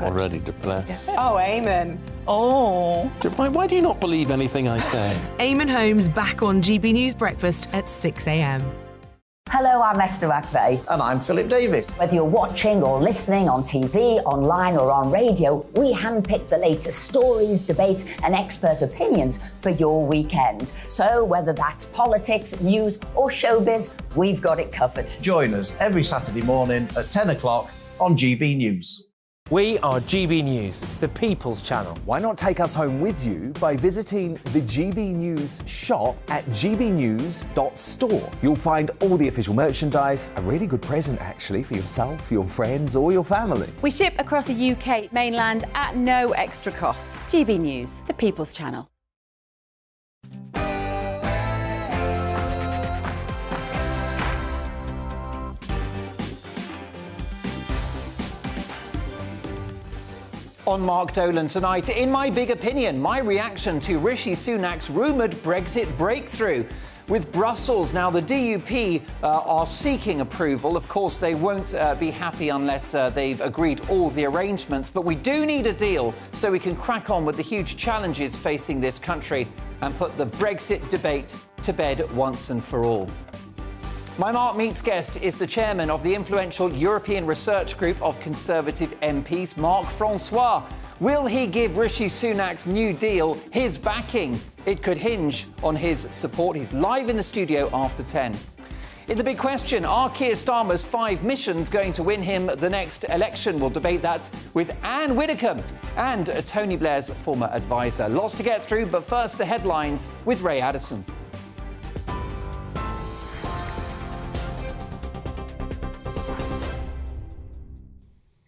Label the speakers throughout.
Speaker 1: already depressed.
Speaker 2: Oh, Eamon.
Speaker 3: Oh.
Speaker 1: Why do you not believe anything I say?
Speaker 4: Eamon Holmes back on GB News Breakfast at 6 a.m.
Speaker 5: Hello, I'm Esther McVeigh.
Speaker 6: And I'm Philip Davis.
Speaker 5: Whether you're watching or listening on TV, online or on radio, we handpick the latest stories, debates and expert opinions for your weekend. So whether that's politics, news or showbiz, we've got it covered.
Speaker 6: Join us every Saturday morning at 10 o'clock on GB News.
Speaker 7: We are GB News, the People's Channel.
Speaker 8: Why not take us home with you by visiting the GB News shop at gbnews.store. You'll find all the official merchandise, a really good present actually for yourself, your friends or your family.
Speaker 9: We ship across the UK mainland at no extra cost. GB News, the People's Channel.
Speaker 10: On Mark Dolan tonight, in my big opinion, my reaction to Rishi Sunak's rumoured Brexit breakthrough. With Brussels, now the DUP are seeking approval. Of course, they won't be happy unless they've agreed all the arrangements. But we do need a deal so we can crack on with the huge challenges facing this country and put the Brexit debate to bed once and for all. My Mark Meets guest is the chairman of the influential European Research Group of Conservative MPs, Marc Francois. Will he give Rishi Sunak's new deal his backing? It could hinge on his support. He's live in the studio after 10. In the big question, are Keir Starmer's 5 missions going to win him the next election? We'll debate that with Anne Widdecombe and Tony Blair's former advisor. Lots to get through, but first the headlines with Ray Addison.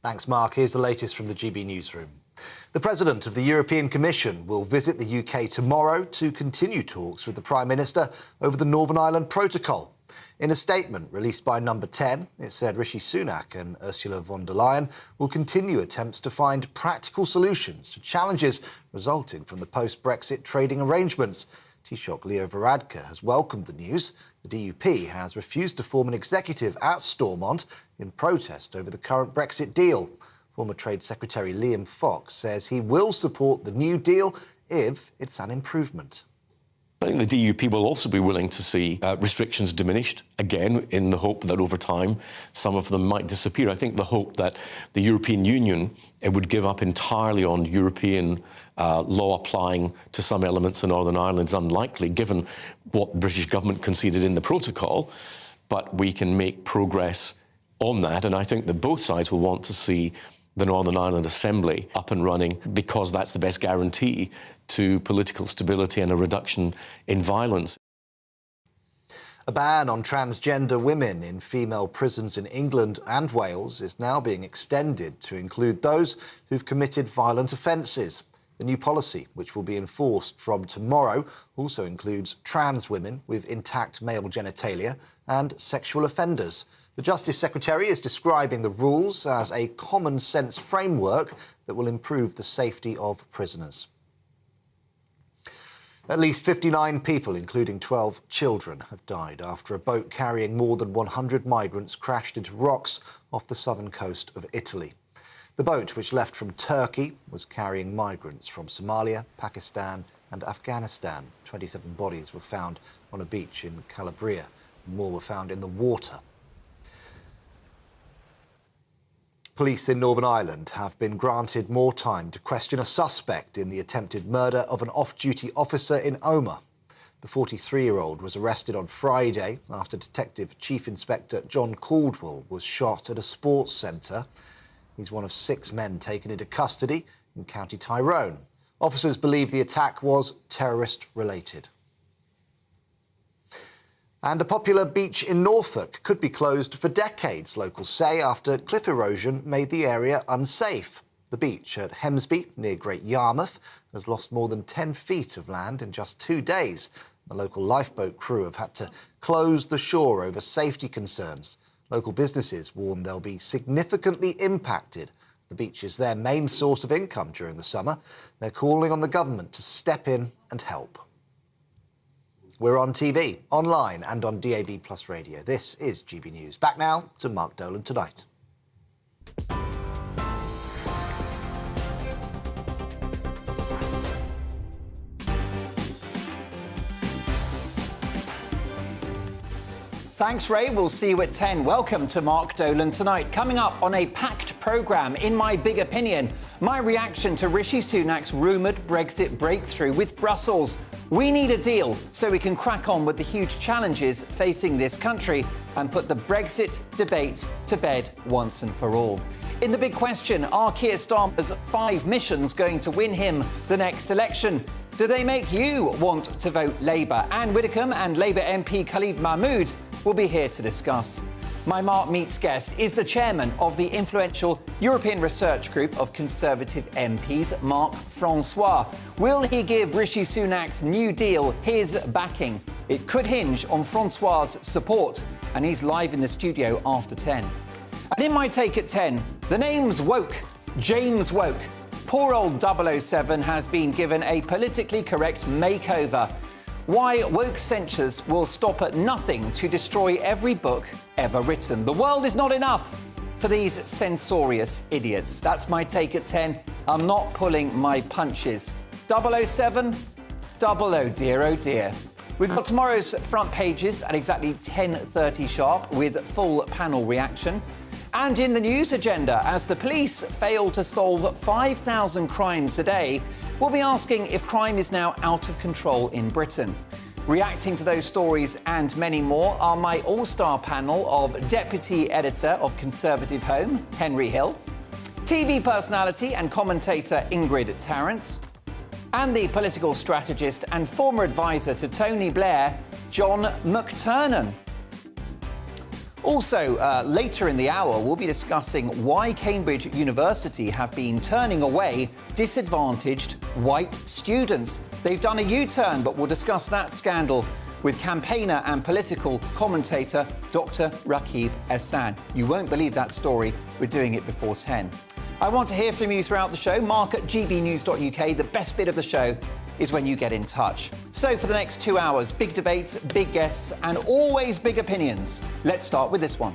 Speaker 11: Thanks, Mark. Here's the latest from the GB newsroom. The President of the European Commission will visit the UK tomorrow to continue talks with the Prime Minister over the Northern Ireland Protocol. In a statement released by Number 10, it said Rishi Sunak and Ursula von der Leyen will continue attempts to find practical solutions to challenges resulting from the post-Brexit trading arrangements. Taoiseach Leo Varadkar has welcomed the news. The DUP has refused to form an executive at Stormont in protest over the current Brexit deal. Former Trade Secretary Liam Fox says he will support the new deal if it's an improvement.
Speaker 1: I think the DUP will also be willing to see restrictions diminished, again, in the hope that over time some of them might disappear. I think the hope that the European Union would give up entirely on European law applying to some elements in Northern Ireland is unlikely, given what the British government conceded in the protocol. But we can make progress on that, and I think that both sides will want to see the Northern Ireland Assembly up and running, because that's the best guarantee to political stability and a reduction in violence.
Speaker 11: A ban on transgender women in female prisons in England and Wales is now being extended to include those who've committed violent offences. The new policy, which will be enforced from tomorrow, also includes trans women with intact male genitalia and sexual offenders. The Justice Secretary is describing the rules as a common-sense framework that will improve the safety of prisoners. At least 59 people, including 12 children, have died after a boat carrying more than 100 migrants crashed into rocks off the southern coast of Italy. The boat, which left from Turkey, was carrying migrants from Somalia, Pakistan and Afghanistan. 27 bodies were found on a beach in Calabria. More were found in the water. Police in Northern Ireland have been granted more time to question a suspect in the attempted murder of an off-duty officer in Omagh. The 43-year-old was arrested on Friday after Detective Chief Inspector John Caldwell was shot at a sports centre. He's one of 6 men taken into custody in County Tyrone. Officers believe the attack was terrorist-related. And a popular beach in Norfolk could be closed for decades, locals say, after cliff erosion made the area unsafe. The beach at Hemsby, near Great Yarmouth, has lost more than 10 feet of land in just 2 days. The local lifeboat crew have had to close the shore over safety concerns. Local businesses warn they'll be significantly impacted. The beach is their main source of income during the summer. They're calling on the government to step in and help. We're on TV, online and on DAB+ radio. This is GB News. Back now to Mark Dolan Tonight.
Speaker 10: Thanks, Ray. We'll see you at 10. Welcome to Mark Dolan Tonight. Coming up on a packed programme, in my big opinion, my reaction to Rishi Sunak's rumoured Brexit breakthrough with Brussels. We need a deal so we can crack on with the huge challenges facing this country and put the Brexit debate to bed once and for all. In the big question, are Keir Starmer's 5 missions going to win him the next election? Do they make you want to vote Labour? Anne Widdecombe and Labour MP Khalid Mahmood will be here to discuss. My Mark Meets guest is the chairman of the influential European Research Group of Conservative MPs, Mark Francois. Will he give Rishi Sunak's New Deal his backing? It could hinge on Francois' support, and he's live in the studio after 10. And in my take at 10, the name's woke, James Woke. Poor old 007 has been given a politically correct makeover. Why woke censures will stop at nothing to destroy every book ever written. The world is not enough for these censorious idiots. That's my take at 10. I'm not pulling my punches. 007, oh dear. We've got tomorrow's front pages at exactly 10:30 sharp with full panel reaction. And in the news agenda, as the police fail to solve 5,000 crimes a day, we'll be asking if crime is now out of control in Britain. Reacting to those stories and many more are my all-star panel of Deputy Editor of Conservative Home, Henry Hill, TV personality and commentator Ingrid Tarrant, and the political strategist and former advisor to Tony Blair, John McTernan. Also, later in the hour, we'll be discussing why Cambridge University have been turning away disadvantaged white students. They've done a U-turn, but we'll discuss that scandal with campaigner and political commentator Dr. Rakib Ehsan. You won't believe that story. We're doing it before 10. I want to hear from you throughout the show. Mark at gbnews.uk. The best bit of the show is when you get in touch. So for the next 2 hours, big debates, big guests, and always big opinions. Let's start with this one.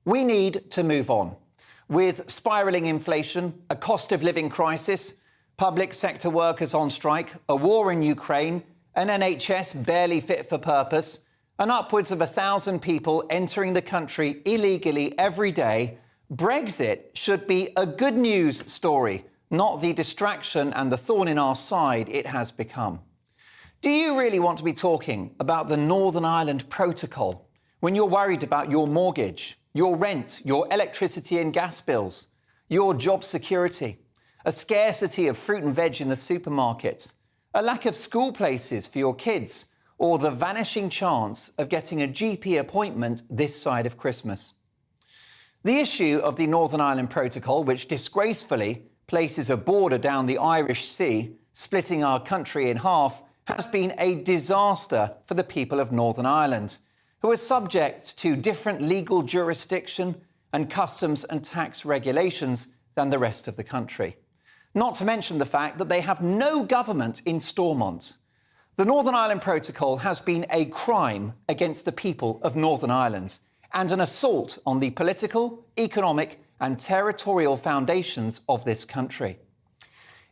Speaker 10: We need to move on. With spiralling inflation, a cost of living crisis, public sector workers on strike, a war in Ukraine, an NHS barely fit for purpose, and upwards of 1,000 people entering the country illegally every day, Brexit should be a good news story, not the distraction and the thorn in our side it has become. Do you really want to be talking about the Northern Ireland Protocol when you're worried about your mortgage, your rent, your electricity and gas bills, your job security, a scarcity of fruit and veg in the supermarkets, a lack of school places for your kids, or the vanishing chance of getting a GP appointment this side of Christmas? The issue of the Northern Ireland Protocol, which disgracefully places a border down the Irish Sea, splitting our country in half, has been a disaster for the people of Northern Ireland, who are subject to different legal jurisdiction and customs and tax regulations than the rest of the country. Not to mention the fact that they have no government in Stormont. The Northern Ireland Protocol has been a crime against the people of Northern Ireland and an assault on the political, economic and territorial foundations of this country.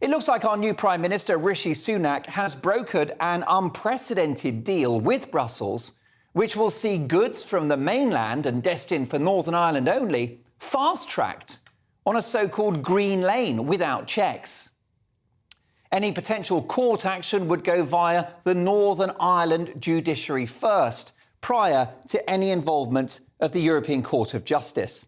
Speaker 10: It looks like our new Prime Minister, Rishi Sunak, has brokered an unprecedented deal with Brussels, which will see goods from the mainland and destined for Northern Ireland only fast-tracked on a so-called green lane without checks. Any potential court action would go via the Northern Ireland judiciary first, prior to any involvement of the European Court of Justice.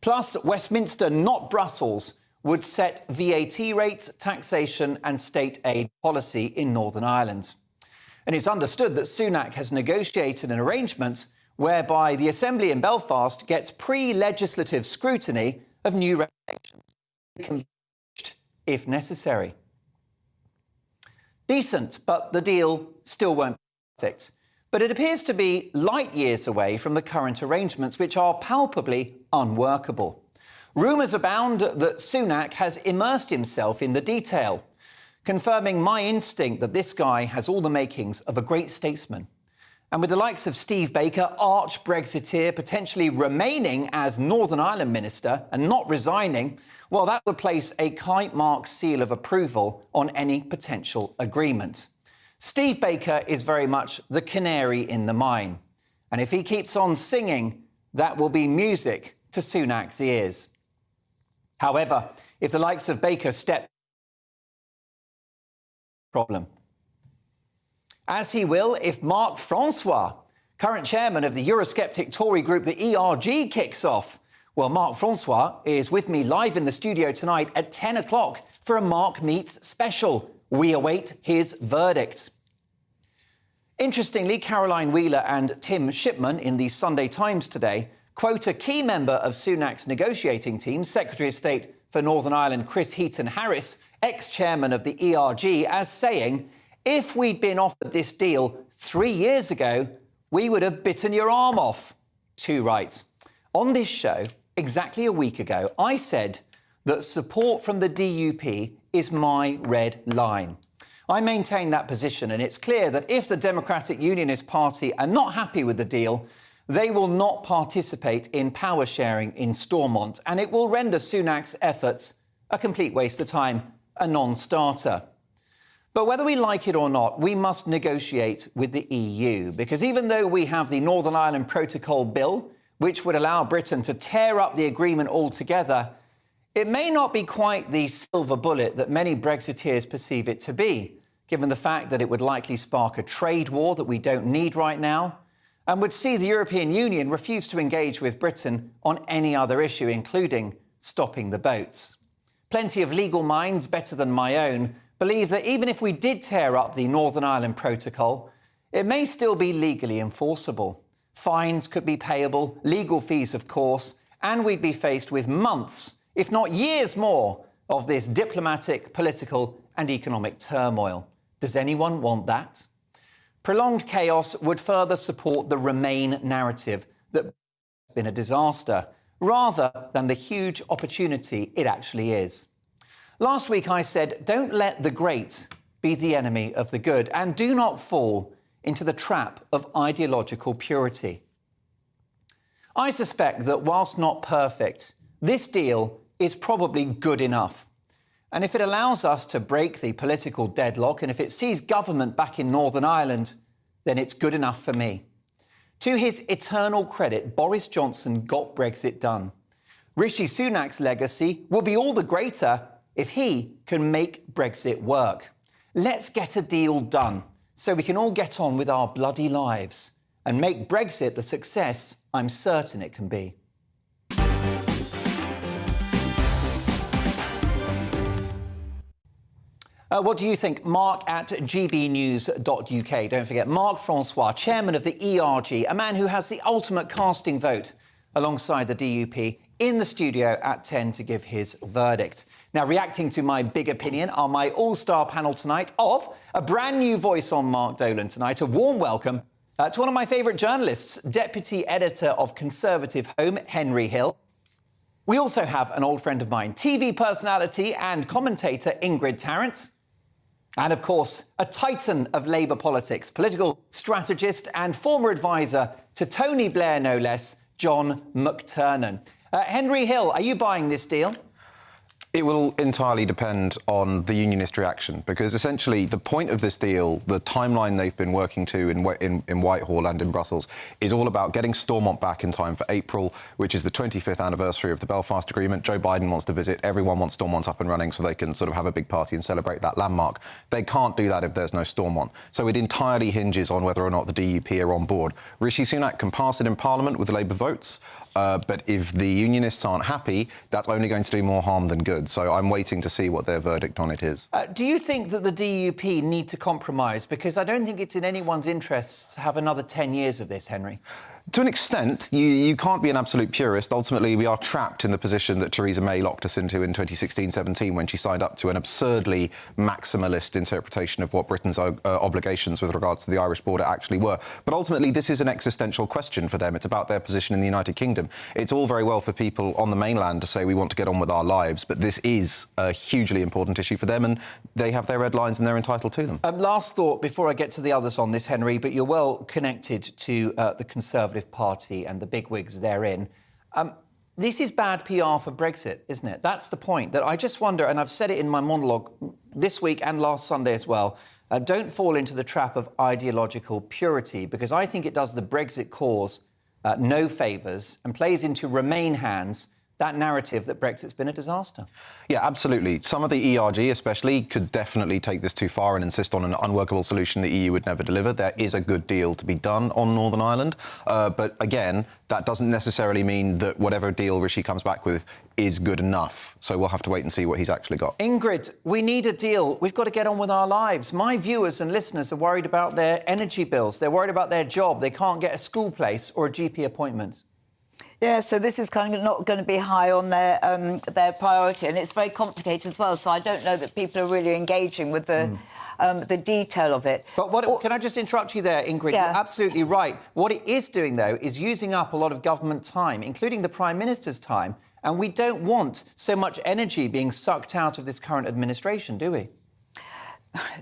Speaker 10: Plus, Westminster, not Brussels, would set VAT rates, taxation and state aid policy in Northern Ireland. And it's understood that Sunak has negotiated an arrangement whereby the Assembly in Belfast gets pre-legislative scrutiny of new regulations, if necessary. Decent, but the deal still won't be perfect. But it appears to be light years away from the current arrangements, which are palpably unworkable. Rumours abound that Sunak has immersed himself in the detail, confirming my instinct that this guy has all the makings of a great statesman. And with the likes of Steve Baker, arch Brexiteer, potentially remaining as Northern Ireland Minister and not resigning, well, that would place a kite mark seal of approval on any potential agreement. Steve Baker is very much the canary in the mine. And if he keeps on singing, that will be music to Sunak's ears. However, if the likes of Baker step problem, as he will if Mark Francois, current chairman of the Eurosceptic Tory group, the ERG, kicks off. Well, Mark Francois is with me live in the studio tonight at 10 o'clock for a Mark Meets special. We await his verdict. Interestingly, Caroline Wheeler and Tim Shipman in the Sunday Times today quote a key member of Sunak's negotiating team, Secretary of State for Northern Ireland Chris Heaton-Harris, ex-chairman of the ERG, as saying, if we'd been offered this deal 3 years ago, we would have bitten your arm off. Too right. On this show, exactly a week ago, I said that support from the DUP is my red line. I maintain that position, and it's clear that if the Democratic Unionist Party are not happy with the deal, they will not participate in power sharing in Stormont, and it will render Sunak's efforts a complete waste of time, a non-starter. But whether we like it or not, we must negotiate with the EU, because even though we have the Northern Ireland Protocol Bill, which would allow Britain to tear up the agreement altogether, it may not be quite the silver bullet that many Brexiteers perceive it to be, given the fact that it would likely spark a trade war that we don't need right now, and would see the European Union refuse to engage with Britain on any other issue, including stopping the boats. Plenty of legal minds, better than my own, believe that even if we did tear up the Northern Ireland Protocol, it may still be legally enforceable. Fines could be payable, legal fees, of course, and we'd be faced with months, if not years more, of this diplomatic, political and economic turmoil. Does anyone want that? Prolonged chaos would further support the Remain narrative that it's been a disaster, rather than the huge opportunity it actually is. Last week I said, don't let the great be the enemy of the good, and do not fall into the trap of ideological purity. I suspect that whilst not perfect, this deal is probably good enough. And if it allows us to break the political deadlock, and if it sees government back in Northern Ireland, then it's good enough for me. To his eternal credit, Boris Johnson got Brexit done. Rishi Sunak's legacy will be all the greater if he can make Brexit work. Let's get a deal done so we can all get on with our bloody lives and make Brexit the success I'm certain it can be. What do you think? Mark at gbnews.uk. Don't forget, Mark Francois, chairman of the ERG, a man who has the ultimate casting vote alongside the DUP, in the studio at 10 to give his verdict. Now, reacting to my big opinion are my all-star panel tonight of a brand new voice on Mark Dolan tonight. A warm welcome to one of my favourite journalists, deputy editor of Conservative Home, Henry Hill. We also have an old friend of mine, TV personality and commentator Ingrid Tarrant. And, of course, a titan of Labour politics, political strategist and former advisor to Tony Blair, no less, John McTernan. Henry Hill, are you buying this deal?
Speaker 2: It will entirely depend on the unionist reaction, because essentially the point of this deal, the timeline they've been working to in Whitehall and in Brussels, is all about getting Stormont back in time for April, which is the 25th anniversary of the Belfast Agreement. Joe Biden wants to visit. Everyone wants Stormont up and running so they can sort of have a big party and celebrate that landmark. They can't do that if there's no Stormont. So it entirely hinges on whether or not the DUP are on board. Rishi Sunak can pass it in Parliament with the Labour votes. But if the unionists aren't happy, that's only going to do more harm than good. So I'm waiting to see what their verdict on it is.
Speaker 10: Do you think that the DUP need to compromise? Because I don't think it's in anyone's interests to have another 10 years of this, Henry.
Speaker 2: To an extent, you can't be an absolute purist. Ultimately, we are trapped in the position that Theresa May locked us into in 2016-17 when she signed up to an absurdly maximalist interpretation of what Britain's obligations with regards to the Irish border actually were. But ultimately, this is an existential question for them. It's about their position in the United Kingdom. It's all very well for people on the mainland to say we want to get on with our lives, but this is a hugely important issue for them, and they have their red lines and they're entitled to them.
Speaker 10: Last thought before I get to the others on this, Henry, but you're well connected to the Conservative Party and the bigwigs therein. This is bad PR for Brexit, isn't it? That's the point. That I just wonder, and I've said it in my monologue this week and last Sunday as well, don't fall into the trap of ideological purity, because I think it does the Brexit cause no favours and plays into Remain hands that narrative that Brexit's been a disaster.
Speaker 2: Yeah, absolutely. Some of the ERG especially could definitely take this too far and insist on an unworkable solution the EU would never deliver. There is a good deal to be done on Northern Ireland. But again, that doesn't necessarily mean that whatever deal Rishi comes back with is good enough. So we'll have to wait and see what he's actually got.
Speaker 10: Ingrid, we need a deal. We've got to get on with our lives. My viewers and listeners are worried about their energy bills. They're worried about their job. They can't get a school place or a GP appointment.
Speaker 3: Yeah, so this is kind of not going to be high on their priority, and it's very complicated as well. So I don't know that people are really engaging with the detail of it.
Speaker 10: But can I just interrupt you there, Ingrid?
Speaker 3: Yeah.
Speaker 10: You're absolutely right. What it is doing, though, is using up a lot of government time, including the Prime Minister's time, and we don't want so much energy being sucked out of this current administration, do we?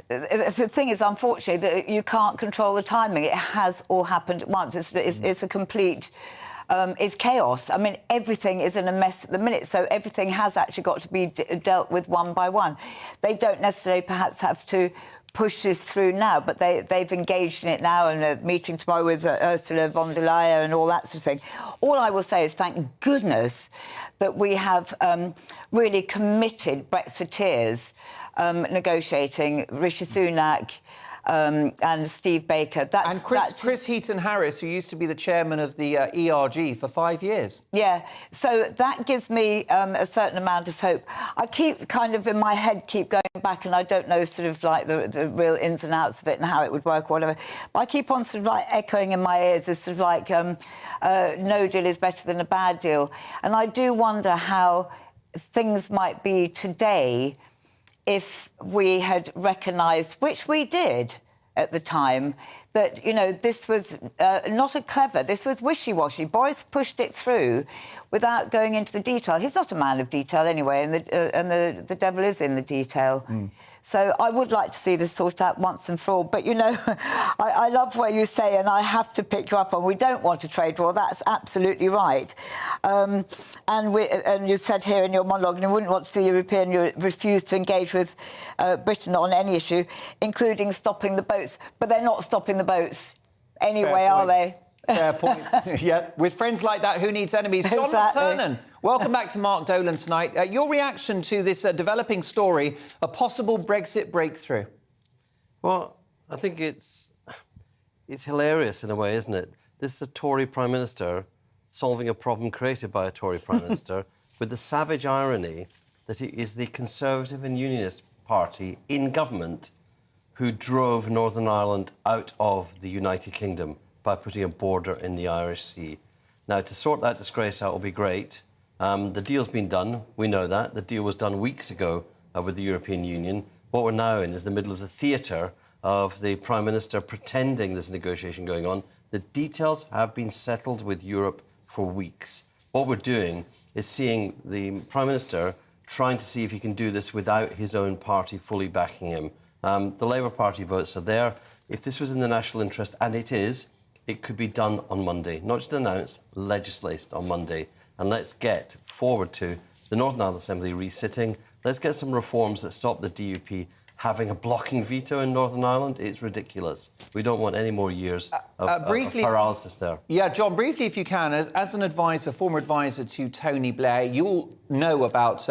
Speaker 3: The thing is, unfortunately, that you can't control the timing. It has all happened at once. It's a complete... is chaos. I mean, everything is in a mess at the minute, so everything has actually got to be dealt with one by one. They don't necessarily perhaps have to push this through now, but they've engaged in it now, and a meeting tomorrow with Ursula von der Leyen and all that sort of thing. All I will say is thank goodness that we have really committed Brexiteers negotiating, Rishi Sunak, and Steve Baker.
Speaker 10: And Chris Heaton-Harris, who used to be the chairman of the ERG for 5 years.
Speaker 3: Yeah, so that gives me a certain amount of hope. I keep kind of in my head keep going back, and I don't know sort of like the real ins and outs of it and how it would work or whatever. But I keep on sort of like echoing in my ears this sort of like no deal is better than a bad deal. And I do wonder how things might be today if we had recognised, which we did at the time, that, you know, this was not a clever, this was wishy-washy. Boris pushed it through without going into the detail. He's not a man of detail anyway, and the devil is in the detail. So I would like to see this sorted out once and for all. But, you know, I love what you say, and I have to pick you up on we don't want a trade war. That's absolutely right. And you said here in your monologue, you wouldn't want to see the European Union refuse to engage with Britain on any issue, including stopping the boats. But they're not stopping the boats anyway, are they?
Speaker 10: Fair point. Yeah, with friends like that, who needs enemies? John McTurnan, welcome back to Mark Dolan tonight. Your reaction to this developing story, a possible Brexit breakthrough?
Speaker 12: Well, I think it's hilarious in a way, isn't it? This is a Tory Prime Minister solving a problem created by a Tory Prime Minister with the savage irony that it is the Conservative and Unionist Party in government who drove Northern Ireland out of the United Kingdom by putting a border in the Irish Sea. Now, to sort that disgrace out will be great. The deal's been done. We know that. The deal was done weeks ago with the European Union. What we're now in is the middle of the theatre of the Prime Minister pretending there's a negotiation going on. The details have been settled with Europe for weeks. What we're doing is seeing the Prime Minister trying to see if he can do this without his own party fully backing him. The Labour Party votes are there. If this was in the national interest, and it is, it could be done on Monday. Not just announced, legislated on Monday. And let's get forward to the Northern Ireland Assembly resitting. Let's get some reforms that stop the DUP having a blocking veto in Northern Ireland. It's ridiculous. We don't want any more years of paralysis there.
Speaker 10: Yeah, John, briefly, if you can, as an advisor, former advisor to Tony Blair, you all know about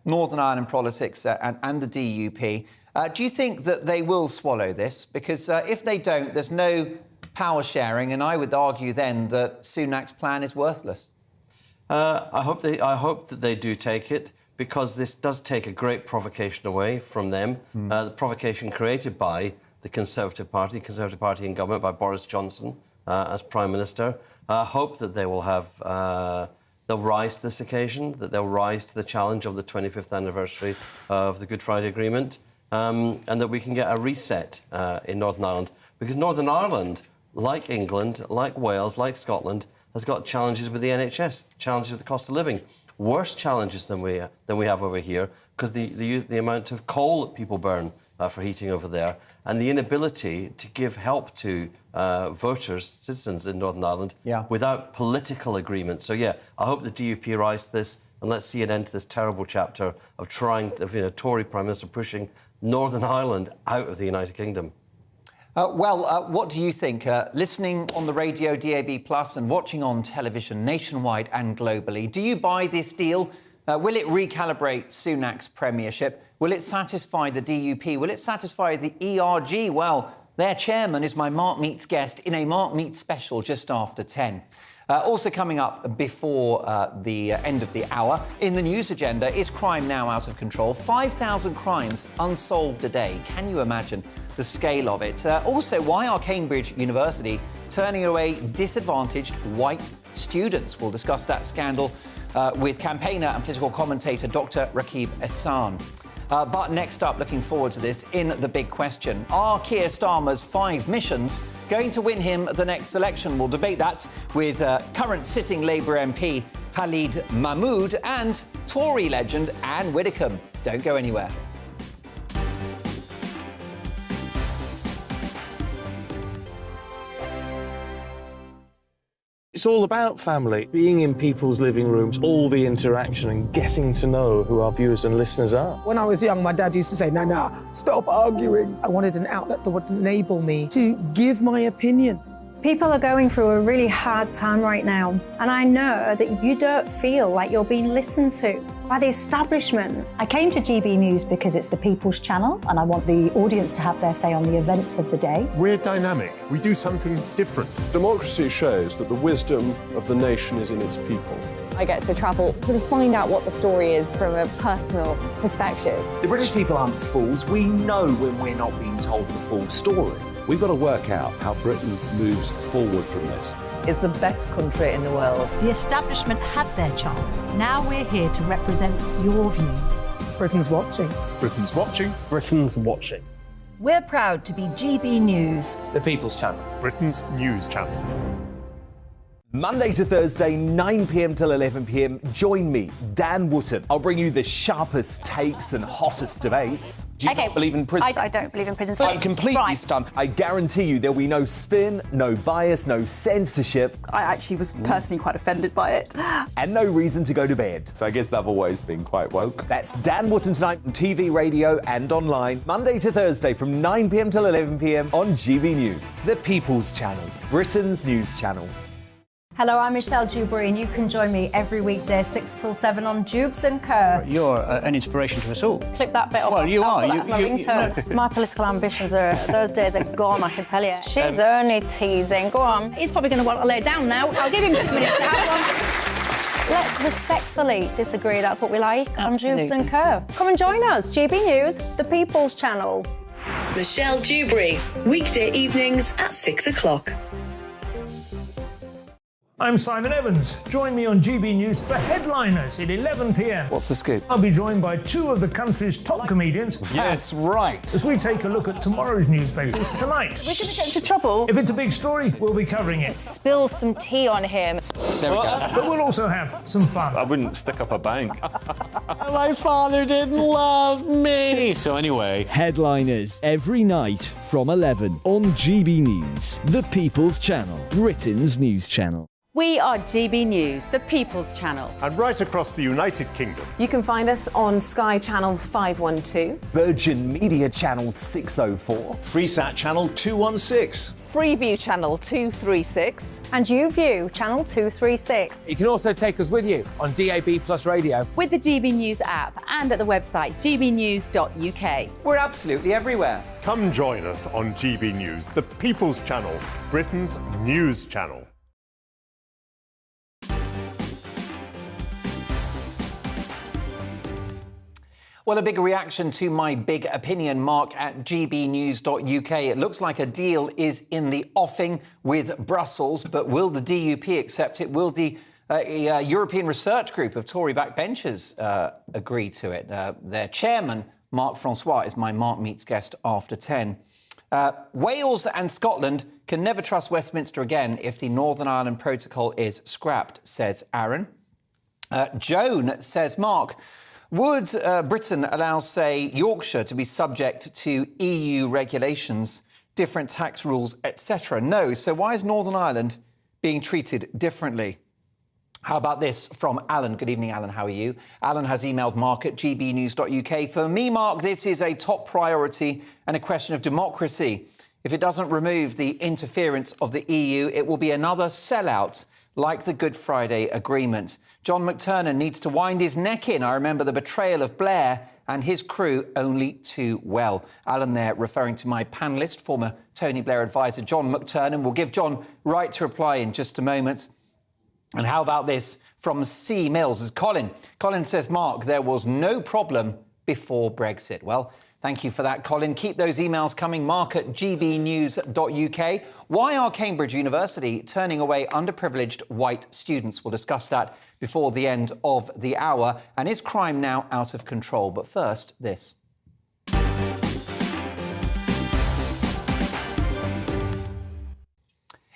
Speaker 10: Northern Ireland politics and the DUP. Do you think that they will swallow this? Because if they don't, there's no power sharing, and I would argue then that Sunak's plan is worthless.
Speaker 12: I hope that they do take it, because this does take a great provocation away from them. The provocation created by the Conservative Party in government, by Boris Johnson as Prime Minister. hope that they will have, they'll rise to this occasion, that they'll rise to the challenge of the 25th anniversary of the Good Friday Agreement, and that we can get a reset in Northern Ireland. Because Northern Ireland, like England, like Wales, like Scotland, has got challenges with the NHS, challenges with the cost of living, worse challenges than we have over here, because the amount of coal that people burn for heating over there, and the inability to give help to voters, citizens in Northern Ireland, without political agreement. So, yeah, I hope the DUP rise to this, and let's see an end to this terrible chapter of Tory Prime Minister pushing Northern Ireland out of the United Kingdom.
Speaker 10: What do you think? Listening on the radio, DAB+, and watching on television nationwide and globally, do you buy this deal? Will it recalibrate Sunak's premiership? Will it satisfy the DUP? Will it satisfy the ERG? Well, their chairman is my Mark Meets guest in a Mark Meets special just after 10. Also coming up before the end of the hour in the news agenda, is crime now out of control? 5,000 crimes unsolved a day. Can you imagine the scale of it? Also, why are Cambridge University turning away disadvantaged white students? We'll discuss that scandal with campaigner and political commentator Dr. Rakib Ehsan. But next up, looking forward to this, in The Big Question, are Keir Starmer's 5 missions going to win him the next election? We'll debate that with current sitting Labour MP Khalid Mahmood and Tory legend Anne Widdecombe. Don't go anywhere.
Speaker 7: It's all about family, being in people's living rooms, all the interaction and getting to know who our viewers and listeners are.
Speaker 13: When I was young, my dad used to say, no, stop arguing. I wanted an outlet that would enable me to give my opinion.
Speaker 14: People are going through a really hard time right now, and I know that you don't feel like you're being listened to by the establishment. I came to GB News because it's the People's Channel, and I want the audience to have their say on the events of the day.
Speaker 15: We're dynamic. We do something different. Democracy shows that the wisdom of the nation is in its people.
Speaker 16: I get to travel to find out what the story is from a personal perspective.
Speaker 8: The British people aren't fools. We know when we're not being told the full story.
Speaker 17: We've got to work out how Britain moves forward from this.
Speaker 18: It's the best country in the world.
Speaker 19: The establishment had their chance. Now we're here to represent your views.
Speaker 13: Britain's watching.
Speaker 15: Britain's watching.
Speaker 7: Britain's watching.
Speaker 19: We're proud to be GB News.
Speaker 7: The People's Channel.
Speaker 15: Britain's news channel.
Speaker 8: Monday to Thursday, 9 p.m. till 11 p.m. Join me, Dan Wootton. I'll bring you the sharpest takes and hottest debates. Do you not believe in prison?
Speaker 14: I don't believe in prison.
Speaker 8: I'm completely stunned. I guarantee you there'll be no spin, no bias, no censorship.
Speaker 9: I actually was personally quite offended by it.
Speaker 8: And no reason to go to bed.
Speaker 17: So I guess they've always been quite woke.
Speaker 8: That's Dan Wootton tonight on TV, radio and online. Monday to Thursday from 9 p.m. till 11 p.m. on GB News. The People's Channel, Britain's news channel.
Speaker 19: Hello, I'm Michelle Dewberry, and you can join me every weekday 6 till 7 on Jubes and Kerr.
Speaker 20: You're an inspiration to us all.
Speaker 14: Clip that bit off.
Speaker 20: Well, you are.
Speaker 14: That's my ringtone. My political ambitions are, those days are gone, I can tell you. She's only teasing. Go on. He's probably going to want to lay down now. I'll give him 2 minutes to have one. Let's respectfully disagree. That's what we like on Jubes and Kerr. Come and join us. GB News, the People's Channel.
Speaker 4: Michelle Dewberry, weekday evenings at 6 o'clock.
Speaker 21: I'm Simon Evans. Join me on GB News for Headliners at 11 p.m.
Speaker 22: What's the scoop?
Speaker 21: I'll be joined by 2 of the country's top comedians.
Speaker 10: That's right.
Speaker 21: As we take a look at tomorrow's newspapers tonight.
Speaker 14: We're going to get into trouble.
Speaker 21: If it's a big story, we'll be covering it.
Speaker 14: Spill some tea on him.
Speaker 22: There we go.
Speaker 21: But we'll also have some fun.
Speaker 15: I wouldn't stick up a bank.
Speaker 23: My father didn't love me.
Speaker 22: So anyway,
Speaker 24: Headliners every night from 11 on GB News, the People's Channel, Britain's news channel.
Speaker 9: We are GB News, the People's Channel.
Speaker 15: And right across the United Kingdom.
Speaker 18: You can find us on Sky Channel 512,
Speaker 8: Virgin Media Channel 604,
Speaker 6: Freesat Channel 216,
Speaker 18: Freeview Channel 236,
Speaker 14: and YouView, Channel 236.
Speaker 7: You can also take us with you on DAB+ radio.
Speaker 9: With the GB News app and at the website gbnews.uk.
Speaker 10: We're absolutely everywhere.
Speaker 15: Come join us on GB News, the People's Channel, Britain's news channel.
Speaker 10: Well, a big reaction to my big opinion, Mark at gbnews.uk. It looks like a deal is in the offing with Brussels, but will the DUP accept it? Will the European Research Group of Tory backbenchers agree to it? Their chairman, Mark Francois, is my Mark Meets guest after 10. Wales and Scotland can never trust Westminster again if the Northern Ireland Protocol is scrapped, says Aaron. Joan says, Mark, would Britain allow, say, Yorkshire to be subject to EU regulations, different tax rules, etc.? No. So why is Northern Ireland being treated differently? How about this from Alan? Good evening, Alan. How are you? Alan has emailed Mark at gbnews.uk. For me, Mark, this is a top priority and a question of democracy. If it doesn't remove the interference of the EU, it will be another sellout like the Good Friday Agreement. John McTernan needs to wind his neck in. I remember the betrayal of Blair and his crew only too well. Alan there referring to my panellist, former Tony Blair advisor John McTernan. We'll give John right to reply in just a moment. And how about this from C. Mills? As Colin says, Mark, there was no problem before Brexit. Well, thank you for that, Colin. Keep those emails coming. Mark at gbnews.uk. Why are Cambridge University turning away underprivileged white students? We'll discuss that before the end of the hour. And is crime now out of control? But first, this.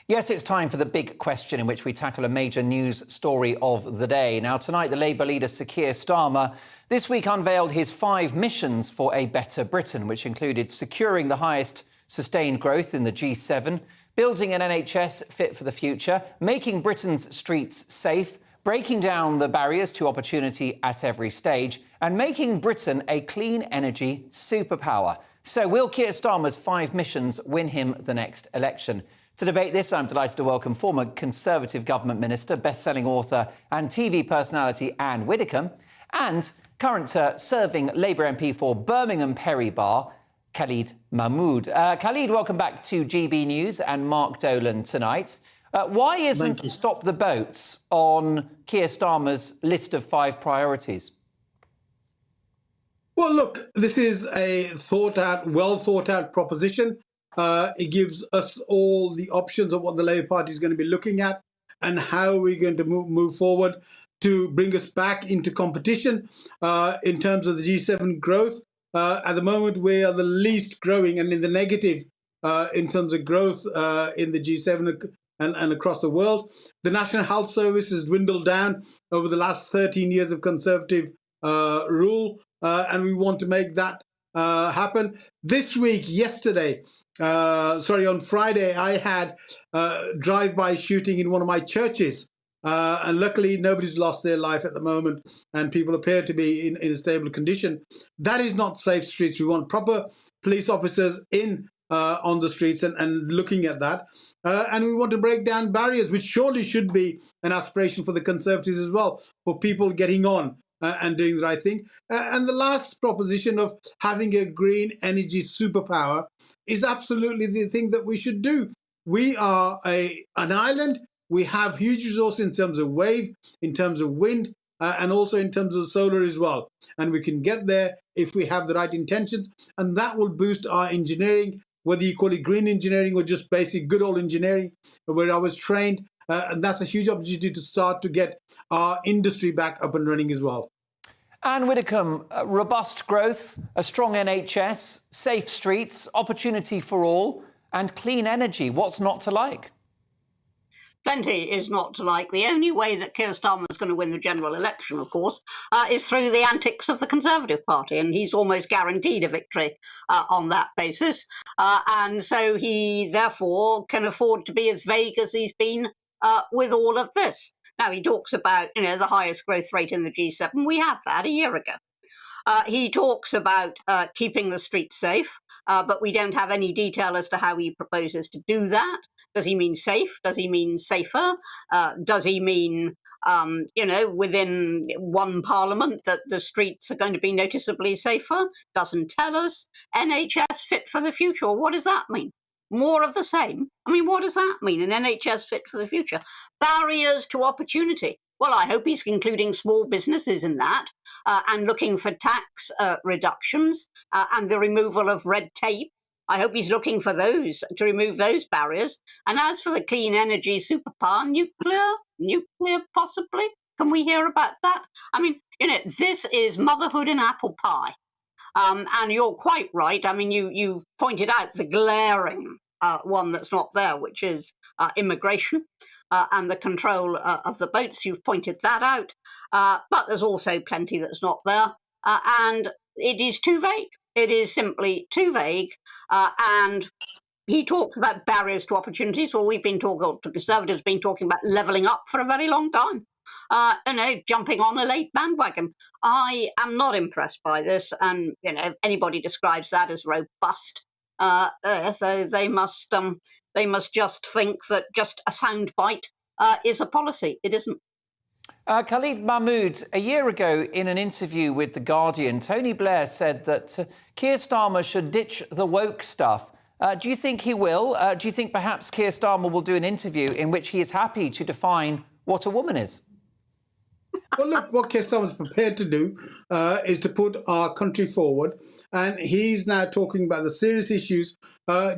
Speaker 10: Yes, it's time for the big question in which we tackle a major news story of the day. Now, tonight, the Labour leader, Sir Keir Starmer, this week unveiled his 5 missions for a better Britain, which included securing the highest sustained growth in the G7, building an NHS fit for the future, making Britain's streets safe, breaking down the barriers to opportunity at every stage, and making Britain a clean energy superpower. So will Keir Starmer's 5 missions win him the next election? To debate this, I'm delighted to welcome former Conservative Government Minister, best-selling author and TV personality Anne Widdecombe, and current serving Labour MP for Birmingham Perry Bar, Khalid Mahmood. Khalid, welcome back to GB News and Mark Dolan tonight. Why isn't Stop the Boats on Keir Starmer's list of 5 priorities?
Speaker 1: Well, look, this is a well thought out proposition. It gives us all the options of what the Labour Party is going to be looking at and how we're going to move forward to bring us back into competition in terms of the G7 growth. At the moment, we are the least growing and in the negative in terms of growth in the G7 and across the world. The National Health Service has dwindled down over the last 13 years of Conservative rule, and we want to make that happen. This week, on Friday, I had drive-by shooting in one of my churches. And luckily, nobody's lost their life at the moment, and people appear to be in a stable condition. That is not safe streets. We want proper police officers on the streets and looking at that. And we want to break down barriers, which surely should be an aspiration for the Conservatives as well, for people getting on and doing the right thing. And the last proposition of having a green energy superpower is absolutely the thing that we should do. We are an island. We have huge resources in terms of wave, in terms of wind, and also in terms of solar as well. And we can get there if we have the right intentions. And that will boost our engineering, whether you call it green engineering or just basic good old engineering, where I was trained. And that's a huge opportunity to start to get our industry back up and running as well.
Speaker 10: Anne Widdecombe, robust growth, a strong NHS, safe streets, opportunity for all, and clean energy. What's not to like?
Speaker 5: Plenty is not to like. The only way that Keir Starmer is going to win the general election, of course, is through the antics of the Conservative Party, and he's almost guaranteed a victory on that basis. And so he, therefore, can afford to be as vague as he's been with all of this. Now, he talks about, the highest growth rate in the G7. We had that a year ago. He talks about keeping the streets safe, but we don't have any detail as to how he proposes to do that. Does he mean safe? Does he mean safer? Does he mean, within one parliament that the streets are going to be noticeably safer? Doesn't tell us. NHS fit for the future. What does that mean? More of the same? I mean, what does that mean? An NHS fit for the future? Barriers to opportunity. Well, I hope he's including small businesses in that and looking for tax reductions and the removal of red tape. I hope he's looking for those, to remove those barriers. And as for the clean energy superpower, nuclear possibly? Can we hear about that? I mean, this is motherhood and apple pie. And you're quite right. I mean, you've pointed out the glaring one that's not there, which is immigration and the control of the boats. You've pointed that out. But there's also plenty that's not there. And it is too vague. It is simply too vague. And he talks about barriers to opportunities. Well, the Conservatives have been talking about levelling up for a very long time. Jumping on a late bandwagon. I am not impressed by this. And, if anybody describes that as robust, they must just think that just a soundbite is a policy. It isn't.
Speaker 10: Khalid Mahmood, a year ago in an interview with The Guardian, Tony Blair said that Keir Starmer should ditch the woke stuff. Do you think he will? Do you think perhaps Keir Starmer will do an interview in which he is happy to define what a woman is?
Speaker 1: Well, look, what Keir Starmer is prepared to do is to put our country forward. And he's now talking about the serious issues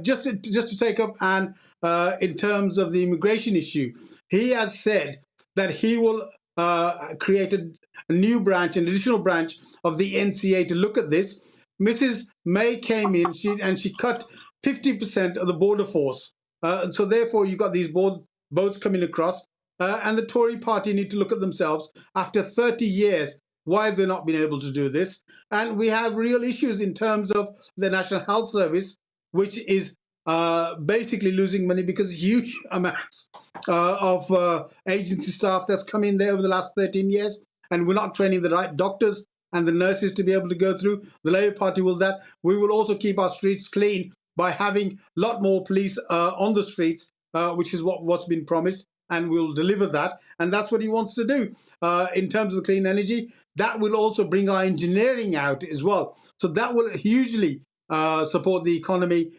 Speaker 1: just to take up. And in terms of the immigration issue, he has said that he will create a new branch, an additional branch of the NCA to look at this. Mrs. May came in and she cut 50% of the border force. So therefore, you've got these boats coming across. And the Tory party need to look at themselves after 30 years. Why have they not been able to do this? And we have real issues in terms of the National Health Service, which is basically losing money because huge amounts of agency staff that's come in there over the last 13 years. And we're not training the right doctors and the nurses to be able to go through. The Labour Party will that. We will also keep our streets clean by having a lot more police on the streets, which is what's been promised. And we'll deliver that. And that's what he wants to do. In terms of clean energy, that will also bring our engineering out as well. So that will hugely support the economy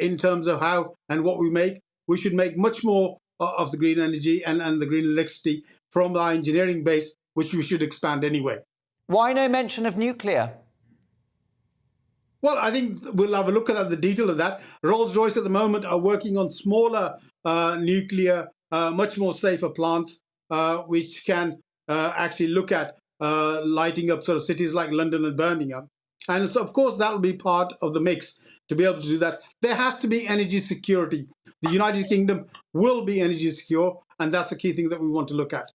Speaker 1: in terms of how and what we make. We should make much more of the green energy and the green electricity from our engineering base, which we should expand anyway.
Speaker 10: Why no mention of nuclear?
Speaker 1: Well, I think we'll have a look at the detail of that. Rolls-Royce at the moment are working on smaller nuclear, much more safer plants, which can actually look at lighting up sort of cities like London and Birmingham. And so, of course, that will be part of the mix to be able to do that. There has to be energy security. The United Kingdom will be energy secure, and that's the key thing that we want to look at.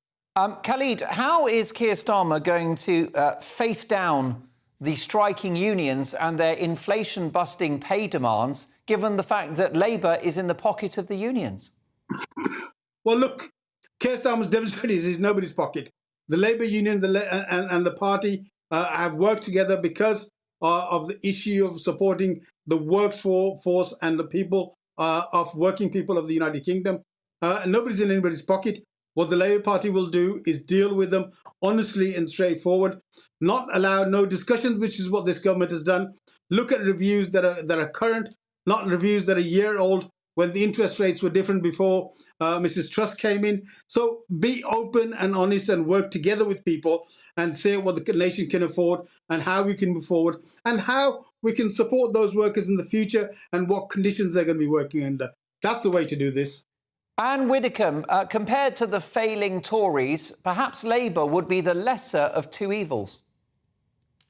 Speaker 10: Khalid, how is Keir Starmer going to face down the striking unions and their inflation-busting pay demands, given the fact that Labour is in the pocket of the unions?
Speaker 1: Well, look, Keir Starmer's demonstrated is nobody's pocket. The Labour Union and the party have worked together because of the issue of supporting the workforce and the people of working people of the United Kingdom. Nobody's in anybody's pocket. What the Labour Party will do is deal with them honestly and straightforward, not allow no discussions, which is what this government has done. Look at reviews that are current, not reviews that are a year old, when the interest rates were different before Mrs. Truss came in. So be open and honest and work together with people and say what the nation can afford and how we can move forward and how we can support those workers in the future and what conditions they're going to be working under. That's the way to do this.
Speaker 10: Anne Widdecombe, compared to the failing Tories, perhaps Labour would be the lesser of two evils.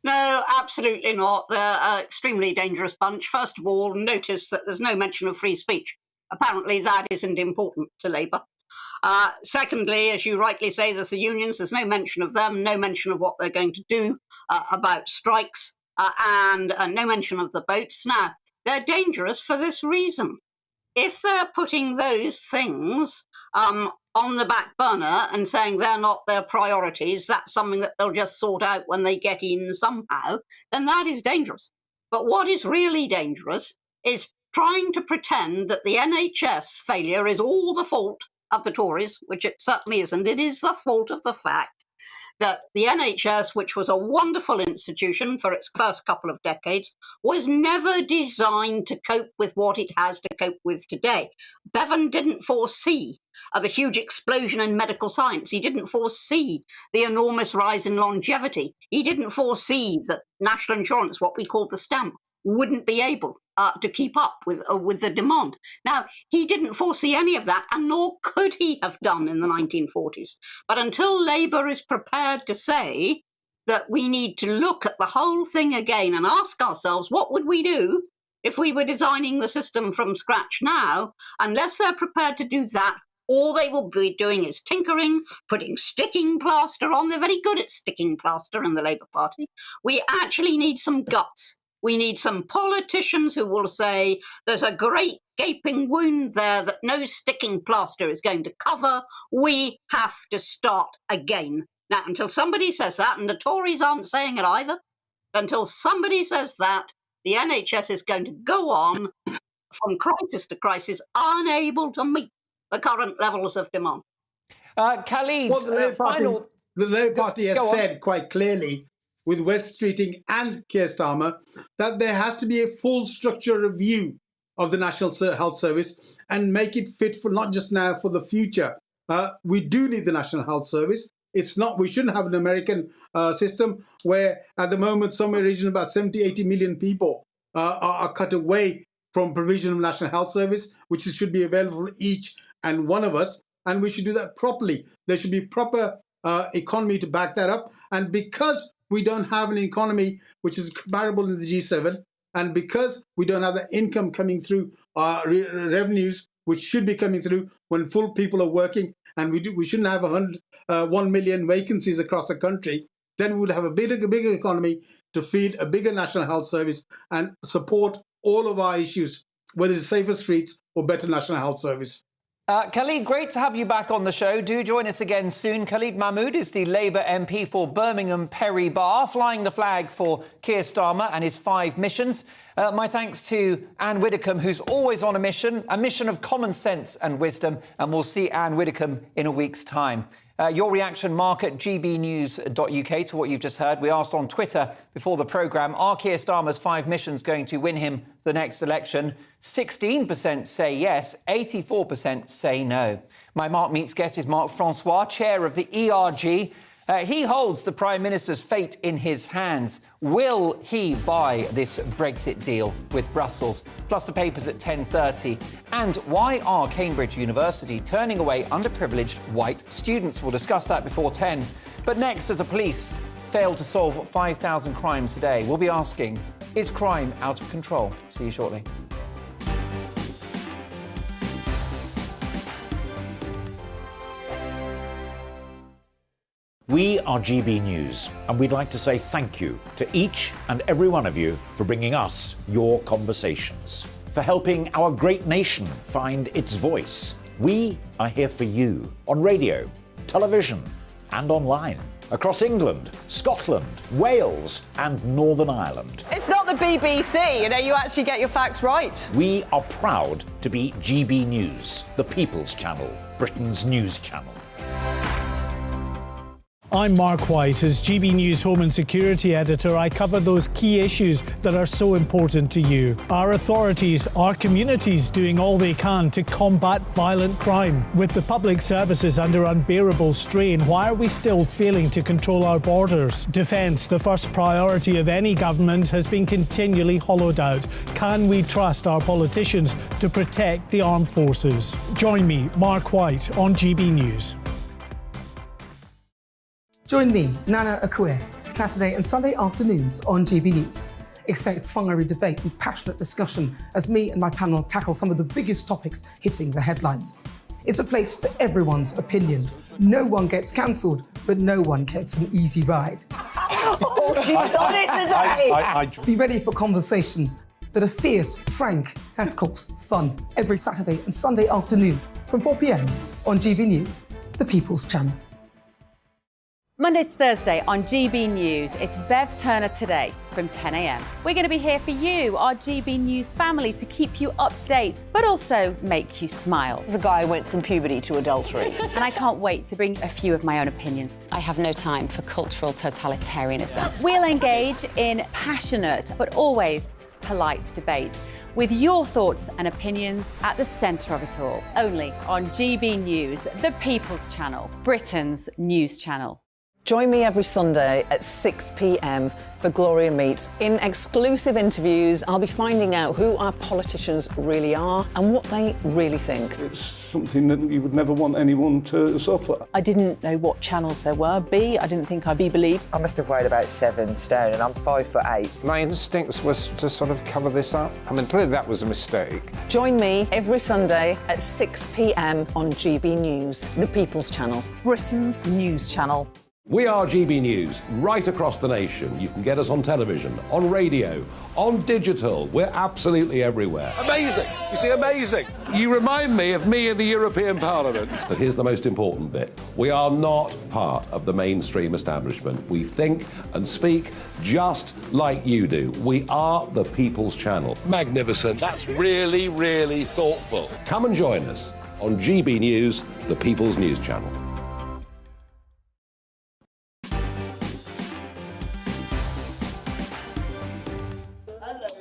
Speaker 5: No, absolutely not. They're an extremely dangerous bunch. First of all, notice that there's no mention of free speech. Apparently that isn't important to Labour. Secondly, as you rightly say, there's the unions. There's no mention of them, no mention of what they're going to do about strikes, and no mention of the boats. Now, they're dangerous for this reason. If they're putting those things on the back burner and saying they're not their priorities, that's something that they'll just sort out when they get in somehow, then that is dangerous. But what is really dangerous is trying to pretend that the NHS failure is all the fault of the Tories, which it certainly isn't. It is the fault of the fact that the NHS, which was a wonderful institution for its first couple of decades, was never designed to cope with what it has to cope with today. Bevan didn't foresee the huge explosion in medical science. He didn't foresee the enormous rise in longevity. He didn't foresee that national insurance, what we call the stamp, wouldn't be able to keep up with the demand. Now, he didn't foresee any of that, and nor could he have done in the 1940s. But until Labour is prepared to say that we need to look at the whole thing again and ask ourselves, what would we do if we were designing the system from scratch now? Unless they're prepared to do that, all they will be doing is tinkering, putting sticking plaster on. They're very good at sticking plaster in the Labour Party. We actually need some guts. We need some politicians who will say there's a great gaping wound there that no sticking plaster is going to cover. We have to start again. Now, until somebody says that, and the Tories aren't saying it either, until somebody says that, the NHS is going to go on from crisis to crisis, unable to meet the current levels of demand.
Speaker 10: Khalid,
Speaker 1: the Labour Party has said quite clearly, with West Streeting and Keir Starmer, that there has to be a full structure review of the National Health Service and make it fit for not just now, for the future. We do need the National Health Service. It's not, we shouldn't have an American system where at the moment somewhere in the region about 70, 80 million people are cut away from provision of National Health Service, which should be available for each and one of us. And we should do that properly. There should be proper economy to back that up. And because we don't have an economy which is comparable in the G7, and because we don't have the income coming through revenues, which should be coming through when full people are working, and we shouldn't have 1 million vacancies across the country, then we would have a bigger economy to feed a bigger National Health Service and support all of our issues, whether it's safer streets or better National Health Service.
Speaker 10: Khalid, great to have you back on the show. Do join us again soon. Khalid Mahmood is the Labour MP for Birmingham Perry Barr, flying the flag for Keir Starmer and his 5 missions. My thanks to Anne Widdecombe, who's always on a mission of common sense and wisdom, and we'll see Anne Widdecombe in a week's time. Your reaction, Mark, at gbnews.uk to what you've just heard. We asked on Twitter before the programme, are Keir Starmer's 5 missions going to win him the next election? 16% say yes, 84% say no. My Mark Meets guest is Mark Francois, chair of the ERG. He holds the Prime Minister's fate in his hands. Will he buy this Brexit deal with Brussels? Plus the papers at 10:30. And why are Cambridge University turning away underprivileged white students? We'll discuss that before 10. But next, as the police fail to solve 5,000 crimes today, we'll be asking, is crime out of control? See you shortly.
Speaker 2: We are GB News, and we'd like to say thank you to each and every one of you for bringing us your conversations, for helping our great nation find its voice. We are here for you on radio, television, and online, across England, Scotland, Wales, and Northern Ireland.
Speaker 18: It's not the BBC, you actually get your facts right.
Speaker 2: We are proud to be GB News, the People's Channel, Britain's news channel.
Speaker 21: I'm Mark White. As GB News Home and Security Editor, I cover those key issues that are so important to you. Our authorities, our communities doing all they can to combat violent crime. With the public services under unbearable strain, why are we still failing to control our borders? Defence, the first priority of any government, has been continually hollowed out. Can we trust our politicians to protect the armed forces? Join me, Mark White, on GB News.
Speaker 13: Join me, Nana Akue, Saturday and Sunday afternoons on GB News. Expect fiery debate and passionate discussion as me and my panel tackle some of the biggest topics hitting the headlines. It's a place for everyone's opinion. No one gets cancelled, but no one gets an easy ride.
Speaker 3: Oh, she's on it today!
Speaker 13: Be ready for conversations that are fierce, frank, and of course, fun. Every Saturday and Sunday afternoon from 4 p.m. on GB News, the People's Channel.
Speaker 9: Monday to Thursday on GB News, it's Bev Turner Today from 10 a.m. We're going to be here for you, our GB News family, to keep you up to date, but also make you smile.
Speaker 3: There's a guy who went from puberty to adultery.
Speaker 9: And I can't wait to bring a few of my own opinions.
Speaker 11: I have no time for cultural totalitarianism.
Speaker 9: We'll engage in passionate, but always polite debate, with your thoughts and opinions at the centre of it all. Only on GB News, the People's Channel, Britain's news channel.
Speaker 3: Join me every Sunday at 6 p.m. for Gloria Meets. In exclusive interviews, I'll be finding out who our politicians really are and what they really think.
Speaker 17: It's something that you would never want anyone to suffer.
Speaker 18: I didn't know what channels there were. I didn't think I'd be believed.
Speaker 12: I must have weighed about 7 stone and I'm 5'8".
Speaker 16: My instincts was to sort of cover this up. I mean, clearly that was a mistake.
Speaker 3: Join me every Sunday at 6 p.m. on GB News, the People's Channel, Britain's news channel.
Speaker 22: We are GB News, right across the nation. You can get us on television, on radio, on digital. We're absolutely everywhere.
Speaker 25: Amazing! You see, amazing!
Speaker 22: You remind me of me in the European Parliament. But here's the most important bit. We are not part of the mainstream establishment. We think and speak just like you do. We are the People's Channel.
Speaker 25: Magnificent. That's really, really thoughtful.
Speaker 22: Come and join us on GB News, the People's News Channel.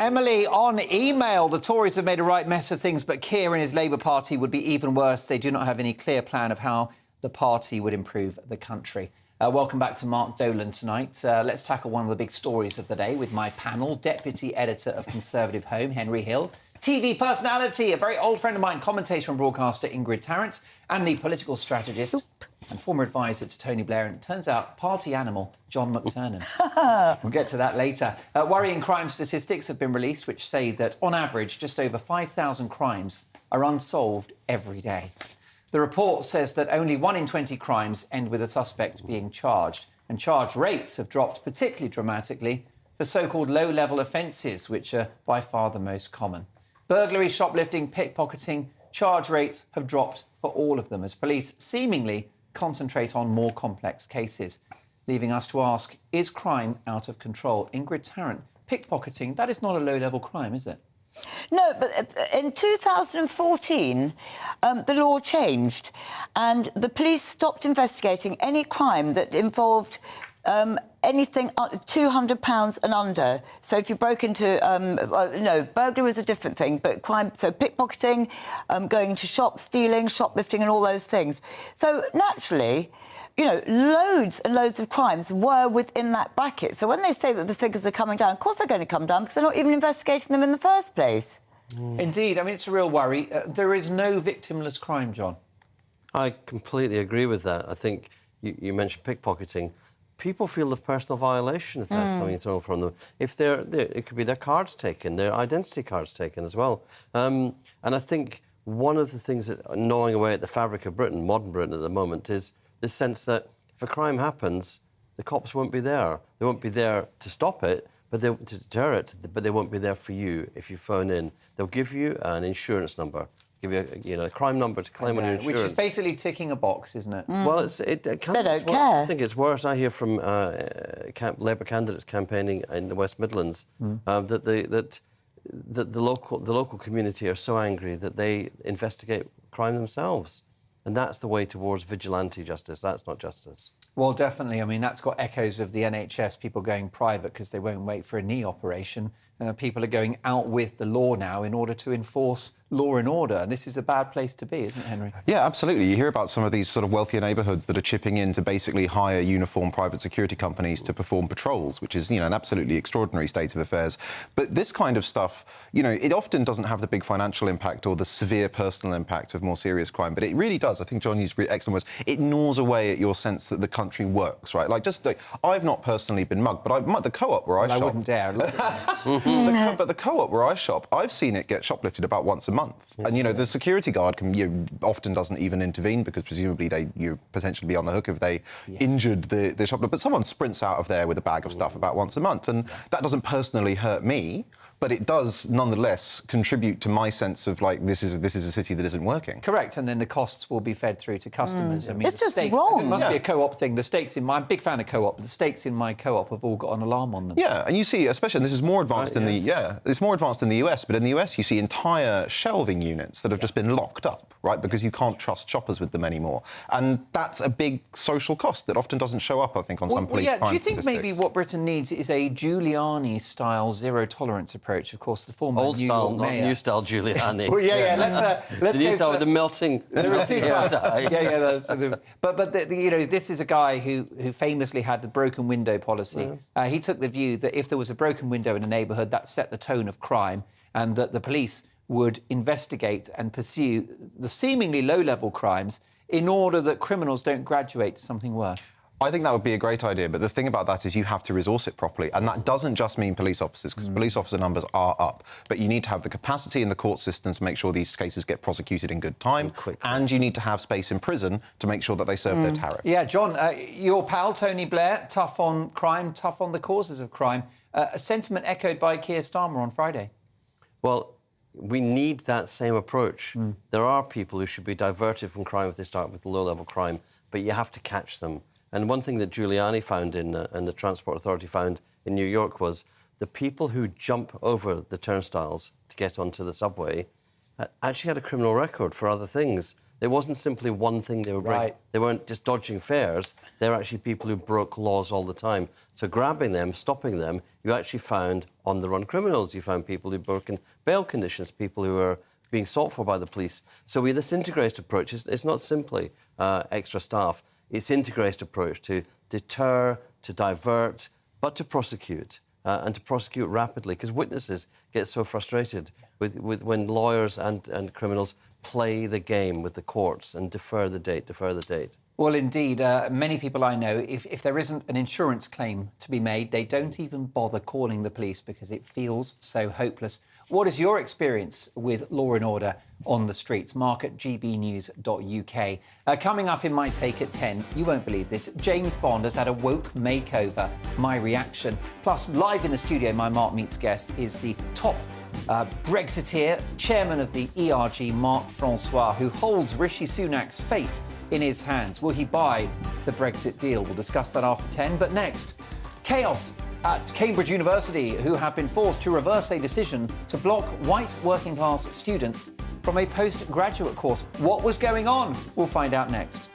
Speaker 10: Emily, on email, the Tories have made a right mess of things, but Keir and his Labour Party would be even worse. They do not have any clear plan of how the party would improve the country. Welcome back to Mark Dolan tonight. Let's tackle one of the big stories of the day with my panel. Deputy Editor of Conservative Home, Henry Hill. TV personality, a very old friend of mine, commentator and broadcaster Ingrid Tarrant, and the political strategist and former advisor to Tony Blair, and turns out party animal, John McTernan. We'll get to that later. Worrying crime statistics have been released, which say that, on average, just over 5,000 crimes are unsolved every day. The report says that only 1 in 20 crimes end with a suspect being charged, and charge rates have dropped particularly dramatically for so-called low-level offences, which are by far the most common. Burglary, shoplifting, pickpocketing, charge rates have dropped for all of them as police seemingly concentrate on more complex cases, leaving us to ask, is crime out of control? Ingrid Tarrant, pickpocketing, that is not a low-level crime, is it?
Speaker 26: No, but in 2014, the law changed and the police stopped investigating any crime that involved anything £200 and under. So if you broke into, burglary was a different thing, but crime, so pickpocketing, going into shops, stealing, shoplifting and all those things. So naturally, you know, loads and loads of crimes were within that bracket. So when they say that the figures are coming down, of course they're going to come down because they're not even investigating them in the first place.
Speaker 10: Indeed. I mean, it's a real worry. There is no victimless crime, John.
Speaker 27: I completely agree with that. I think you mentioned pickpocketing. People feel the personal violation if that's something thrown from them. If it could be their cards taken, their identity cards taken as well. And I think one of the things that gnawing away at the fabric of Britain, modern Britain at the moment, is the sense that if a crime happens, the cops won't be there. They won't be there to stop it, but to deter it, but they won't be there for you if you phone in. They'll give you an insurance number, give you a crime number to claim on your insurance.
Speaker 10: Which is basically ticking a box, isn't it?
Speaker 27: Well, it
Speaker 26: they don't care.
Speaker 27: I think it's worse. I hear from Labour candidates campaigning in the West Midlands that the local community are so angry that they investigate crime themselves. And that's the way towards vigilante justice. That's not justice.
Speaker 10: Well, definitely. I mean, that's got echoes of the NHS, people going private because they won't wait for a knee operation. People are going out with the law now in order to enforce law and order. And this is a bad place to be, isn't it, Henry?
Speaker 28: Yeah, absolutely. You hear about some of these sort of wealthier neighbourhoods that are chipping in to basically hire uniformed private security companies to perform patrols, which is, an absolutely extraordinary state of affairs. But this kind of stuff, it often doesn't have the big financial impact or the severe personal impact of more serious crime, but it really does. I think John used excellent words. It gnaws away at your sense that the country works, right? I've not personally been mugged, but the co-op where I shop...
Speaker 10: I wouldn't dare.
Speaker 28: But the co-op where I shop, I've seen it get shoplifted about once a month. Yeah. And, the security guard often doesn't even intervene because presumably you potentially be on the hook if they injured the shoplifter. But someone sprints out of there with a bag of stuff about once a month. And that doesn't personally hurt me. but it does nonetheless contribute to my sense of like this is a city that isn't working.
Speaker 10: Correct, and then the costs will be fed through to customers. I mean,
Speaker 26: It's
Speaker 10: the
Speaker 26: just
Speaker 10: stakes,
Speaker 26: wrong.
Speaker 10: It must be a co-op thing. The stakes in my... I'm a big fan of co-op. The stakes in my co-op have all got an alarm on them.
Speaker 28: Yeah, and you see, especially, and this is more advanced in it's more advanced in the US, but in the US you see entire shelving units that have just been locked up, right, because you can't trust shoppers with them anymore. And that's a big social cost that often doesn't show up, I think, on some police crime
Speaker 10: Do you think
Speaker 28: statistics.
Speaker 10: maybe what Britain needs is a Giuliani-style zero-tolerance approach? Of course, the former
Speaker 27: Old
Speaker 10: New
Speaker 27: style,
Speaker 10: York
Speaker 27: not
Speaker 10: mayor...
Speaker 27: new style Giuliani.
Speaker 10: Well, let's
Speaker 27: the new
Speaker 10: go
Speaker 27: style
Speaker 10: for...
Speaker 27: with the melting.
Speaker 10: There are two types. That's sort of... But you know, this is a guy who famously had the broken window policy. He took the view that if there was a broken window in a neighbourhood, that set the tone of crime, and that the police would investigate and pursue the seemingly low-level crimes in order that criminals don't graduate to something worse.
Speaker 28: I think that would be a great idea, but the thing about that is you have to resource it properly, and that doesn't just mean police officers, because police officer numbers are up, but you need to have the capacity in the court system to make sure these cases get prosecuted in good time, and you need to have space in prison to make sure that they serve their tariff.
Speaker 10: Yeah, John, your pal Tony Blair, tough on crime, tough on the causes of crime, a sentiment echoed by Keir Starmer on Friday.
Speaker 27: Well, we need that same approach. There are people who should be diverted from crime if they start with low-level crime, but you have to catch them. And one thing that Giuliani found and the Transport Authority found in New York was the people who jump over the turnstiles to get onto the subway actually had a criminal record for other things. There wasn't simply one thing they were breaking. They weren't just dodging fares. They were actually people who broke laws all the time. So grabbing them, stopping them, you actually found on-the-run criminals. You found people who'd broken bail conditions, people who were being sought for by the police. So with this integrated approach, it's not simply extra staff. It's integrated approach to deter, to divert, but to prosecute, and to prosecute rapidly, because witnesses get so frustrated with when lawyers and criminals play the game with the courts and defer the date.
Speaker 10: Well, indeed, many people I know, if there isn't an insurance claim to be made, they don't even bother calling the police because it feels so hopeless. What is your experience with law and order on the streets? Mark at gbnews.uk. Coming up in my take at 10, you won't believe this, James Bond has had a woke makeover. My reaction. Plus, live in the studio, my Mark Meets guest is the top Brexiteer, chairman of the ERG, Mark Francois, who holds Rishi Sunak's fate in his hands. Will he buy the Brexit deal? We'll discuss that after 10. But next, chaos at Cambridge University, who have been forced to reverse a decision to block white working-class students from a postgraduate course. What was going on? We'll find out next.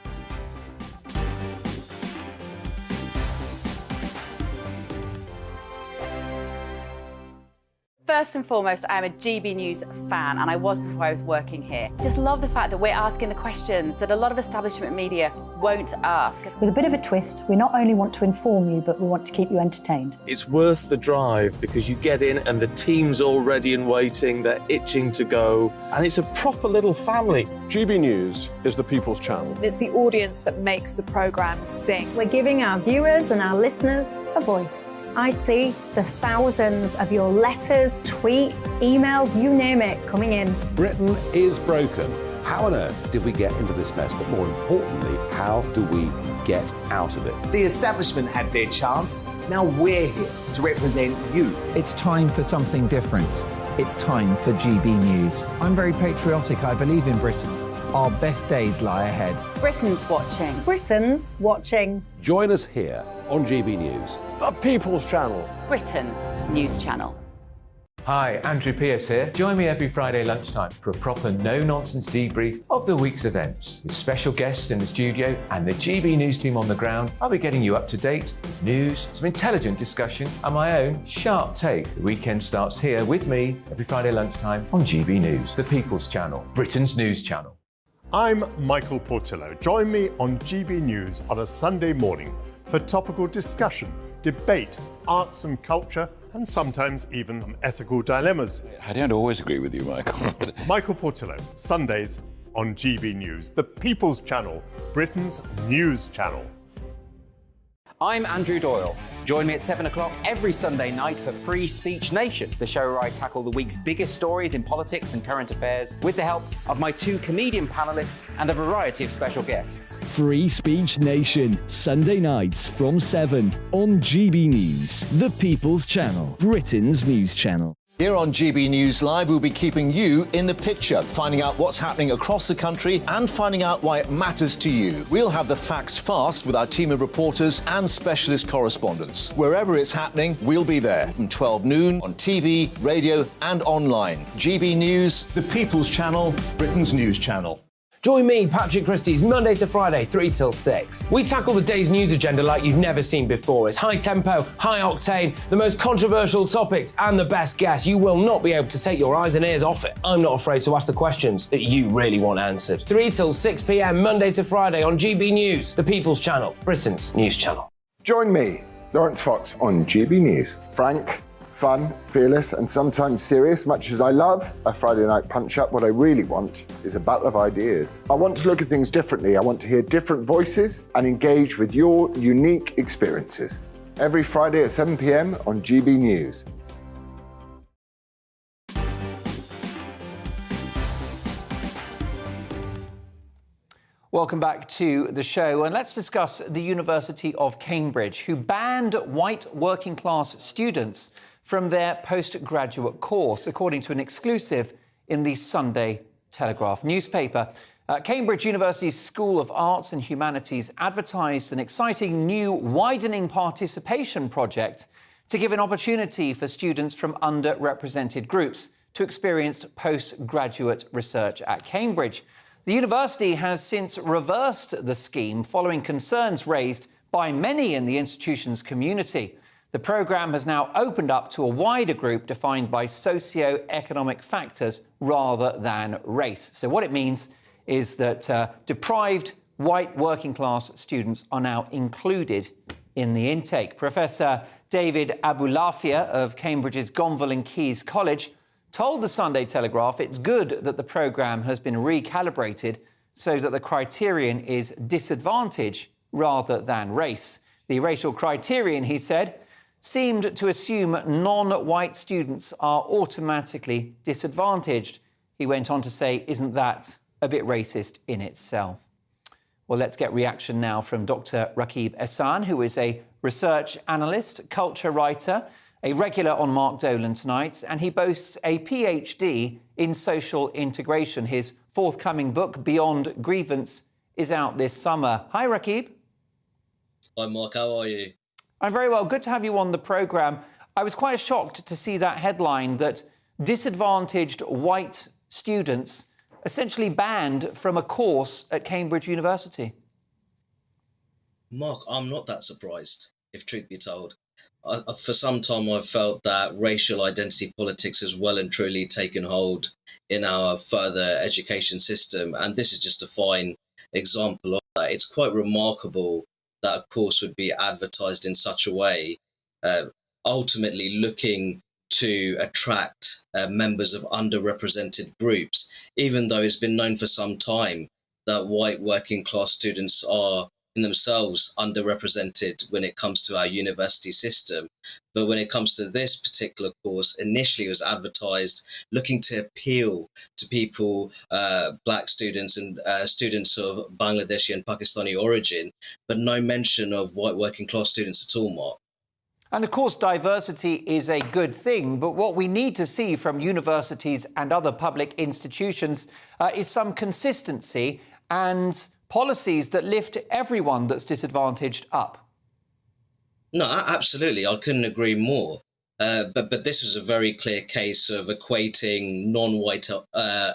Speaker 9: First and foremost, I'm a GB News fan, and I was before I was working here. Just love the fact that we're asking the questions that a lot of establishment media won't ask.
Speaker 4: With a bit of a twist, we not only want to inform you, but we want to keep you entertained.
Speaker 7: It's worth the drive because you get in and the team's all ready and waiting, they're itching to go, and it's a proper little family.
Speaker 15: GB News is the People's Channel.
Speaker 6: It's the audience that makes the programme sing.
Speaker 4: We're giving our viewers and our listeners a voice. I see the thousands of your letters, tweets, emails, you name it, coming in.
Speaker 22: Britain is broken. How on earth did we get into this mess? But more importantly, how do we get out of it?
Speaker 8: The establishment had their chance. Now we're here to represent you.
Speaker 14: It's time for something different. It's time for GB News. I'm very patriotic. I believe in Britain. Our best days lie ahead.
Speaker 9: Britain's watching.
Speaker 4: Britain's watching.
Speaker 22: Join us here on GB News.
Speaker 15: The People's Channel.
Speaker 9: Britain's news channel.
Speaker 19: Hi, Andrew Pierce here. Join me every Friday lunchtime for a proper no-nonsense debrief of the week's events. With special guests in the studio and the GB News team on the ground, I'll be getting you up to date with news, some intelligent discussion, and my own sharp take. The weekend starts here with me every Friday lunchtime on GB News, the People's Channel, Britain's news channel.
Speaker 20: I'm Michael Portillo. Join me on GB News on a Sunday morning for topical discussion, debate, arts and culture, and sometimes even ethical dilemmas.
Speaker 23: I don't always agree with you, Michael.
Speaker 20: Michael Portillo, Sundays on GB News, the People's Channel, Britain's news channel.
Speaker 24: I'm Andrew Doyle. Join me at 7 o'clock every Sunday night for Free Speech Nation, the show where I tackle the week's biggest stories in politics and current affairs with the help of my two comedian panellists and a variety of special guests.
Speaker 29: Free Speech Nation, Sunday nights from 7 on GB News, the People's Channel, Britain's news channel.
Speaker 1: Here on GB News Live, we'll be keeping you in the picture, finding out what's happening across the country and finding out why it matters to you. We'll have the facts fast with our team of reporters and specialist correspondents. Wherever it's happening, we'll be there from 12 noon on TV, radio and online. GB News, the People's Channel, Britain's news channel.
Speaker 2: Join me, Patrick Christie's, Monday to Friday, 3 till 6. We tackle the day's news agenda like you've never seen before. It's high tempo, high octane, the most controversial topics and the best guests. You will not be able to take your eyes and ears off it. I'm not afraid to ask the questions that you really want answered. 3 till 6 p.m, Monday to Friday on GB News, the People's Channel, Britain's news channel.
Speaker 5: Join me, Lawrence Fox, on GB News. Frank, fun, fearless and sometimes serious. Much as I love a Friday night punch-up, what I really want is a battle of ideas. I want to look at things differently. I want to hear different voices and engage with your unique experiences. Every Friday at 7 p.m. on GB News.
Speaker 10: Welcome back to the show, and let's discuss the University of Cambridge, who banned white working-class students from their postgraduate course, according to an exclusive in the Sunday Telegraph newspaper. Cambridge University's School of Arts and Humanities advertised an exciting new widening participation project to give an opportunity for students from underrepresented groups to experience postgraduate research at Cambridge. The university has since reversed the scheme following concerns raised by many in the institution's community. The programme has now opened up to a wider group defined by socio-economic factors rather than race. So what it means is that deprived white working-class students are now included in the intake. Professor David Abulafia of Cambridge's Gonville and Caius College told the Sunday Telegraph it's good that the programme has been recalibrated so that the criterion is disadvantage rather than race. The racial criterion, he said, seemed to assume non-white students are automatically disadvantaged. He went on to say, isn't that a bit racist in itself? Well, let's get reaction now from Dr. Rakib Ehsan, who is a research analyst, culture writer, a regular on Mark Dolan tonight, and he boasts a PhD in social integration. His forthcoming book, Beyond Grievance, is out this summer. Hi, Rakib.
Speaker 11: Hi, Mark. How are you?
Speaker 10: I'm very well. Good to have you on the programme. I was quite shocked to see that headline that disadvantaged white students essentially banned from a course at Cambridge University.
Speaker 11: Mark, I'm not that surprised, if truth be told. For some time, I've felt that racial identity politics has well and truly taken hold in our further education system, and this is just a fine example of that. It's quite remarkable that a course would be advertised in such a way, ultimately looking to attract members of underrepresented groups, even though it's been known for some time that white working class students are in themselves underrepresented when it comes to our university system. But when it comes to this particular course, initially it was advertised looking to appeal to people, black students and students of Bangladeshi and Pakistani origin, but no mention of white working class students at all, Mark.
Speaker 10: And of course, diversity is a good thing, but what we need to see from universities and other public institutions is some consistency and policies that lift everyone that's disadvantaged up.
Speaker 11: No, absolutely. I couldn't agree more. But this was a very clear case of equating non-white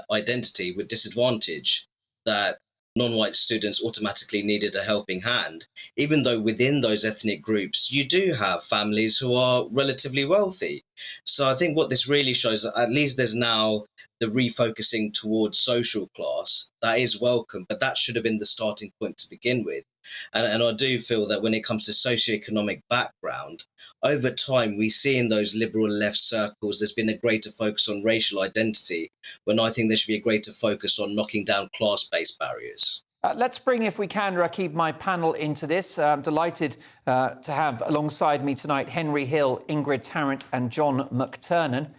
Speaker 11: identity with disadvantage, that non-white students automatically needed a helping hand, even though within those ethnic groups, you do have families who are relatively wealthy. So I think what this really shows, that at least there's now the refocusing towards social class. That is welcome, but that should have been the starting point to begin with. And I do feel that when it comes to socioeconomic background, over time, we see in those liberal left circles, there's been a greater focus on racial identity, when I think there should be a greater focus on knocking down class-based barriers.
Speaker 10: Let's bring, if we can, Rakib, my panel into this. I'm delighted to have alongside me tonight Henry Hill, Ingrid Tarrant and John McTernan,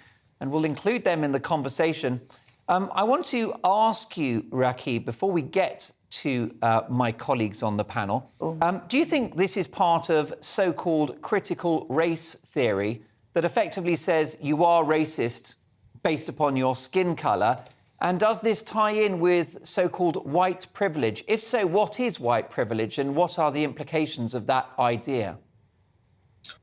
Speaker 10: and we'll include them in the conversation. I want to ask you, Rakib, before we get to my colleagues on the panel, do you think this is part of so-called critical race theory that effectively says you are racist based upon your skin colour? And does this tie in with so-called white privilege? If so, what is white privilege and what are the implications of that idea?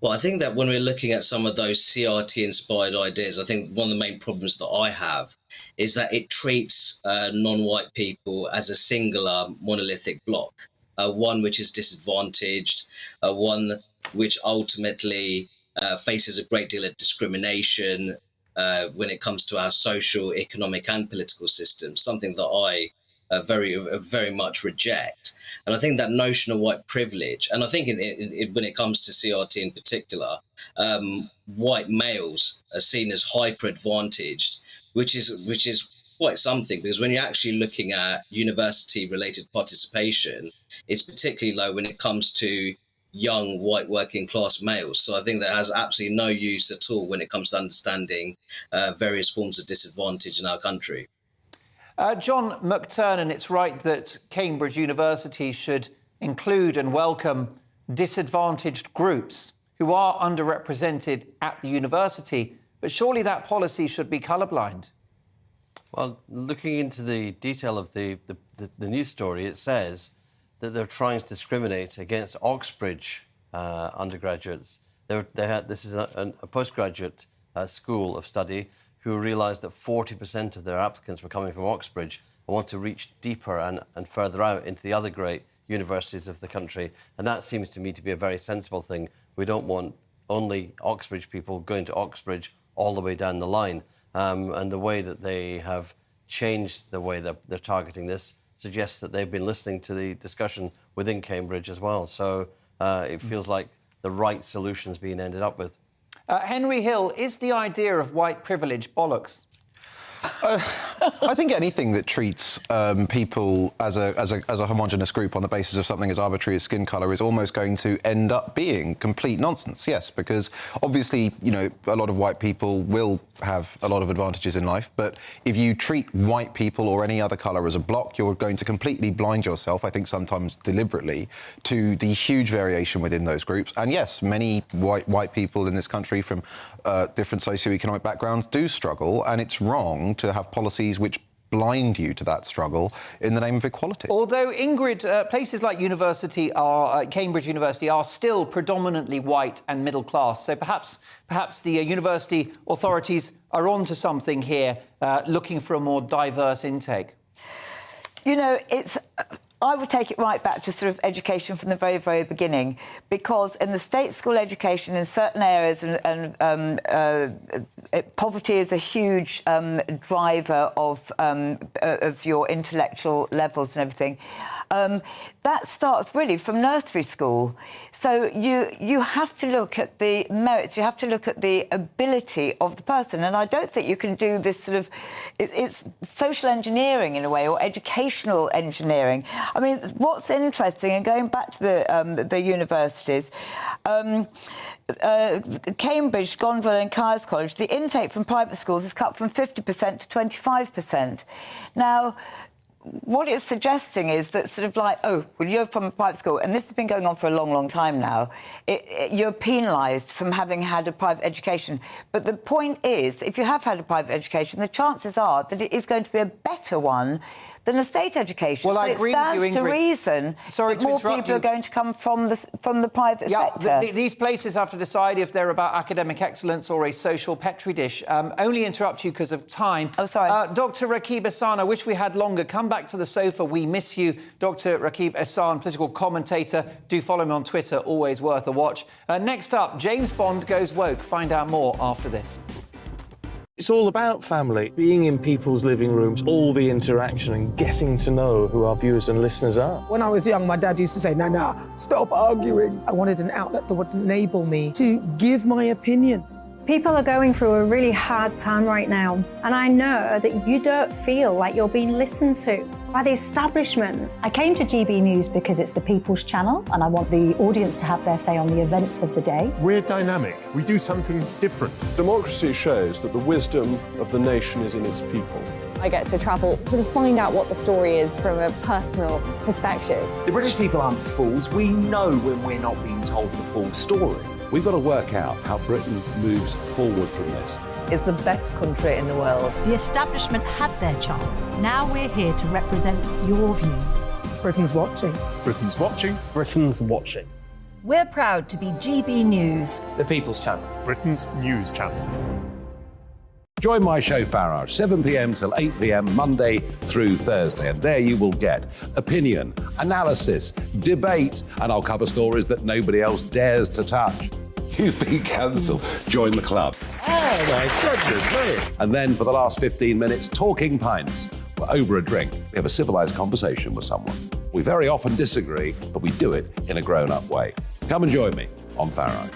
Speaker 11: Well, I think that when we're looking at some of those CRT-inspired ideas, I think one of the main problems that I have is that it treats non-white people as a singular monolithic block, one which is disadvantaged, one which ultimately faces a great deal of discrimination when it comes to our social, economic and political systems, something that I very much reject. And I think that notion of white privilege, and I think when it comes to CRT in particular, white males are seen as hyper advantaged, which is quite something, because when you're actually looking at university related participation, it's particularly low when it comes to young white working class males. So I think that has absolutely no use at all when it comes to understanding various forms of disadvantage in our country.
Speaker 10: John McTernan, it's right that Cambridge University should include and welcome disadvantaged groups who are underrepresented at the university, but surely that policy should be colourblind.
Speaker 27: Well, looking into the detail of the news story, it says that they're trying to discriminate against Oxbridge undergraduates. This is a postgraduate school of study who realised that 40% of their applicants were coming from Oxbridge and want to reach deeper and further out into the other great universities of the country. And that seems to me to be a very sensible thing. We don't want only Oxbridge people going to Oxbridge all the way down the line. And the way that they have changed the way that they're targeting this suggests that they've been listening to the discussion within Cambridge as well. So it feels like the right solution's being ended up with.
Speaker 10: Henry Hill, is the idea of white privilege bollocks?
Speaker 28: I think anything that treats people as a homogenous group on the basis of something as arbitrary as skin colour is almost going to end up being complete nonsense. Yes, because obviously, you know, a lot of white people will have a lot of advantages in life, but if you treat white people or any other colour as a block, you're going to completely blind yourself, I think sometimes deliberately, to the huge variation within those groups. And yes, many white people in this country from different socioeconomic backgrounds do struggle, and it's wrong to have policies which blind you to that struggle in the name of equality.
Speaker 10: Although, Ingrid, places like Cambridge University are still predominantly white and middle class, so perhaps the university authorities are onto something here, looking for a more diverse intake.
Speaker 3: You know, I would take it right back to sort of education from the very, very beginning, because in the state school education in certain areas, poverty is a huge driver of your intellectual levels and everything. That starts really from nursery school. So you have to look at the merits, you have to look at the ability of the person. And I don't think you can do this sort of... It's social engineering in a way, or educational engineering. I mean, what's interesting, and going back to the universities, Cambridge, Gonville and Caius College, the intake from private schools is cut from 50% to 25%. Now, what it's suggesting is that sort of like, oh, well, you're from a private school, and this has been going on for a long, long time now. You're penalised from having had a private education. But the point is, if you have had a private education, the chances are that it is going to be a better one than a state education.
Speaker 10: Well,
Speaker 3: so
Speaker 10: I agree with you, Ingrid.
Speaker 3: It stands to reason that more people are going to come from the private sector.
Speaker 10: These places have to decide if they're about academic excellence or a social petri dish. Only interrupt you because of time.
Speaker 3: Oh, sorry.
Speaker 10: Dr. Rakib Ehsan, I wish we had longer. Come back to the sofa. We miss you. Dr. Rakib Ehsan, political commentator. Do follow me on Twitter. Always worth a watch. Next up, James Bond goes woke. Find out more after this.
Speaker 7: It's all about family, being in people's living rooms, all the interaction and getting to know who our viewers and listeners are.
Speaker 12: When I was young, my dad used to say, Nana, stop arguing. I wanted an outlet that would enable me to give my opinion.
Speaker 4: People are going through a really hard time right now, and I know that you don't feel like you're being listened to by the establishment. I came to GB News because it's the people's channel, and I want the audience to have their say on the events of the day.
Speaker 15: We're dynamic. We do something different. Democracy shows that the wisdom of the nation is in its people.
Speaker 13: I get to travel to find out what the story is from a personal perspective.
Speaker 8: The British people aren't fools. We know when we're not being told the full story.
Speaker 6: We've got to work out how Britain moves forward from this.
Speaker 14: Is the best country in the world.
Speaker 16: The establishment had their chance. Now we're here to represent your views.
Speaker 12: Britain's watching.
Speaker 15: Britain's watching.
Speaker 6: Britain's watching.
Speaker 16: We're proud to be GB News.
Speaker 2: The People's Channel.
Speaker 20: Britain's news channel.
Speaker 6: Join my show Farage, 7 p.m. till 8 p.m. Monday through Thursday, and there you will get opinion, analysis, debate, and I'll cover stories that nobody else dares to touch.
Speaker 17: You've been cancelled. Join the club.
Speaker 6: Oh my goodness me! And then for the last 15 minutes, talking pints. We're over a drink. We have a civilised conversation with someone. We very often disagree, but we do it in a grown-up way. Come and join me on Farage.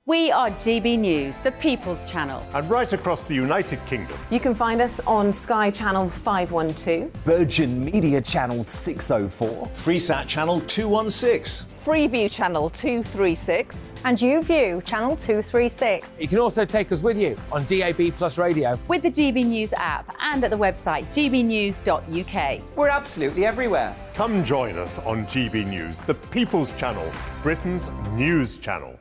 Speaker 9: We are GB News, the People's Channel.
Speaker 20: And right across the United Kingdom.
Speaker 18: You can find us on Sky Channel 512.
Speaker 8: Virgin Media Channel 604.
Speaker 1: Freesat Channel 216.
Speaker 13: Freeview Channel 236.
Speaker 4: And YouView Channel 236.
Speaker 2: You can also take us with you on DAB Plus Radio.
Speaker 9: With the GB News app and at the website gbnews.uk.
Speaker 10: We're absolutely everywhere.
Speaker 20: Come join us on GB News, the People's Channel, Britain's news channel.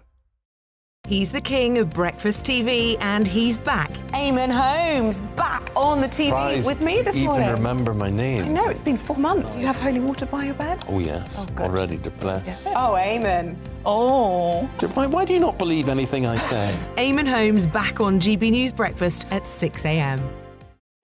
Speaker 21: He's the king of breakfast TV, and he's back.
Speaker 18: Eamon Holmes, back on the TV
Speaker 27: Surprised
Speaker 18: with me this morning.
Speaker 27: Even remember my name.
Speaker 18: I know, it's been 4 months. You have holy water by your bed?
Speaker 27: Oh yes, already to bless.
Speaker 18: Oh, Eamon. Oh.
Speaker 27: Why do you not believe anything I say?
Speaker 21: Eamon Holmes back on GB News Breakfast at 6 a.m.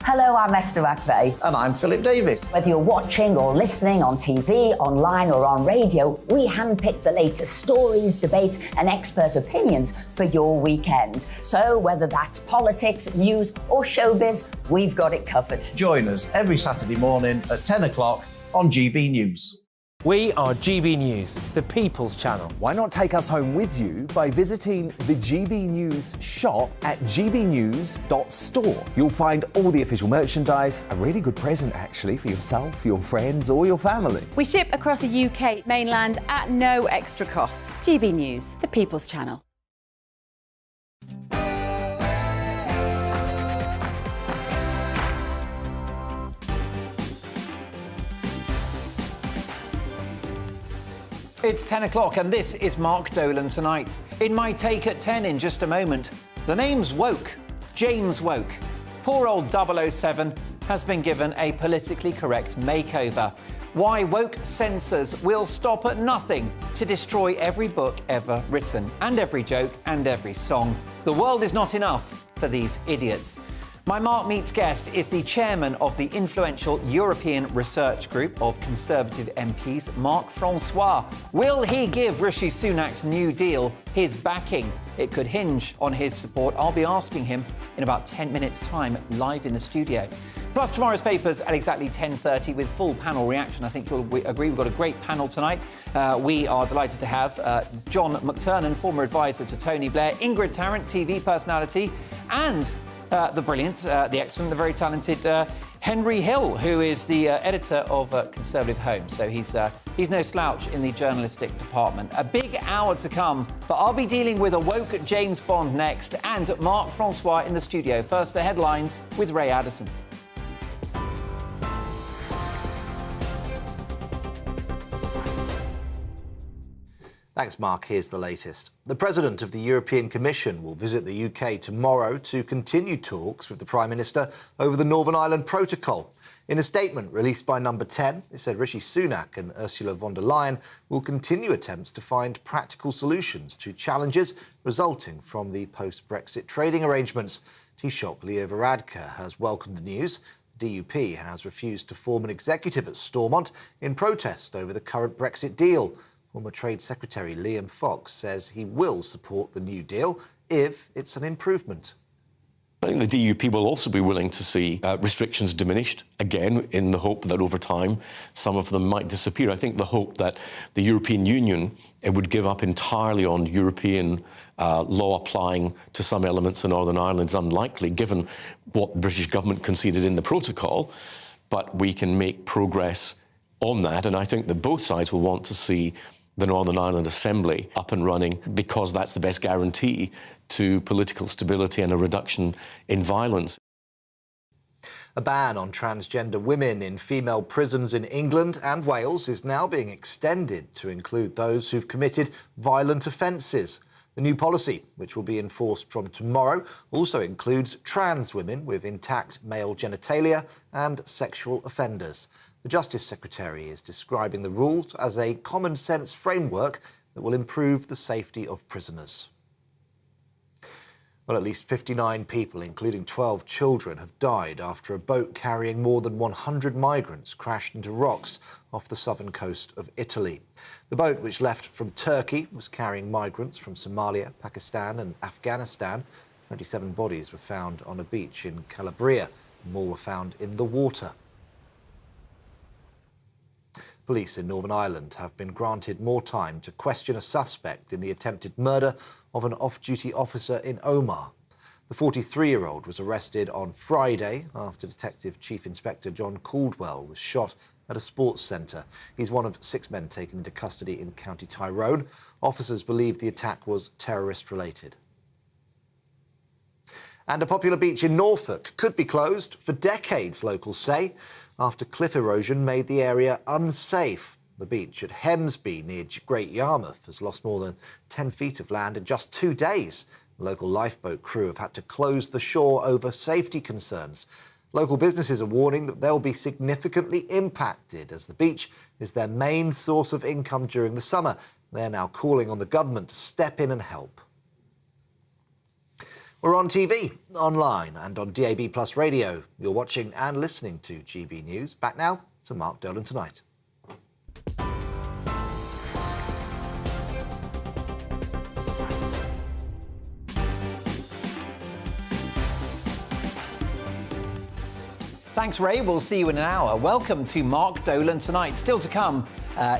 Speaker 22: Hello, I'm Esther McVeigh.
Speaker 10: And I'm Philip Davis.
Speaker 22: Whether you're watching or listening on TV, online or on radio, we handpick the latest stories, debates and expert opinions for your weekend. So whether that's politics, news or showbiz, we've got it covered.
Speaker 25: Join us every Saturday morning at 10 o'clock on GB News.
Speaker 2: We are GB News, the People's Channel.
Speaker 8: Why not take us home with you by visiting the GB News shop at gbnews.store. You'll find all the official merchandise, a really good present actually for yourself, your friends or your family.
Speaker 9: We ship across the UK mainland at no extra cost. GB News, the People's Channel.
Speaker 10: It's 10 o'clock and this is Mark Dolan Tonight. In my take at 10 in just a moment, the name's Woke, James Woke. Poor old 007 has been given a politically correct makeover. Why woke censors will stop at nothing to destroy every book ever written, and every joke and every song. The world is not enough for these idiots. My Mark Meets guest is the chairman of the influential European Research Group of Conservative MPs, Mark Francois. Will he give Rishi Sunak's New Deal his backing? It could hinge on his support. I'll be asking him in about 10 minutes' time, live in the studio. Plus tomorrow's papers at exactly 10:30 with full panel reaction. I think you'll agree we've got a great panel tonight. We are delighted to have John McTernan, former advisor to Tony Blair, Ingrid Tarrant, TV personality, and the brilliant, the excellent, the very talented Henry Hill, who is the editor of Conservative Home. So he's no slouch in the journalistic department. A big hour to come, but I'll be dealing with a woke James Bond next and Mark Francois in the studio. First, the headlines with Ray Addison.
Speaker 26: Thanks, Mark. Here's the latest. The President of the European Commission will visit the UK tomorrow to continue talks with the Prime Minister over the Northern Ireland Protocol. In a statement released by Number 10, it said Rishi Sunak and Ursula von der Leyen will continue attempts to find practical solutions to challenges resulting from the post-Brexit trading arrangements. Taoiseach Leo Varadkar has welcomed the news. The DUP has refused to form an executive at Stormont in protest over the current Brexit deal. Former Trade Secretary Liam Fox says he will support the New Deal if it's an improvement.
Speaker 30: I think the DUP will also be willing to see restrictions diminished, again, in the hope that over time some of them might disappear. I think the hope that the European Union would give up entirely on European law applying to some elements in Northern Ireland is unlikely, given what the British government conceded in the protocol, but we can make progress on that, and I think that both sides will want to see the Northern Ireland Assembly up and running because that's the best guarantee to political stability and a reduction in violence.
Speaker 26: A ban on transgender women in female prisons in England and Wales is now being extended to include those who've committed violent offences. The new policy, which will be enforced from tomorrow, also includes trans women with intact male genitalia and sexual offenders. The Justice Secretary is describing the rules as a common-sense framework that will improve the safety of prisoners. Well, at least 59 people, including 12 children, have died after a boat carrying more than 100 migrants crashed into rocks off the southern coast of Italy. The boat, which left from Turkey, was carrying migrants from Somalia, Pakistan and Afghanistan. 27 bodies were found on a beach in Calabria. More were found in the water. Police in Northern Ireland have been granted more time to question a suspect in the attempted murder of an off-duty officer in Omagh. The 43-year-old was arrested on Friday after Detective Chief Inspector John Caldwell was shot at a sports centre. He's one of 6 men taken into custody in County Tyrone. Officers believe the attack was terrorist-related. And a popular beach in Norfolk could be closed for decades, locals say, after cliff erosion made the area unsafe. The beach at Hemsby near Great Yarmouth has lost more than 10 feet of land in just 2 days. The local lifeboat crew have had to close the shore over safety concerns. Local businesses are warning that they'll be significantly impacted as the beach is their main source of income during the summer. They're now calling on the government to step in and help. We're on TV, online and on DAB+ radio. You're watching and listening to GB News. Back now to Mark Dolan Tonight.
Speaker 10: Thanks, Ray. We'll see you in an hour. Welcome to Mark Dolan Tonight. Still to come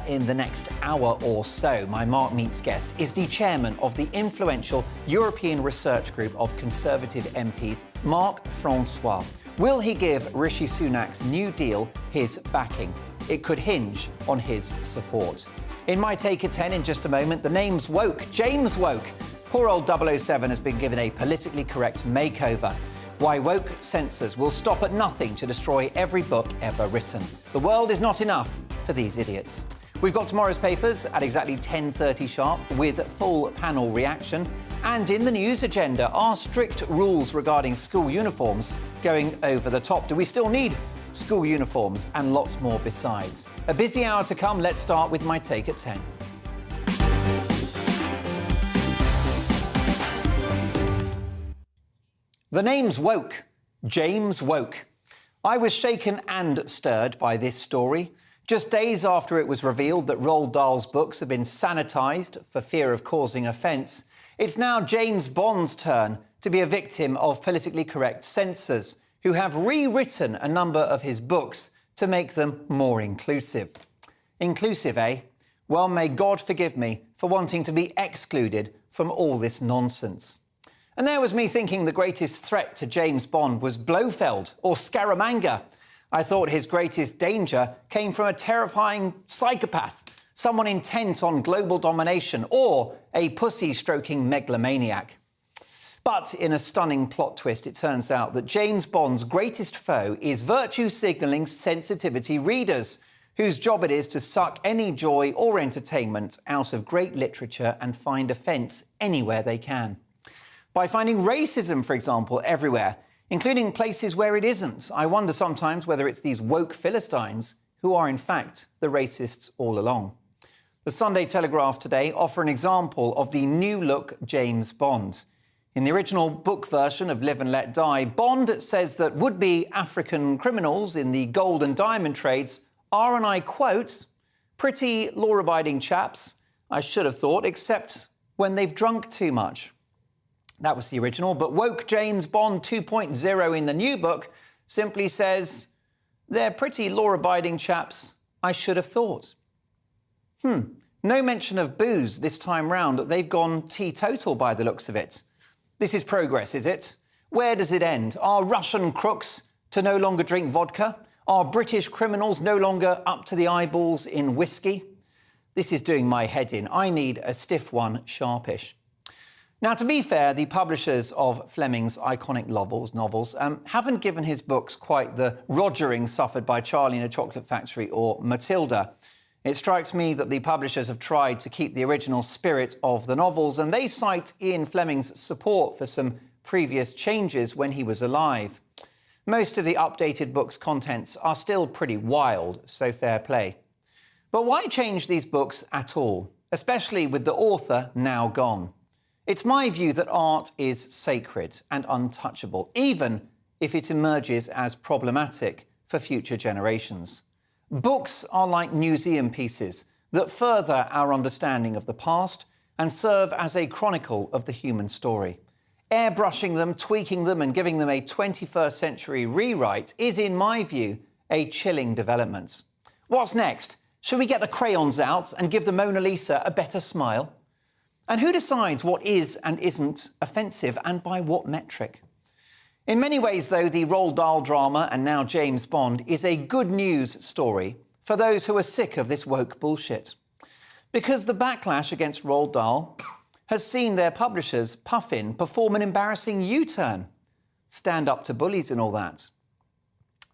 Speaker 10: in the next hour or so, my Mark Meets guest is the chairman of the influential European Research Group of Conservative MPs, Mark Francois. Will he give Rishi Sunak's New Deal his backing? It could hinge on his support. In my Take at 10 in just a moment, the name's woke. James Woke. Poor old 007 has been given a politically correct makeover. Why woke censors will stop at nothing to destroy every book ever written. The world is not enough for these idiots. We've got tomorrow's papers at exactly 10:30 sharp with full panel reaction. And in the news agenda, are strict rules regarding school uniforms going over the top? Do we still need school uniforms? And lots more besides. A busy hour to come. Let's start with my Take at 10. The name's woke. James Woke. I was shaken and stirred by this story. Just days after it was revealed that Roald Dahl's books have been sanitised for fear of causing offence, it's now James Bond's turn to be a victim of politically correct censors who have rewritten a number of his books to make them more inclusive. Inclusive, eh? Well, may God forgive me for wanting to be excluded from all this nonsense. And there was me thinking the greatest threat to James Bond was Blofeld or Scaramanga. I thought his greatest danger came from a terrifying psychopath, someone intent on global domination, or a pussy-stroking megalomaniac. But in a stunning plot twist, it turns out that James Bond's greatest foe is virtue-signalling sensitivity readers, whose job it is to suck any joy or entertainment out of great literature and find offence anywhere they can. By finding racism, for example, everywhere, including places where it isn't. I wonder sometimes whether it's these woke Philistines who are, in fact, the racists all along. The Sunday Telegraph today offer an example of the new-look James Bond. In the original book version of Live and Let Die, Bond says that would-be African criminals in the gold and diamond trades are, and I quote, pretty law-abiding chaps, I should have thought, except when they've drunk too much. That was the original, but woke James Bond 2.0 in the new book simply says, they're pretty law-abiding chaps, I should have thought. No mention of booze this time round. They've gone teetotal by the looks of it. This is progress, is it? Where does it end? Are Russian crooks to no longer drink vodka? Are British criminals no longer up to the eyeballs in whiskey? This is doing my head in. I need a stiff one, sharpish. Now, to be fair, the publishers of Fleming's iconic novels haven't given his books quite the Rogering suffered by Charlie in a Chocolate Factory or Matilda. It strikes me that the publishers have tried to keep the original spirit of the novels, and they cite Ian Fleming's support for some previous changes when he was alive. Most of the updated book's contents are still pretty wild, so fair play. But why change these books at all, especially with the author now gone? It's my view that art is sacred and untouchable, even if it emerges as problematic for future generations. Books are like museum pieces that further our understanding of the past and serve as a chronicle of the human story. Airbrushing them, tweaking them and giving them a 21st century rewrite is, in my view, a chilling development. What's next? Should we get the crayons out and give the Mona Lisa a better smile? And who decides what is and isn't offensive, and by what metric? In many ways, though, the Roald Dahl drama and now James Bond is a good news story for those who are sick of this woke bullshit. Because the backlash against Roald Dahl has seen their publishers, Puffin, perform an embarrassing U-turn, stand up to bullies and all that.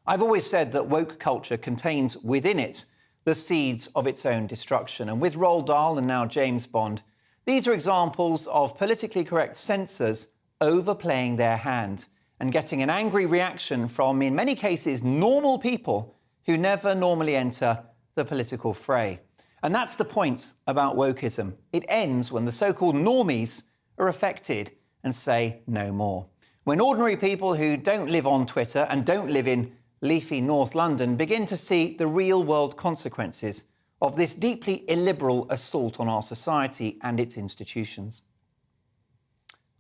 Speaker 10: I've always said that woke culture contains within it the seeds of its own destruction. And with Roald Dahl and now James Bond, these are examples of politically correct censors overplaying their hand and getting an angry reaction from, in many cases, normal people who never normally enter the political fray. And that's the point about wokeism. It ends when the so-called normies are affected and say no more. When ordinary people who don't live on Twitter and don't live in leafy North London begin to see the real-world consequences of this deeply illiberal assault on our society and its institutions.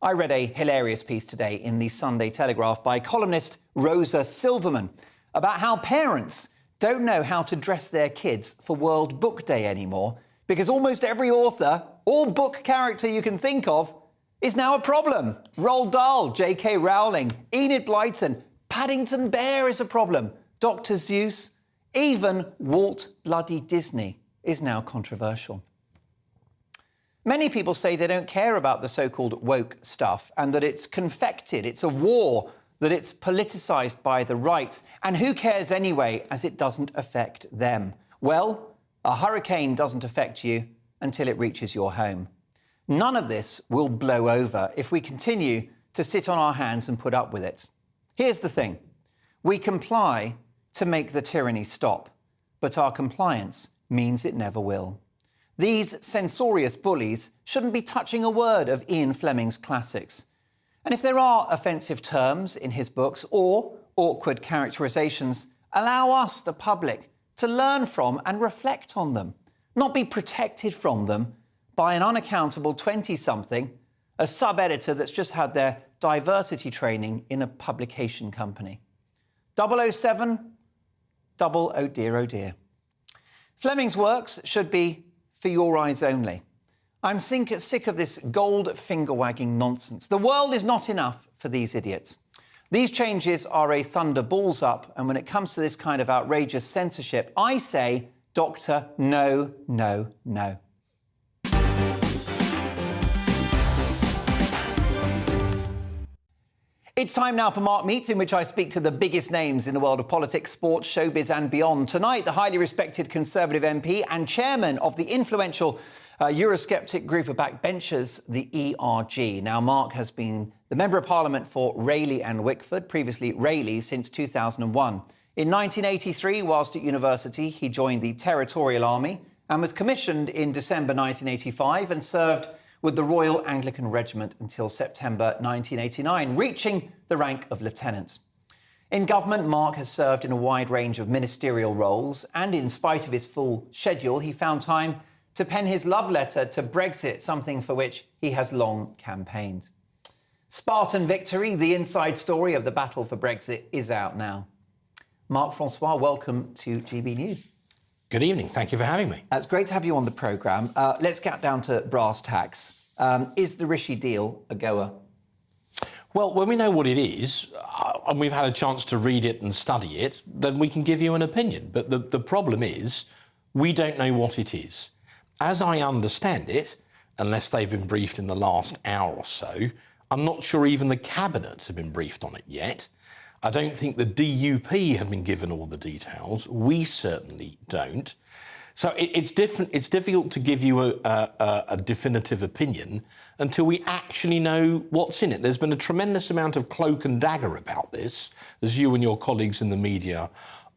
Speaker 10: I read a hilarious piece today in the Sunday Telegraph by columnist Rosa Silverman about how parents don't know how to dress their kids for World Book Day anymore because almost every author or book character you can think of is now a problem. Roald Dahl, J.K. Rowling, Enid Blyton, Paddington Bear is a problem. Dr. Seuss, even Walt bloody Disney is now controversial. Many people say they don't care about the so-called woke stuff and that it's confected, it's a war, that it's politicised by the right, and who cares anyway, as it doesn't affect them. Well, a hurricane doesn't affect you until it reaches your home. None of this will blow over if we continue to sit on our hands and put up with it. Here's the thing. We comply to make the tyranny stop, but our compliance means it never will. These censorious bullies shouldn't be touching a word of Ian Fleming's classics. And if there are offensive terms in his books or awkward characterizations, allow us, the public, to learn from and reflect on them, not be protected from them by an unaccountable 20-something, a sub-editor that's just had their diversity training in a publication company. 007, oh dear. Fleming's works should be for your eyes only. I'm sick of this gold finger-wagging nonsense. The world is not enough for these idiots. These changes are a thunder balls up, and when it comes to this kind of outrageous censorship, I say, Doctor, no, no, no. It's time now for Mark Meets, in which I speak to the biggest names in the world of politics, sports, showbiz and beyond. Tonight, the highly respected Conservative MP and chairman of the influential Eurosceptic group of backbenchers, the ERG. Now, Mark has been the Member of Parliament for Rayleigh and Wickford, previously Rayleigh, since 2001. In 1983, whilst at university, he joined the Territorial Army and was commissioned in December 1985 and served with the Royal Anglican Regiment until September 1989, reaching the rank of lieutenant. In government, Mark has served in a wide range of ministerial roles, and in spite of his full schedule, he found time to pen his love letter to Brexit, something for which he has long campaigned. Spartan Victory, the inside story of the battle for Brexit, is out now. Marc Francois, welcome to GB News.
Speaker 3: Good evening. Thank you for having me.
Speaker 10: It's great to have you on the programme. Let's get down to brass tacks. Is the Rishi deal a goer?
Speaker 3: Well, when we know what it is, and we've had a chance to read it and study it, then we can give you an opinion. But the problem is, we don't know what it is. As I understand it, unless they've been briefed in the last hour or so. I'm not sure even the Cabinet have been briefed on it yet. I don't think the DUP have been given all the details. We certainly don't. So it's difficult to give you a definitive opinion until we actually know what's in it. There's been a tremendous amount of cloak and dagger about this, as you and your colleagues in the media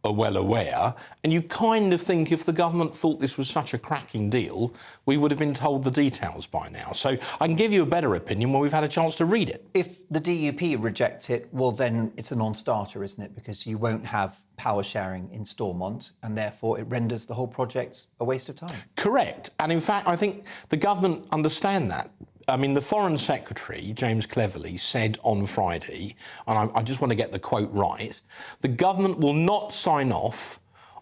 Speaker 3: are well aware, and you kind of think if the government thought this was such a cracking deal, we would have been told the details by now. So I can give you a better opinion when we've had a chance to read it.
Speaker 10: If the DUP reject it, well, then it's a non-starter, isn't it? Because you won't have power sharing in Stormont, and therefore it renders the whole project a waste of time.
Speaker 3: Correct. And in fact, I think the government understand that. I mean, the Foreign Secretary, James Cleverly, said on Friday, and I just want to get the quote right, the government will not sign off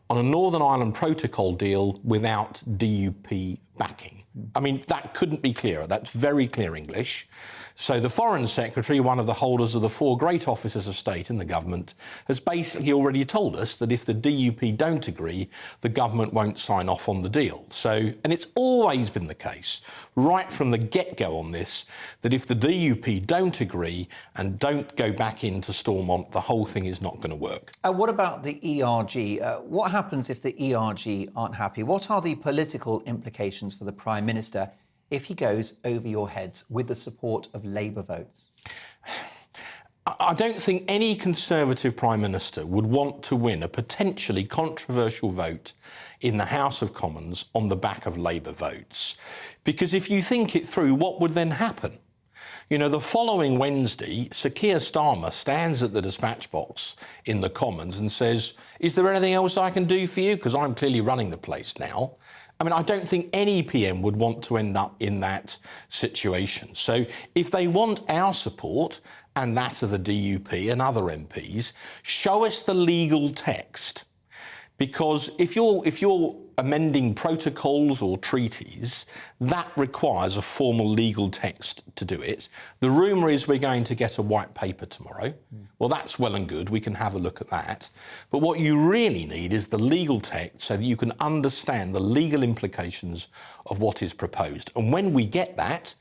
Speaker 3: on a Northern Ireland Protocol deal without DUP backing. I mean, that couldn't be clearer. That's very clear English. So the Foreign Secretary, one of the holders of the 4 great offices of state in the government, has basically already told us that if the DUP don't agree, the government won't sign off on the deal. So, and it's always been the case, right from the get-go on this, that if the DUP don't agree and don't go back into Stormont, the whole thing is not going to work.
Speaker 10: What about the ERG? What happens if the ERG aren't happy? What are the political implications for the Prime Minister if he goes over your heads with the support of Labour votes?
Speaker 3: I don't think any Conservative Prime Minister would want to win a potentially controversial vote in the House of Commons on the back of Labour votes. Because if you think it through, what would then happen? You know, the following Wednesday, Sir Keir Starmer stands at the dispatch box in the Commons and says, is there anything else I can do for you? Because I'm clearly running the place now. I mean, I don't think any PM would want to end up in that situation. So if they want our support and that of the DUP and other MPs, show us the legal text. Because if you're amending protocols or treaties, that requires a formal legal text to do it. The rumour is we're going to get a white paper tomorrow. Well, that's well and good. We can have a look at that. But what you really need is the legal text so that you can understand the legal implications of what is proposed. And when we get that,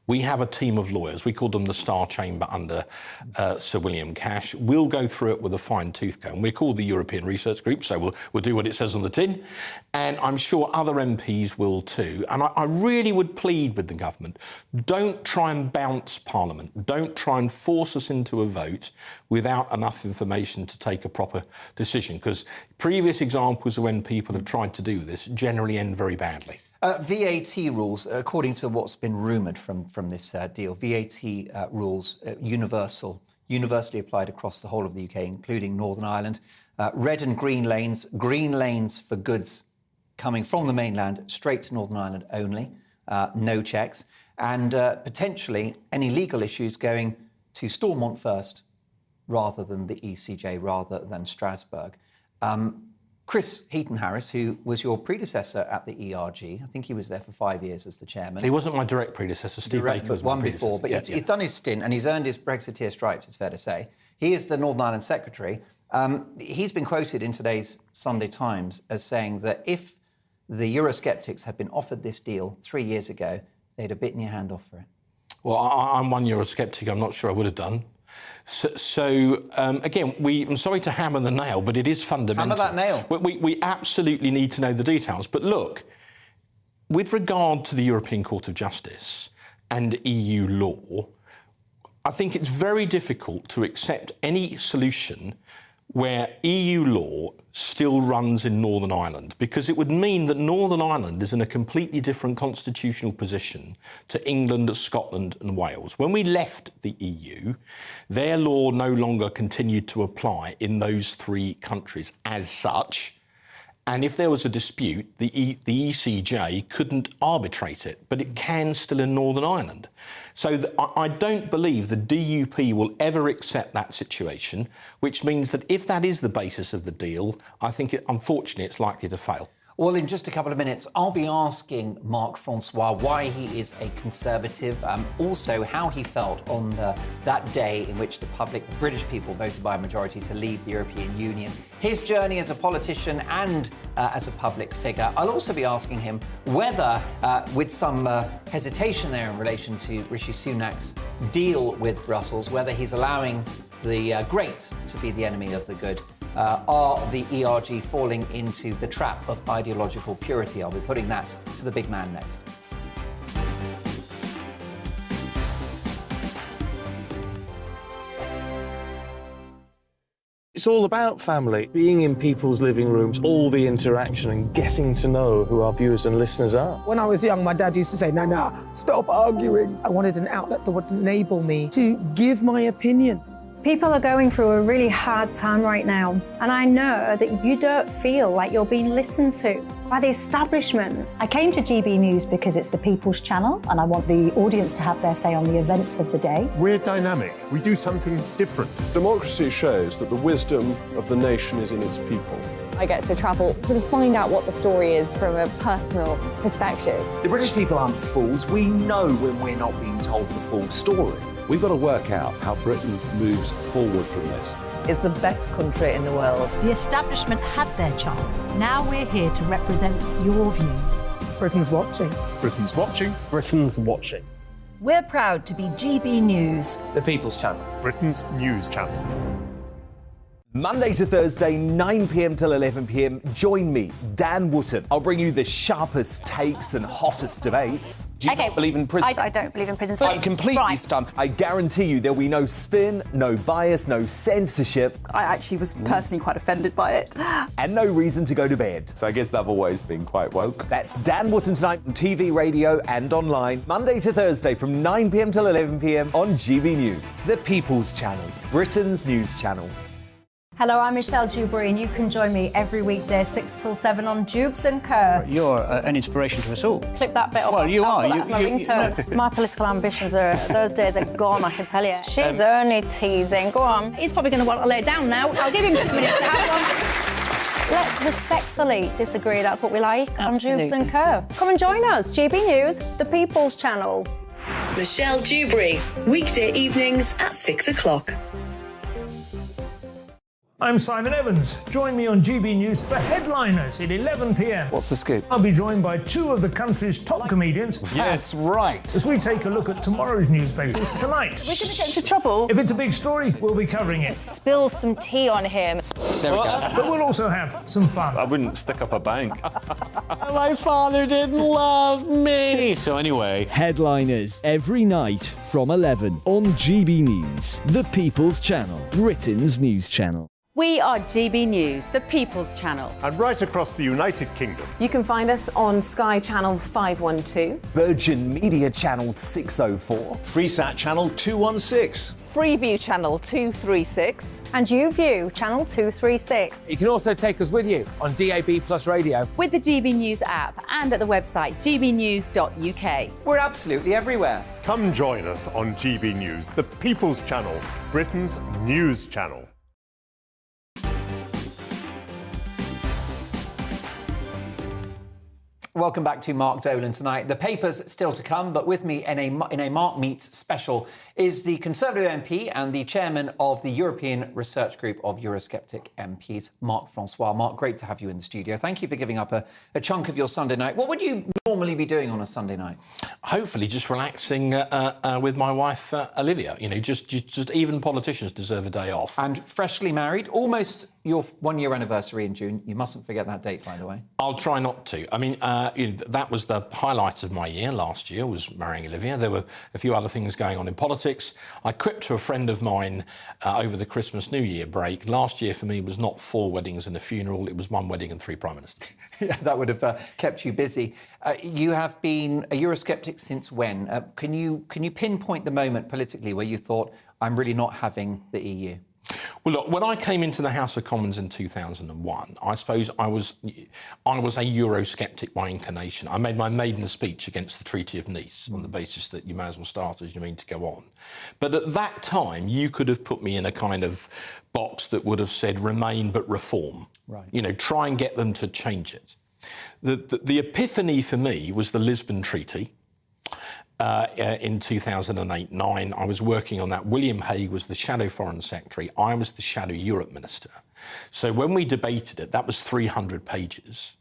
Speaker 3: we have a team of lawyers. We call them the Star Chamber under Sir William Cash. We'll go through it with a fine-tooth comb. We're called the European Research Group, so we'll do what it says on the tin. And I'm sure other MPs will too. And I really would plead with the government, don't try and bounce Parliament. Don't try and force us into a vote without enough information to take a proper decision, because previous examples of when people have tried to do this generally end very badly.
Speaker 10: VAT rules, according to what's been rumoured from this deal, VAT rules universally applied across the whole of the UK, including Northern Ireland. Red and green lanes for goods coming from the mainland straight to Northern Ireland only, no checks, and potentially any legal issues going to Stormont first rather than the ECJ, rather than Strasbourg. Chris Heaton-Harris, who was your predecessor at the ERG, I think he was there for 5 years as the chairman.
Speaker 3: He wasn't my direct predecessor. Steve Baker was
Speaker 10: one
Speaker 3: my
Speaker 10: before, but he's done his stint and he's earned his Brexiteer stripes, it's fair to say. He is the Northern Ireland Secretary. He's been quoted in today's Sunday Times as saying that if the Eurosceptics had been offered this deal 3 years ago, they'd have bitten your hand off for it.
Speaker 3: Well, I'm one Eurosceptic. I'm not sure I would have done. So again, I'm sorry to hammer the nail, but it is fundamental.
Speaker 10: Hammer that nail.
Speaker 3: We absolutely need to know the details. But look, with regard to the European Court of Justice and EU law, I think it's very difficult to accept any solution where EU law still runs in Northern Ireland, because it would mean that Northern Ireland is in a completely different constitutional position to England, Scotland and Wales. When we left the EU, their law no longer continued to apply in those 3 countries as such. And if there was a dispute, the ECJ couldn't arbitrate it, but it can still in Northern Ireland. So I don't believe the DUP will ever accept that situation, which means that if that is the basis of the deal, I think, unfortunately, it's likely to fail.
Speaker 10: Well, in just a couple of minutes, I'll be asking Mark Francois why he is a Conservative, also how he felt on that day in which the British people voted by a majority to leave the European Union, his journey as a politician and as a public figure. I'll also be asking him whether, with some hesitation there in relation to Rishi Sunak's deal with Brussels, whether he's allowing the great to be the enemy of the good. Are the ERG falling into the trap of ideological purity? I'll be putting that to the big man next.
Speaker 5: It's all about family, being in people's living rooms, all the interaction and getting to know who our viewers and listeners are.
Speaker 7: When I was young, my dad used to say, no, stop arguing. I wanted an outlet that would enable me to give my opinion.
Speaker 4: People are going through a really hard time right now, and I know that you don't feel like you're being listened to by the establishment. I came to GB News because it's the people's channel, and I want the audience to have their say on the events of the day.
Speaker 15: We're dynamic. We do something different. Democracy shows that the wisdom of the nation is in its people.
Speaker 13: I get to travel to find out what the story is from a personal perspective.
Speaker 8: The British people aren't fools. We know when we're not being told the full story.
Speaker 6: We've got to work out how Britain moves forward from this.
Speaker 11: It's the best country in the world.
Speaker 16: The establishment had their chance. Now we're here to represent your views.
Speaker 7: Britain's watching.
Speaker 15: Britain's watching.
Speaker 5: Britain's watching.
Speaker 16: We're proud to be GB News,
Speaker 2: The People's Channel.
Speaker 20: Britain's news channel.
Speaker 8: Monday to Thursday, 9 p.m. till 11 p.m. Join me, Dan Wootton. I'll bring you the sharpest takes and hottest debates.
Speaker 12: Do you not believe in prison?
Speaker 14: I don't believe in prison.
Speaker 12: I'm completely stunned.
Speaker 8: I guarantee you there'll be no spin, no bias, no censorship.
Speaker 14: I actually was personally quite offended by it.
Speaker 8: And no reason to go to bed.
Speaker 17: So I guess they've always been quite woke.
Speaker 8: That's Dan Wootton tonight on TV, radio and online. Monday to Thursday from 9 p.m. till 11 p.m. on GB News. The People's Channel, Britain's news channel.
Speaker 4: Hello, I'm Michelle Dewberry, and you can join me every weekday 6 till 7 on Jubes and Kerr.
Speaker 19: You're an inspiration to us all.
Speaker 4: Clip that bit off.
Speaker 19: Well, you are.
Speaker 4: That's my ringtone. My political ambitions those days are gone, I can tell you. She's only teasing. Go on. He's probably going to want to lay down now. I'll give him 2 minutes to have one. Let's respectfully disagree. That's what we like on Jubes and Kerr. Come and join us. GB News, the People's Channel.
Speaker 23: Michelle Dewberry, weekday evenings at 6 o'clock.
Speaker 24: I'm Simon Evans. Join me on GB News for Headliners at 11 p.m.
Speaker 28: What's the scoop?
Speaker 24: I'll be joined by 2 of the country's top comedians.
Speaker 28: That's right.
Speaker 24: As we take a look at tomorrow's newspapers tonight.
Speaker 14: We're going to get into trouble.
Speaker 24: If it's a big story, we'll be covering it.
Speaker 14: Spill some tea on him.
Speaker 28: There we go.
Speaker 24: But we'll also have some fun.
Speaker 29: I wouldn't stick up a bank.
Speaker 28: My father didn't love me.
Speaker 29: So anyway.
Speaker 31: Headliners every night from 11 on GB News, the People's Channel, Britain's news channel.
Speaker 9: We are GB News, the People's Channel.
Speaker 20: And right across the United Kingdom.
Speaker 18: You can find us on Sky Channel 512.
Speaker 8: Virgin Media Channel 604.
Speaker 1: Freesat Channel 216.
Speaker 18: Freeview Channel 236.
Speaker 4: And YouView Channel 236.
Speaker 2: You can also take us with you on DAB Plus Radio.
Speaker 9: With the GB News app and at the website gbnews.uk.
Speaker 10: We're absolutely everywhere.
Speaker 20: Come join us on GB News, the People's Channel, Britain's news channel.
Speaker 10: Welcome back to Mark Dolan tonight. The papers still to come, but with me in a Mark Meets special is the Conservative MP and the chairman of the European Research Group of Eurosceptic MPs, Mark Francois. Mark, great to have you in the studio. Thank you for giving up a chunk of your Sunday night. What would you normally be doing on a Sunday night?
Speaker 3: Hopefully just relaxing with my wife, Olivia. You know, just even politicians deserve a day off.
Speaker 10: And freshly married, almost your 1 year anniversary in June. You mustn't forget that date, by the way.
Speaker 3: I'll try not to. I mean, that was the highlight of my year last year, was marrying Olivia. There were a few other things going on in politics. I quipped to a friend of mine over the Christmas New Year break. Last year for me was not 4 weddings and a funeral. It was 1 wedding and 3 prime ministers.
Speaker 10: Yeah, that would have kept you busy. You have been a Eurosceptic since when? Can you pinpoint the moment politically where you thought, I'm really not having the EU?
Speaker 3: Well, look, when I came into the House of Commons in 2001, I suppose I was a Eurosceptic by inclination. I made my maiden speech against the Treaty of Nice on the basis that you may as well start as you mean to go on. But at that time, you could have put me in a kind of box that would have said remain but reform.
Speaker 10: Right.
Speaker 3: You know, try and get them to change it. The epiphany for me was the Lisbon Treaty. In 2008-9, I was working on that. William Hague was the shadow foreign secretary. I was the shadow Europe minister. So when we debated it, that was 300 pages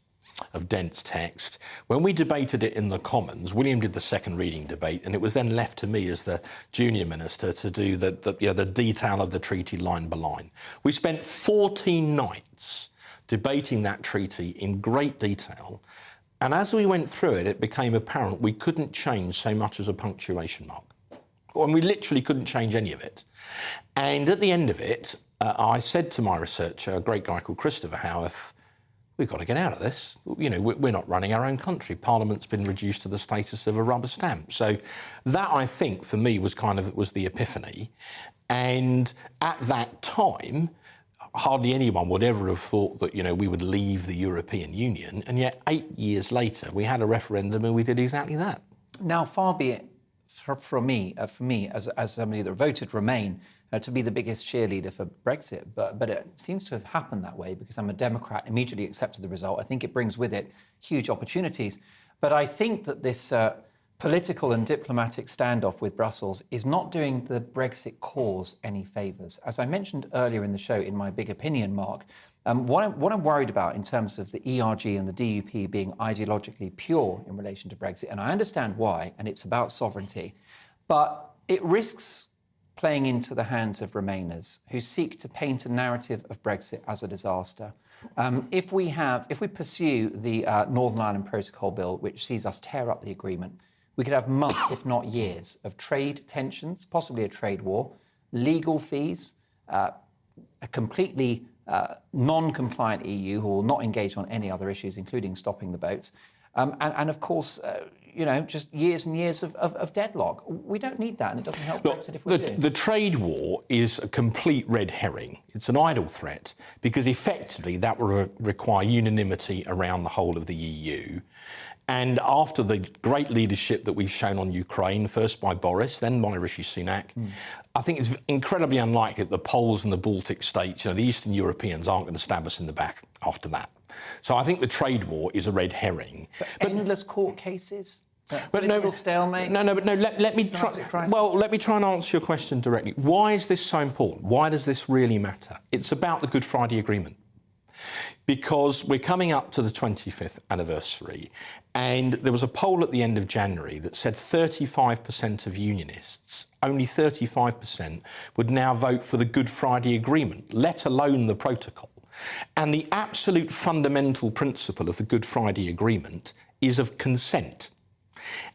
Speaker 3: of dense text. When we debated it in the Commons, William did the second reading debate, and it was then left to me as the junior minister to do the detail of the treaty line by line. We spent 14 nights debating that treaty in great detail. And as we went through it, it became apparent we couldn't change so much as a punctuation mark. And we literally couldn't change any of it. And at the end of it, I said to my researcher, a great guy called Christopher Howarth, we've got to get out of this. You know, we're not running our own country. Parliament's been reduced to the status of a rubber stamp. So that, I think, for me, was the epiphany. And at that time, hardly anyone would ever have thought that, you know, we would leave the European Union, and yet 8 years later we had a referendum and we did exactly that.
Speaker 10: Now, far be it from me, as somebody that voted Remain, to be the biggest cheerleader for Brexit, but it seems to have happened that way because I'm a Democrat, immediately accepted the result. I think it brings with it huge opportunities. But I think that this political and diplomatic standoff with Brussels is not doing the Brexit cause any favours. As I mentioned earlier in the show, in my big opinion, Mark, what I'm worried about in terms of the ERG and the DUP being ideologically pure in relation to Brexit, and I understand why, and it's about sovereignty, but it risks playing into the hands of Remainers who seek to paint a narrative of Brexit as a disaster. If we pursue the Northern Ireland Protocol Bill, which sees us tear up the agreement, we could have months, if not years, of trade tensions, possibly a trade war, legal fees, a completely non-compliant EU who will not engage on any other issues, including stopping the boats, and of course, just years and years of deadlock. We don't need that, and it doesn't help Brexit if we do.
Speaker 3: The trade war is a complete red herring. It's an idle threat, because effectively that will require unanimity around the whole of the EU. And after the great leadership that we've shown on Ukraine, first by Boris, then by Rishi Sunak, I think it's incredibly unlikely that the Poles and the Baltic states, the Eastern Europeans, aren't going to stab us in the back after that. So I think the trade war is a red herring.
Speaker 10: But endless court cases? Political stalemate?
Speaker 3: Let me try and answer your question directly. Why is this so important? Why does this really matter? It's about the Good Friday Agreement. Because we're coming up to the 25th anniversary, and there was a poll at the end of January that said 35% of unionists, only 35%, would now vote for the Good Friday Agreement, let alone the protocol. And the absolute fundamental principle of the Good Friday Agreement is of consent.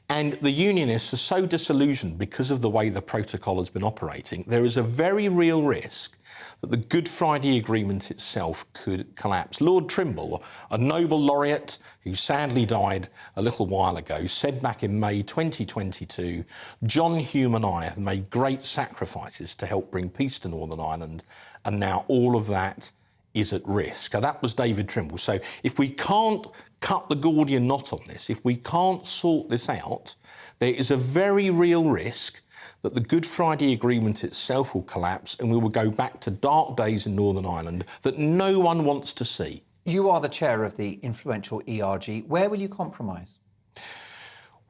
Speaker 3: And the unionists are so disillusioned because of the way the protocol has been operating, there is a very real risk that the Good Friday Agreement itself could collapse. Lord Trimble, a Nobel laureate who sadly died a little while ago, said back in May 2022, John Hume and I have made great sacrifices to help bring peace to Northern Ireland, and now all of that is at risk. Now, that was David Trimble. So if we can't cut the Gordian knot on this, if we can't sort this out, there is a very real risk that the Good Friday Agreement itself will collapse and we will go back to dark days in Northern Ireland that no one wants to see.
Speaker 10: You are the chair of the influential ERG. Where will you compromise?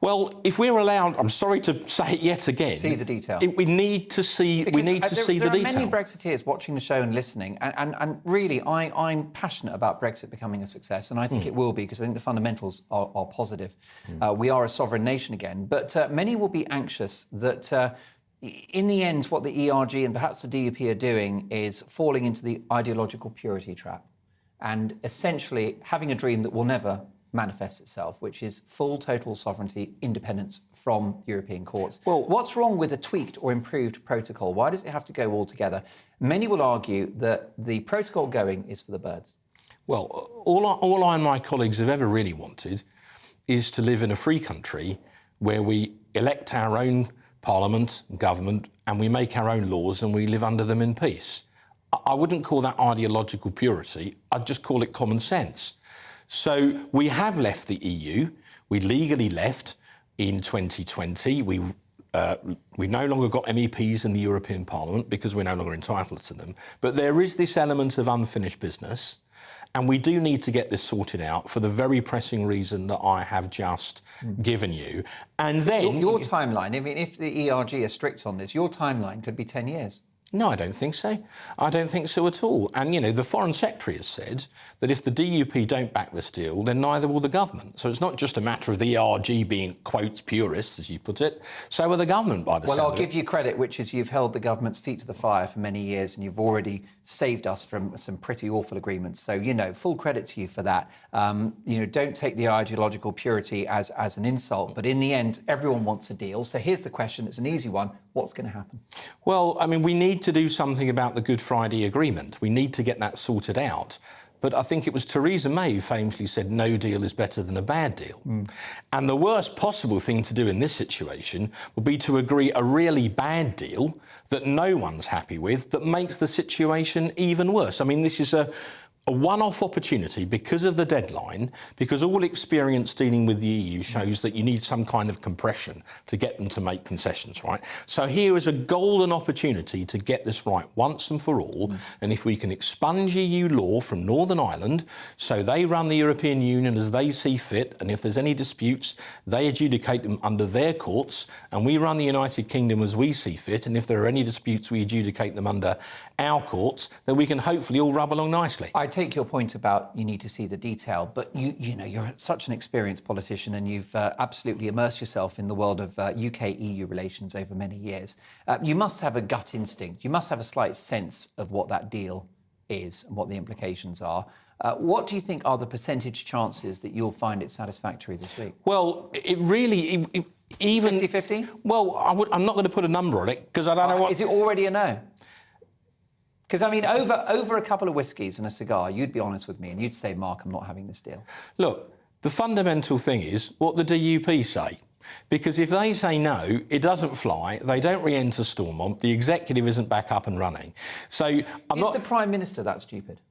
Speaker 3: Well, if we're allowed, I'm sorry to say it yet again.
Speaker 10: See the detail.
Speaker 3: We need to see. We need to see the detail.
Speaker 10: There are many Brexiteers watching the show and listening, and really, I'm passionate about Brexit becoming a success, and I think it will be because I think the fundamentals are positive. We are a sovereign nation again, but many will be anxious that. In the end, what the ERG and perhaps the DUP are doing is falling into the ideological purity trap and essentially having a dream that will never manifest itself, which is full, total sovereignty, independence from European courts. Well, what's wrong with a tweaked or improved protocol? Why does it have to go all together? Many will argue that the protocol going is for the birds.
Speaker 3: Well, all I and my colleagues have ever really wanted is to live in a free country where we elect our own parliament and government and we make our own laws and we live under them in peace. I wouldn't call that ideological purity. I'd just call it common sense. So we have left the EU. We legally left in 2020. We no longer got MEPs in the European Parliament because we're no longer entitled to them. But there is this element of unfinished business. And we do need to get this sorted out for the very pressing reason that I have just given you. And then...
Speaker 10: Your timeline, I mean, if the ERG are strict on this, your timeline could be 10 years.
Speaker 3: No, I don't think so. I don't think so at all. And, you know, the Foreign Secretary has said that if the DUP don't back this deal, then neither will the government. So it's not just a matter of the ERG being, quote, purist, as you put it. So will the government, by the sound of it.
Speaker 10: Well, I'll give you credit, which is you've held the government's feet to the fire for many years and you've already saved us from some pretty awful agreements. So, you know, full credit to you for that. You know, don't take the ideological purity as an insult. But in the end, everyone wants a deal. So here's the question. It's an easy one. What's going to happen?
Speaker 3: Well, I mean, we need to do something about the Good Friday Agreement. We need to get that sorted out. But I think it was Theresa May who famously said no deal is better than a bad deal. And the worst possible thing to do in this situation would be to agree a really bad deal that no one's happy with, that makes the situation even worse. I mean, this is a one-off opportunity because of the deadline, because all experience dealing with the EU shows that you need some kind of compression to get them to make concessions, right? So here is a golden opportunity to get this right once and for all, and if we can expunge EU law from Northern Ireland so they run the European Union as they see fit, and if there's any disputes, they adjudicate them under their courts, and we run the United Kingdom as we see fit, and if there are any disputes, we adjudicate them under our courts, then we can hopefully all rub along nicely.
Speaker 10: I take your point about you need to see the detail, but you know, you're such an experienced politician and you've absolutely immersed yourself in the world of UK-EU relations over many years. You must have a gut instinct. You must have a slight sense of what that deal is and what the implications are. What do you think are the percentage chances that you'll find it satisfactory this week?
Speaker 3: Well, it really... even
Speaker 10: 50-50?
Speaker 3: Well, I'm not going to put a number on it because I don't know what...
Speaker 10: Is it already a no? Because, I mean, over a couple of whiskies and a cigar, you'd be honest with me and you'd say, Mark, I'm not having this deal.
Speaker 3: Look, the fundamental thing is what the DUP say. Because if they say no, it doesn't fly, they don't re-enter Stormont, the executive isn't back up and running. So Is
Speaker 10: the Prime Minister that stupid?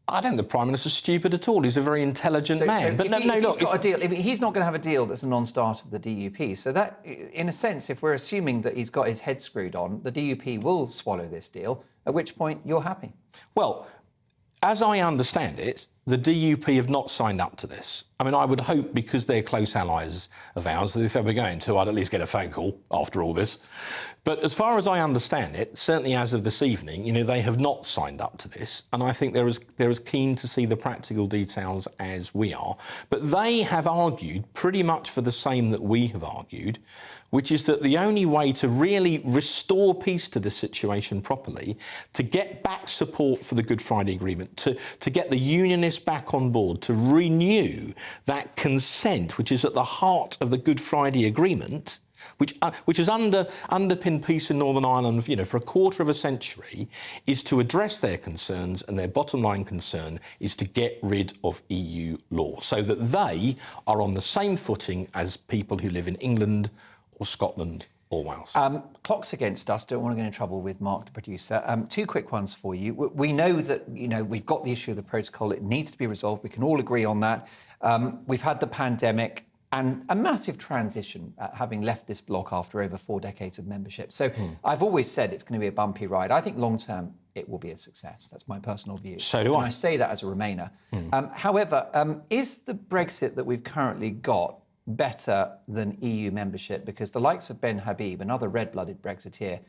Speaker 3: I don't think the Prime Minister's stupid at all. He's a very intelligent man.
Speaker 10: But he's got a deal. He's not going to have a deal that's a non-starter of the DUP. So that, in a sense, if we're assuming that he's got his head screwed on, the DUP will swallow this deal, at which point you're happy.
Speaker 3: Well, as I understand it, the DUP have not signed up to this. I mean, I would hope, because they're close allies of ours, that if they were going to, I'd at least get a phone call after all this. But as far as I understand it, certainly as of this evening, you know, they have not signed up to this. And I think they're as keen to see the practical details as we are. But they have argued pretty much for the same that we have argued, which is that the only way to really restore peace to this situation properly, to get back support for the Good Friday Agreement, to get the unionists back on board, to renew that consent, which is at the heart of the Good Friday Agreement, which has underpinned peace in Northern Ireland, you know, for a quarter of a century, is to address their concerns, and their bottom line concern is to get rid of EU law, so that they are on the same footing as people who live in England or Scotland or Wales.
Speaker 10: Clock's against us. Don't want to get in trouble with Mark, the producer. Two quick ones for you. We know that, you know, we've got the issue of the protocol. It needs to be resolved. We can all agree on that. We've had the pandemic and a massive transition, having left this bloc after over 4 decades of membership. So I've always said it's going to be a bumpy ride. I think long-term it will be a success. That's my personal view.
Speaker 3: So do I.
Speaker 10: And I say that as a Remainer. However, is the Brexit that we've currently got better than EU membership? Because the likes of Ben Habib, another red-blooded Brexiteer,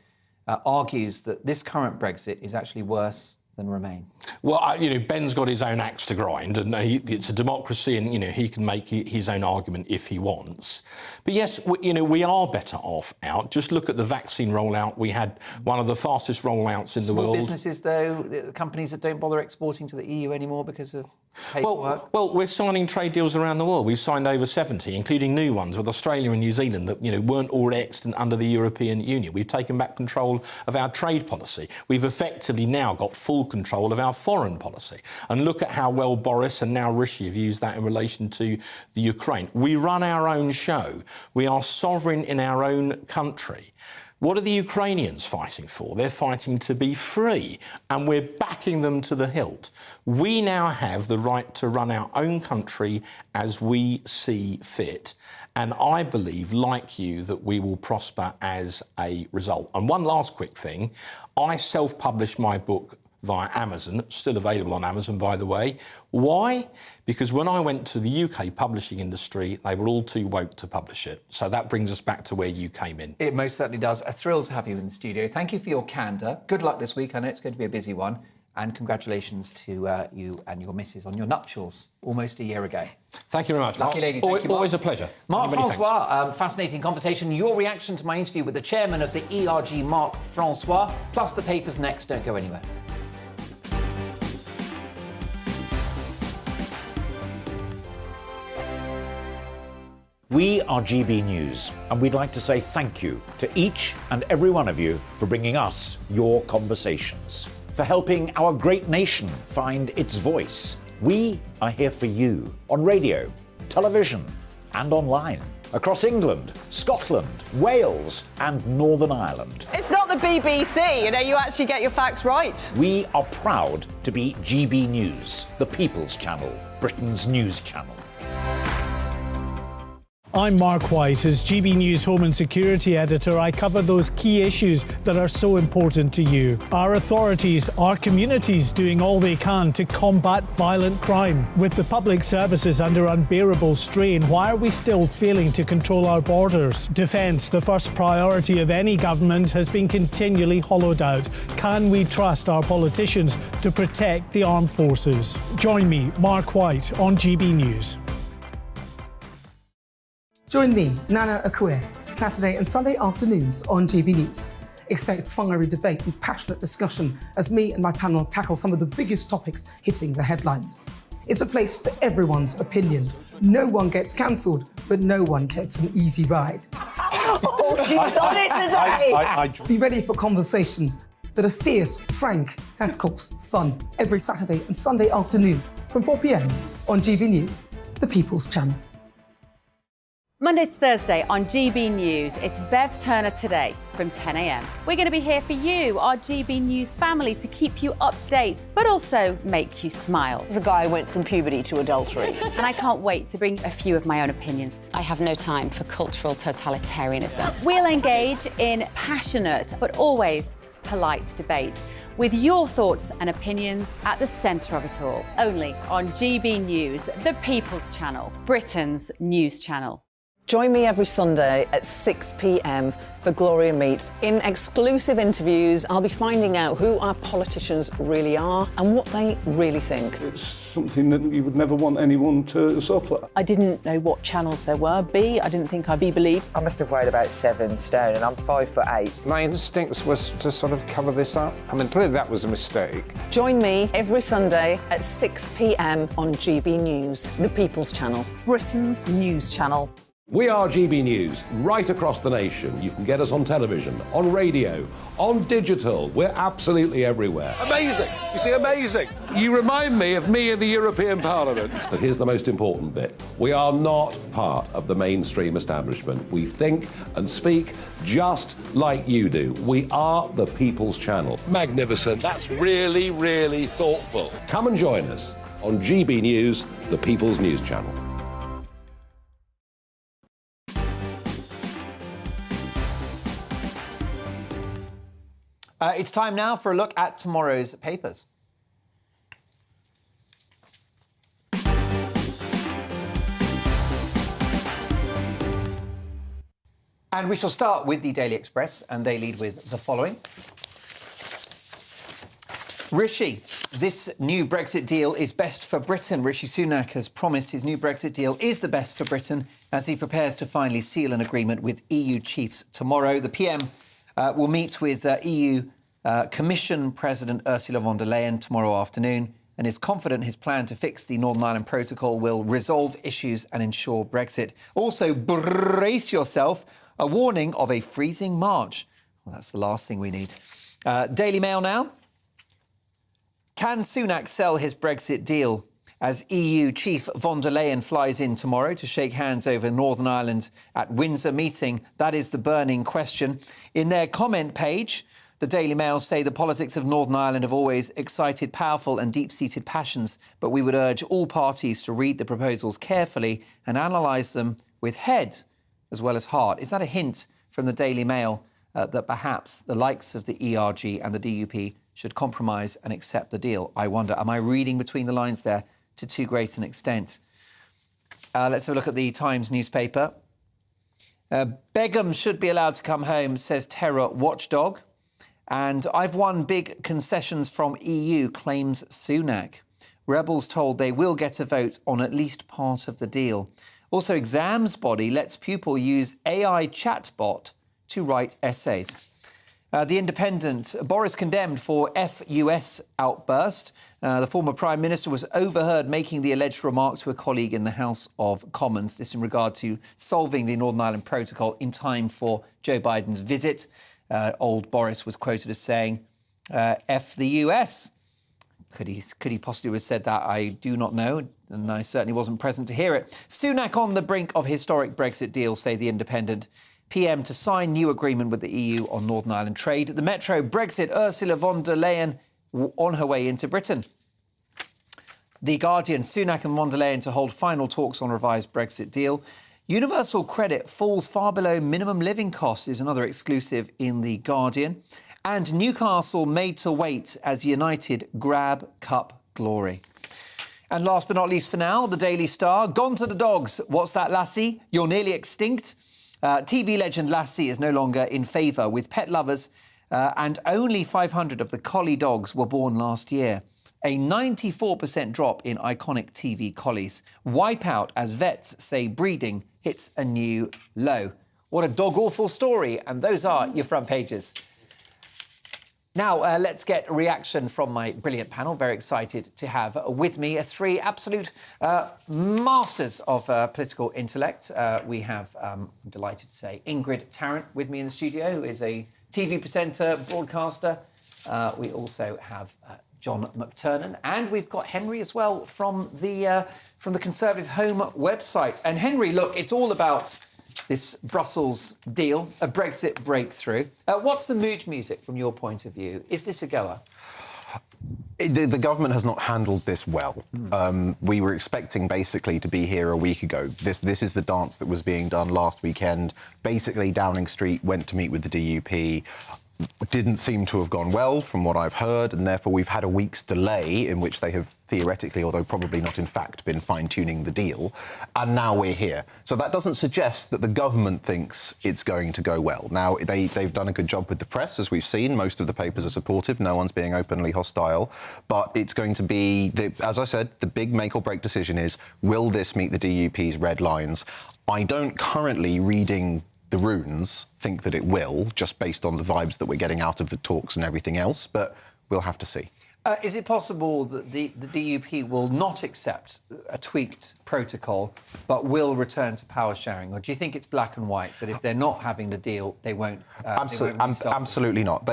Speaker 10: argues that this current Brexit is actually worse than Remain.
Speaker 3: Well, you know, Ben's got his own axe to grind, and it's a democracy, and, you know, he can make his own argument if he wants. But yes, you know, we are better off out. Just look at the vaccine rollout. We had one of the fastest rollouts in the world.
Speaker 10: Small businesses, though, the companies that don't bother exporting to the EU anymore because of paperwork.
Speaker 3: Well, we're signing trade deals around the world. We've signed over 70, including new ones with Australia and New Zealand that, you know, weren't already extant under the European Union. We've taken back control of our trade policy. We've effectively now got full control of our foreign policy. And look at how well Boris and now Rishi have used that in relation to the Ukraine. We run our own show. We are sovereign in our own country. What are the Ukrainians fighting for? They're fighting to be free, and we're backing them to the hilt. We now have the right to run our own country as we see fit. And I believe, like you, that we will prosper as a result. And one last quick thing. I self-published my book via Amazon, still available on Amazon, by the way. Why? Because when I went to the UK publishing industry, they were all too woke to publish it. So that brings us back to where you came in.
Speaker 10: It most certainly does. A thrill to have you in the studio. Thank you for your candour. Good luck this week. I know it's going to be a busy one. And congratulations to you and your missus on your nuptials almost a year ago.
Speaker 3: Thank you very much.
Speaker 10: Lucky lady. Thank you, Mark.
Speaker 3: Always a pleasure.
Speaker 10: Mark
Speaker 3: Many
Speaker 10: Francois, fascinating conversation. Your reaction to my interview with the chairman of the ERG, Mark Francois, plus the papers next. Don't go anywhere.
Speaker 6: We are GB News, and we'd like to say thank you to each and every one of you for bringing us your conversations, for helping our great nation find its voice. We are here for you on radio, television, and online, across England, Scotland, Wales, and Northern Ireland.
Speaker 18: It's not the BBC, you actually get your facts right.
Speaker 6: We are proud to be GB News, the People's Channel, Britain's news channel.
Speaker 24: I'm Mark White. As GB News Home and Security Editor, I cover those key issues that are so important to you. Our authorities, our communities doing all they can to combat violent crime. With the public services under unbearable strain, why are we still failing to control our borders? Defence, the first priority of any government, has been continually hollowed out. Can we trust our politicians to protect the armed forces? Join me, Mark White, on GB News.
Speaker 7: Join me, Nana Akue, Saturday and Sunday afternoons on GB News. Expect fiery debate and passionate discussion as me and my panel tackle some of the biggest topics hitting the headlines. It's a place for everyone's opinion. No one gets cancelled, but no one gets an easy ride.
Speaker 14: Oh, she's on it today!
Speaker 7: Be ready for conversations that are fierce, frank, and of course, fun. Every Saturday and Sunday afternoon from 4 p.m. on GB News, the People's Channel.
Speaker 9: Monday to Thursday on GB News, it's Bev Turner Today from 10 a.m. We're going to be here for you, our GB News family, to keep you up to date, but also make you smile.
Speaker 14: The guy went from puberty to adultery.
Speaker 9: And I can't wait to bring a few of my own opinions.
Speaker 11: I have no time for cultural totalitarianism.
Speaker 9: We'll engage in passionate, but always polite debate, with your thoughts and opinions at the centre of it all. Only on GB News, the People's Channel, Britain's news channel.
Speaker 18: Join me every Sunday at 6 p.m. for Gloria Meets. In exclusive interviews, I'll be finding out who our politicians really are and what they really think.
Speaker 13: It's something that you would never want anyone to suffer.
Speaker 21: I didn't know what channels there were. I didn't think I'd be believed.
Speaker 22: I must have weighed about 7 stone and I'm 5'8". My instincts was to sort of cover this up. I mean, clearly that was a mistake.
Speaker 18: Join me every Sunday at 6 p.m. on GB News, the People's Channel, Britain's news channel.
Speaker 21: We are GB News, right across the nation. You can get us on television, on radio, on digital. We're absolutely everywhere.
Speaker 25: Amazing! You see, amazing!
Speaker 21: You remind me of me in the European Parliament. But here's the most important bit. We are not part of the mainstream establishment. We think and speak just like you do. We are the People's Channel.
Speaker 25: Magnificent. That's really, really thoughtful.
Speaker 21: Come and join us on GB News, the People's News Channel.
Speaker 10: It's time now for a look at tomorrow's papers. And we shall start with the Daily Express, and they lead with the following. Rishi, this new Brexit deal is best for Britain. Rishi Sunak has promised his new Brexit deal is the best for Britain as he prepares to finally seal an agreement with EU chiefs tomorrow. The PM will meet with EU Commission President Ursula von der Leyen tomorrow afternoon and is confident his plan to fix the Northern Ireland Protocol will resolve issues and ensure Brexit. Also, brace yourself, a warning of a freezing March. Well, that's the last thing we need. Daily Mail now. Can Sunak sell his Brexit deal as EU Chief von der Leyen flies in tomorrow to shake hands over Northern Ireland at Windsor meeting? That is the burning question. In their comment page, the Daily Mail say the politics of Northern Ireland have always excited powerful and deep-seated passions, but we would urge all parties to read the proposals carefully and analyse them with head as well as heart. Is that a hint from the Daily Mail that perhaps the likes of the ERG and the DUP should compromise and accept the deal. I wonder, am I reading between the lines there to too great an extent? Let's have a look at the Times newspaper. Begum should be allowed to come home, says terror watchdog. And I've won big concessions from EU, claims Sunak. Rebels told they will get a vote on at least part of the deal. Also, exams body lets pupil use AI chatbot to write essays. The Independent, Boris condemned for FUS outburst. The former Prime Minister was overheard making the alleged remark to a colleague in the House of Commons. This in regard to solving the Northern Ireland Protocol in time for Joe Biden's visit. Old Boris was quoted as saying, F the US. Could he possibly have said that? I do not know, and I certainly wasn't present to hear it. Sunak on the brink of historic Brexit deal, say The Independent. PM to sign new agreement with the EU on Northern Ireland trade. The Metro, Brexit, Ursula von der Leyen on her way into Britain. The Guardian, Sunak and von der Leyen to hold final talks on revised Brexit deal. Universal credit falls far below minimum living costs is another exclusive in The Guardian. And Newcastle made to wait as United grab cup glory. And last but not least for now, the Daily Star. Gone to the dogs. What's that, Lassie? You're nearly extinct. TV legend Lassie is no longer in favour with pet lovers, and only 500 of the collie dogs were born last year. A 94% drop in iconic TV collies. Wipeout as vets say breeding hits a new low. What a dog-awful story, and those are your front pages. Now, let's get a reaction from my brilliant panel. Very excited to have with me three absolute masters of political intellect. We have, I'm delighted to say, Ingrid Tarrant with me in the studio, who is a TV presenter, broadcaster. We also have John McTernan, and we've got Henry as well from the Conservative Home website. And Henry, look, it's all about this Brussels deal, a Brexit breakthrough. What's the mood music from your point of view? Is this a goer?
Speaker 5: The government has not handled this well. We were expecting basically to be here a week ago. This is the dance that was being done last weekend. Basically, Downing Street went to meet with the DUP. Didn't seem to have gone well from what I've heard, and therefore we've had a week's delay in which they have theoretically, although probably not in fact, been fine-tuning the deal, and now we're here. So that doesn't suggest that the government thinks it's going to go well. Now, they've done a good job with the press, as we've seen. Most of the papers are supportive. No one's being openly hostile. But it's going to be, as I said, the big make-or-break decision is, will this meet the DUP's red lines? I don't currently, reading the runes, think that it will, just based on the vibes that we're getting out of the talks and everything else, but we'll have to see.
Speaker 10: Is it possible that the DUP will not accept a tweaked protocol, but will return to power sharing? Or do you think it's black and white, that if they're not having the deal, they won't?
Speaker 5: Absolutely not.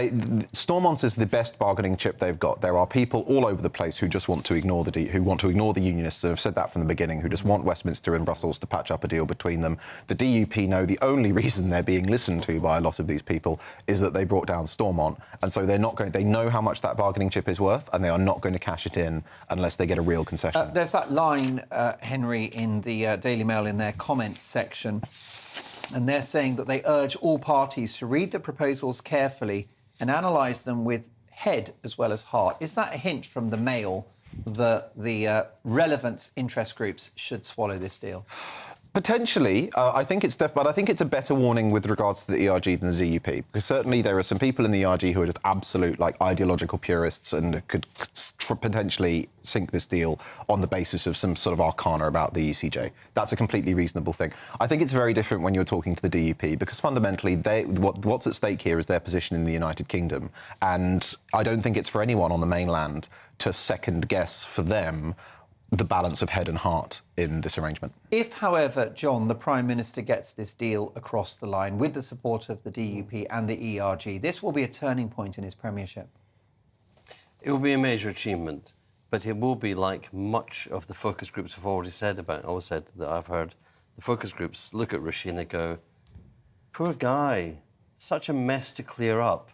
Speaker 5: Stormont is the best bargaining chip they've got. There are people all over the place who just want to ignore the unionists, and have said that from the beginning, who just want Westminster and Brussels to patch up a deal between them. The DUP know the only reason they're being listened to by a lot of these people is that they brought down Stormont, and so they're not going. They know how much that bargaining chip is worth, and they are not going to cash it in unless they get a real concession.
Speaker 10: There's that line, Henry, in the Daily Mail in their comments section, and they're saying that they urge all parties to read the proposals carefully and analyse them with head as well as heart. Is that a hint from the Mail that the relevant interest groups should swallow this deal?
Speaker 5: Potentially, I think it's but I think it's a better warning with regards to the ERG than the DUP, because certainly there are some people in the ERG who are just absolute, ideological purists and could potentially sink this deal on the basis of some sort of arcana about the ECJ. That's a completely reasonable thing. I think it's very different when you're talking to the DUP, because fundamentally, what's at stake here is their position in the United Kingdom, and I don't think it's for anyone on the mainland to second guess for them the balance of head and heart in this arrangement.
Speaker 10: If, however, John, the Prime Minister gets this deal across the line with the support of the DUP and the ERG, this will be a turning point in his premiership.
Speaker 12: It will be a major achievement, but it will be like much of the focus groups have already said that I've heard. The focus groups look at Rishi and they go, poor guy, such a mess to clear up.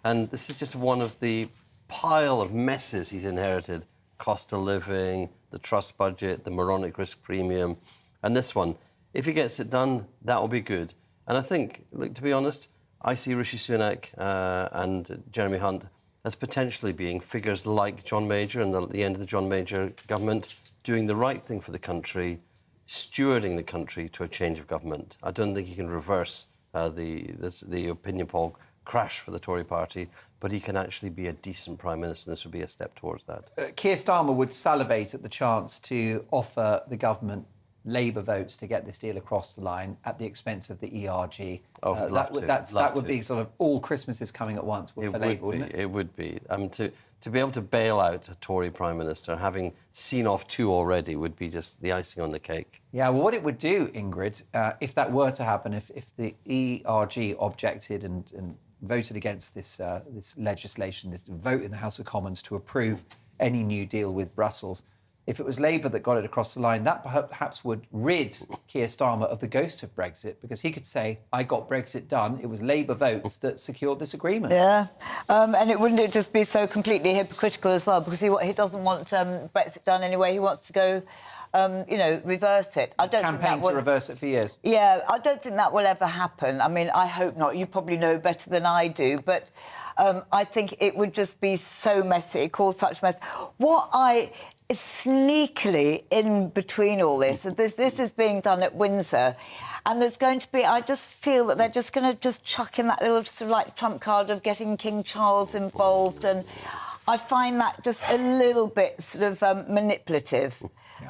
Speaker 12: And this is just one of the pile of messes he's inherited. Cost of living, the trust budget, the moronic risk premium, and this one. If he gets it done, that will be good. And I think, look, to be honest, I see Rishi Sunak and Jeremy Hunt as potentially being figures like John Major and the end of the John Major government doing the right thing for the country, stewarding the country to a change of government. I don't think he can reverse the opinion poll crash for the Tory party, but he can actually be a decent Prime Minister, and this would be a step towards that.
Speaker 10: Keir Starmer would salivate at the chance to offer the government Labour votes to get this deal across the line at the expense of the ERG.
Speaker 12: Oh,
Speaker 10: that would be sort of all Christmases coming at once for Labour, wouldn't it?
Speaker 12: It would be. To be able to bail out a Tory Prime Minister, having seen off 2 already, would be just the icing on the cake.
Speaker 10: Yeah, well, what it would do, Ingrid, if that were to happen, if the ERG objected and voted against this legislation, this vote in the House of Commons to approve any new deal with Brussels, if it was Labour that got it across the line, that perhaps would rid Keir Starmer of the ghost of Brexit, because he could say, I got Brexit done, it was Labour votes that secured this agreement.
Speaker 14: Yeah, and wouldn't it just be so completely hypocritical as well, because he doesn't want Brexit done anyway, he wants to go, reverse it. I don't
Speaker 10: Campaign to reverse it for years.
Speaker 14: Yeah, I don't think that will ever happen. I mean, I hope not. You probably know better than I do, but I think it would just be so messy, it caused such mess. Sneakily in between all this is being done at Windsor, and there's going to be, I just feel that they're just going to just chuck in that little sort of like trump card of getting King Charles involved, and I find that just a little bit sort of manipulative.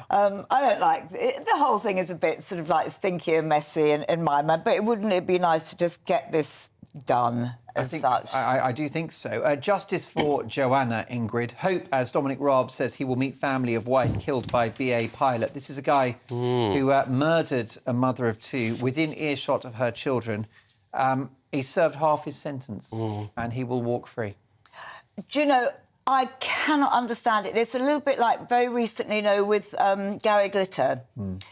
Speaker 14: I don't like it. The whole thing is a bit sort of like stinky and messy in my mind, but wouldn't it be nice to just get this done as such?
Speaker 10: I do think so. Justice for Joanna, Ingrid. Hope, as Dominic Raab says, he will meet family of wife killed by BA pilot. This is a guy who murdered a mother of 2 within earshot of her children. He served half his sentence and he will walk free.
Speaker 14: Do you know, I cannot understand it. It's a little bit like very recently, with Gary Glitter.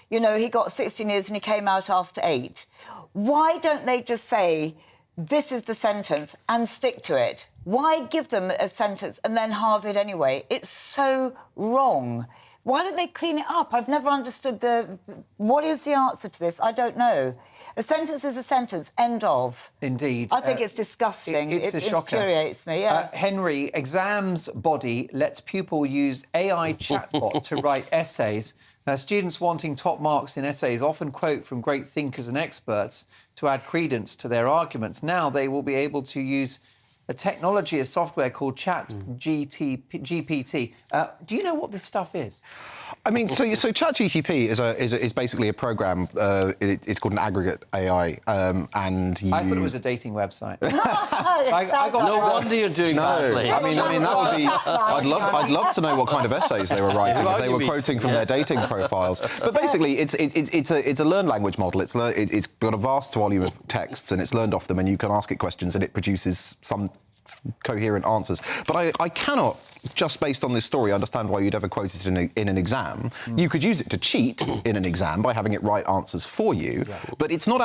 Speaker 14: He got 16 years and he came out after 8. Why don't they just say, this is the sentence, and stick to it? Why give them a sentence and then halve it anyway? It's so wrong. Why don't they clean it up? I've never understood what is the answer to this? I don't know. A sentence is a sentence, end of.
Speaker 10: Indeed.
Speaker 14: I think it's disgusting.
Speaker 10: It's a shocker.
Speaker 14: It infuriates me, yes.
Speaker 10: Henry, exams body lets pupil use AI chatbot to write essays. Students wanting top marks in essays often quote from great thinkers and experts to add credence to their arguments. Now they will be able to use a technology, a software called GPT. Do you know what this stuff is?
Speaker 5: I mean, so ChatGPT is basically a program. It's called an aggregate AI, and
Speaker 10: I thought it was a dating website.
Speaker 12: No wonder you're doing badly.
Speaker 5: I mean that would be. I'd love to know what kind of essays they were writing. If they were quoting from their dating profiles. But basically, it's a learned language model. It's got a vast volume of texts, and it's learned off them. And you can ask it questions, and it produces some coherent answers. But I cannot, just based on this story, understand why you'd ever quote it in an exam. You could use it to cheat in an exam by having it write answers for you, but it's not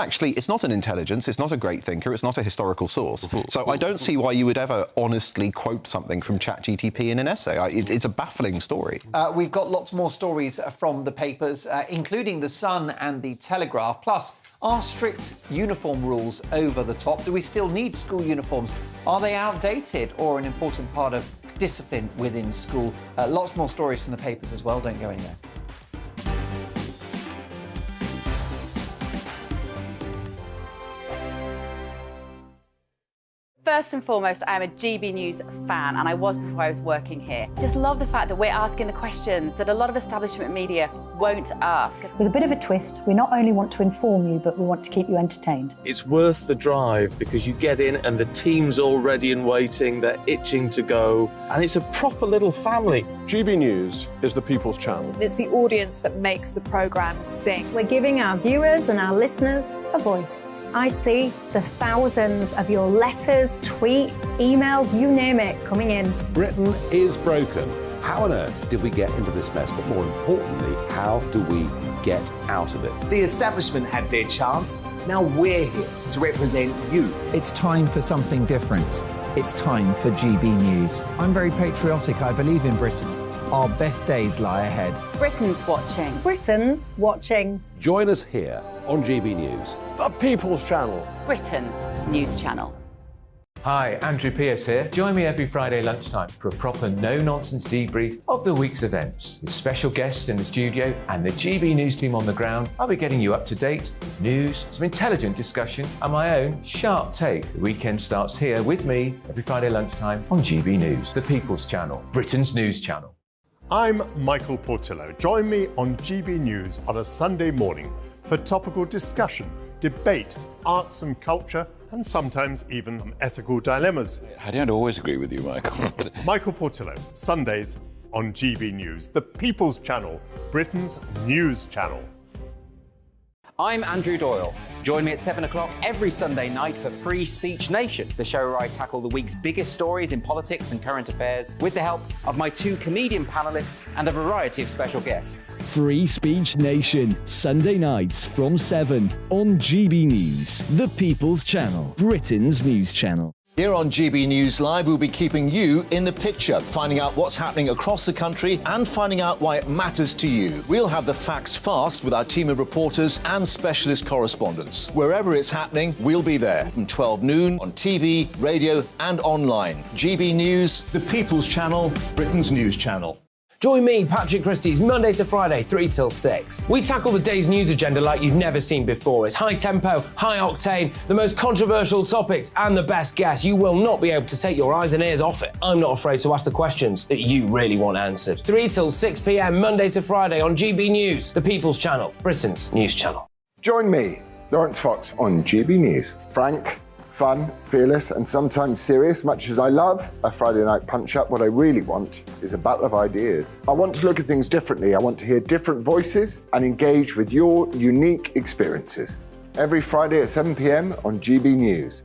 Speaker 5: an intelligence, it's not a great thinker, it's not a historical source. So I don't see why you would ever honestly quote something from ChatGPT in an essay. It's a baffling story.
Speaker 10: We've got lots more stories from the papers, including The Sun and The Telegraph. Plus, are strict uniform rules over the top? Do we still need school uniforms? Are they outdated or an important part of discipline within school? Lots more stories from the papers as well. Don't go anywhere.
Speaker 9: First and foremost, I am a GB News fan, and I was before I was working here. Just love the fact that we're asking the questions that a lot of establishment media won't ask.
Speaker 4: With a bit of a twist, we not only want to inform you, but we want to keep you entertained.
Speaker 15: It's worth the drive because you get in and the team's all ready and waiting, they're itching to go, and it's a proper little family.
Speaker 13: GB News is the People's Channel.
Speaker 16: It's the audience that makes the programme sing.
Speaker 4: We're giving our viewers and our listeners a voice. I see the thousands of your letters, tweets, emails, you name it, coming in.
Speaker 21: Britain is broken. How on earth did we get into this mess? But more importantly, how do we get out of it?
Speaker 2: The establishment had their chance. Now we're here to represent you.
Speaker 10: It's time for something different. It's time for GB News. I'm very patriotic. I believe in Britain. Our best days lie ahead.
Speaker 9: Britain's watching.
Speaker 4: Britain's watching.
Speaker 21: Join us here on GB News.
Speaker 13: The People's Channel.
Speaker 9: Britain's news channel.
Speaker 1: Hi, Andrew Pierce here. Join me every Friday lunchtime for a proper no-nonsense debrief of the week's events. With special guests in the studio and the GB News team on the ground, I'll be getting you up to date with news, some intelligent discussion and my own sharp take. The weekend starts here with me every Friday lunchtime on GB News, the People's Channel, Britain's news channel.
Speaker 20: I'm Michael Portillo. Join me on GB News on a Sunday morning for topical discussion, debate, arts and culture, and sometimes even some ethical dilemmas.
Speaker 8: I don't always agree with you, Michael.
Speaker 20: Michael Portillo, Sundays on GB News, the People's Channel, Britain's news channel.
Speaker 17: I'm Andrew Doyle. Join me at 7 o'clock every Sunday night for Free Speech Nation, the show where I tackle the week's biggest stories in politics and current affairs with the help of my two comedian panellists and a variety of special guests.
Speaker 19: Free Speech Nation, Sunday nights from 7 on GB News, the People's Channel, Britain's news channel.
Speaker 23: Here on GB News Live, we'll be keeping you in the picture, finding out what's happening across the country and finding out why it matters to you. We'll have the facts fast with our team of reporters and specialist correspondents. Wherever it's happening, we'll be there from 12 noon on TV, radio and online. GB News, the People's Channel, Britain's news channel.
Speaker 2: Join me, Patrick Christie's, Monday to Friday, 3 till 6. We tackle the day's news agenda like you've never seen before. It's high tempo, high octane, the most controversial topics and the best guests. You will not be able to take your eyes and ears off it. I'm not afraid to ask the questions that you really want answered. 3 till 6 p.m, Monday to Friday on GB News, the People's Channel, Britain's news channel.
Speaker 26: Join me, Lawrence Fox, on GB News. Frank, fun, fearless and sometimes serious. Much as I love a Friday night punch-up, what I really want is a battle of ideas. I want to look at things differently. I want to hear different voices and engage with your unique experiences. Every Friday at 7 p.m. on GB News.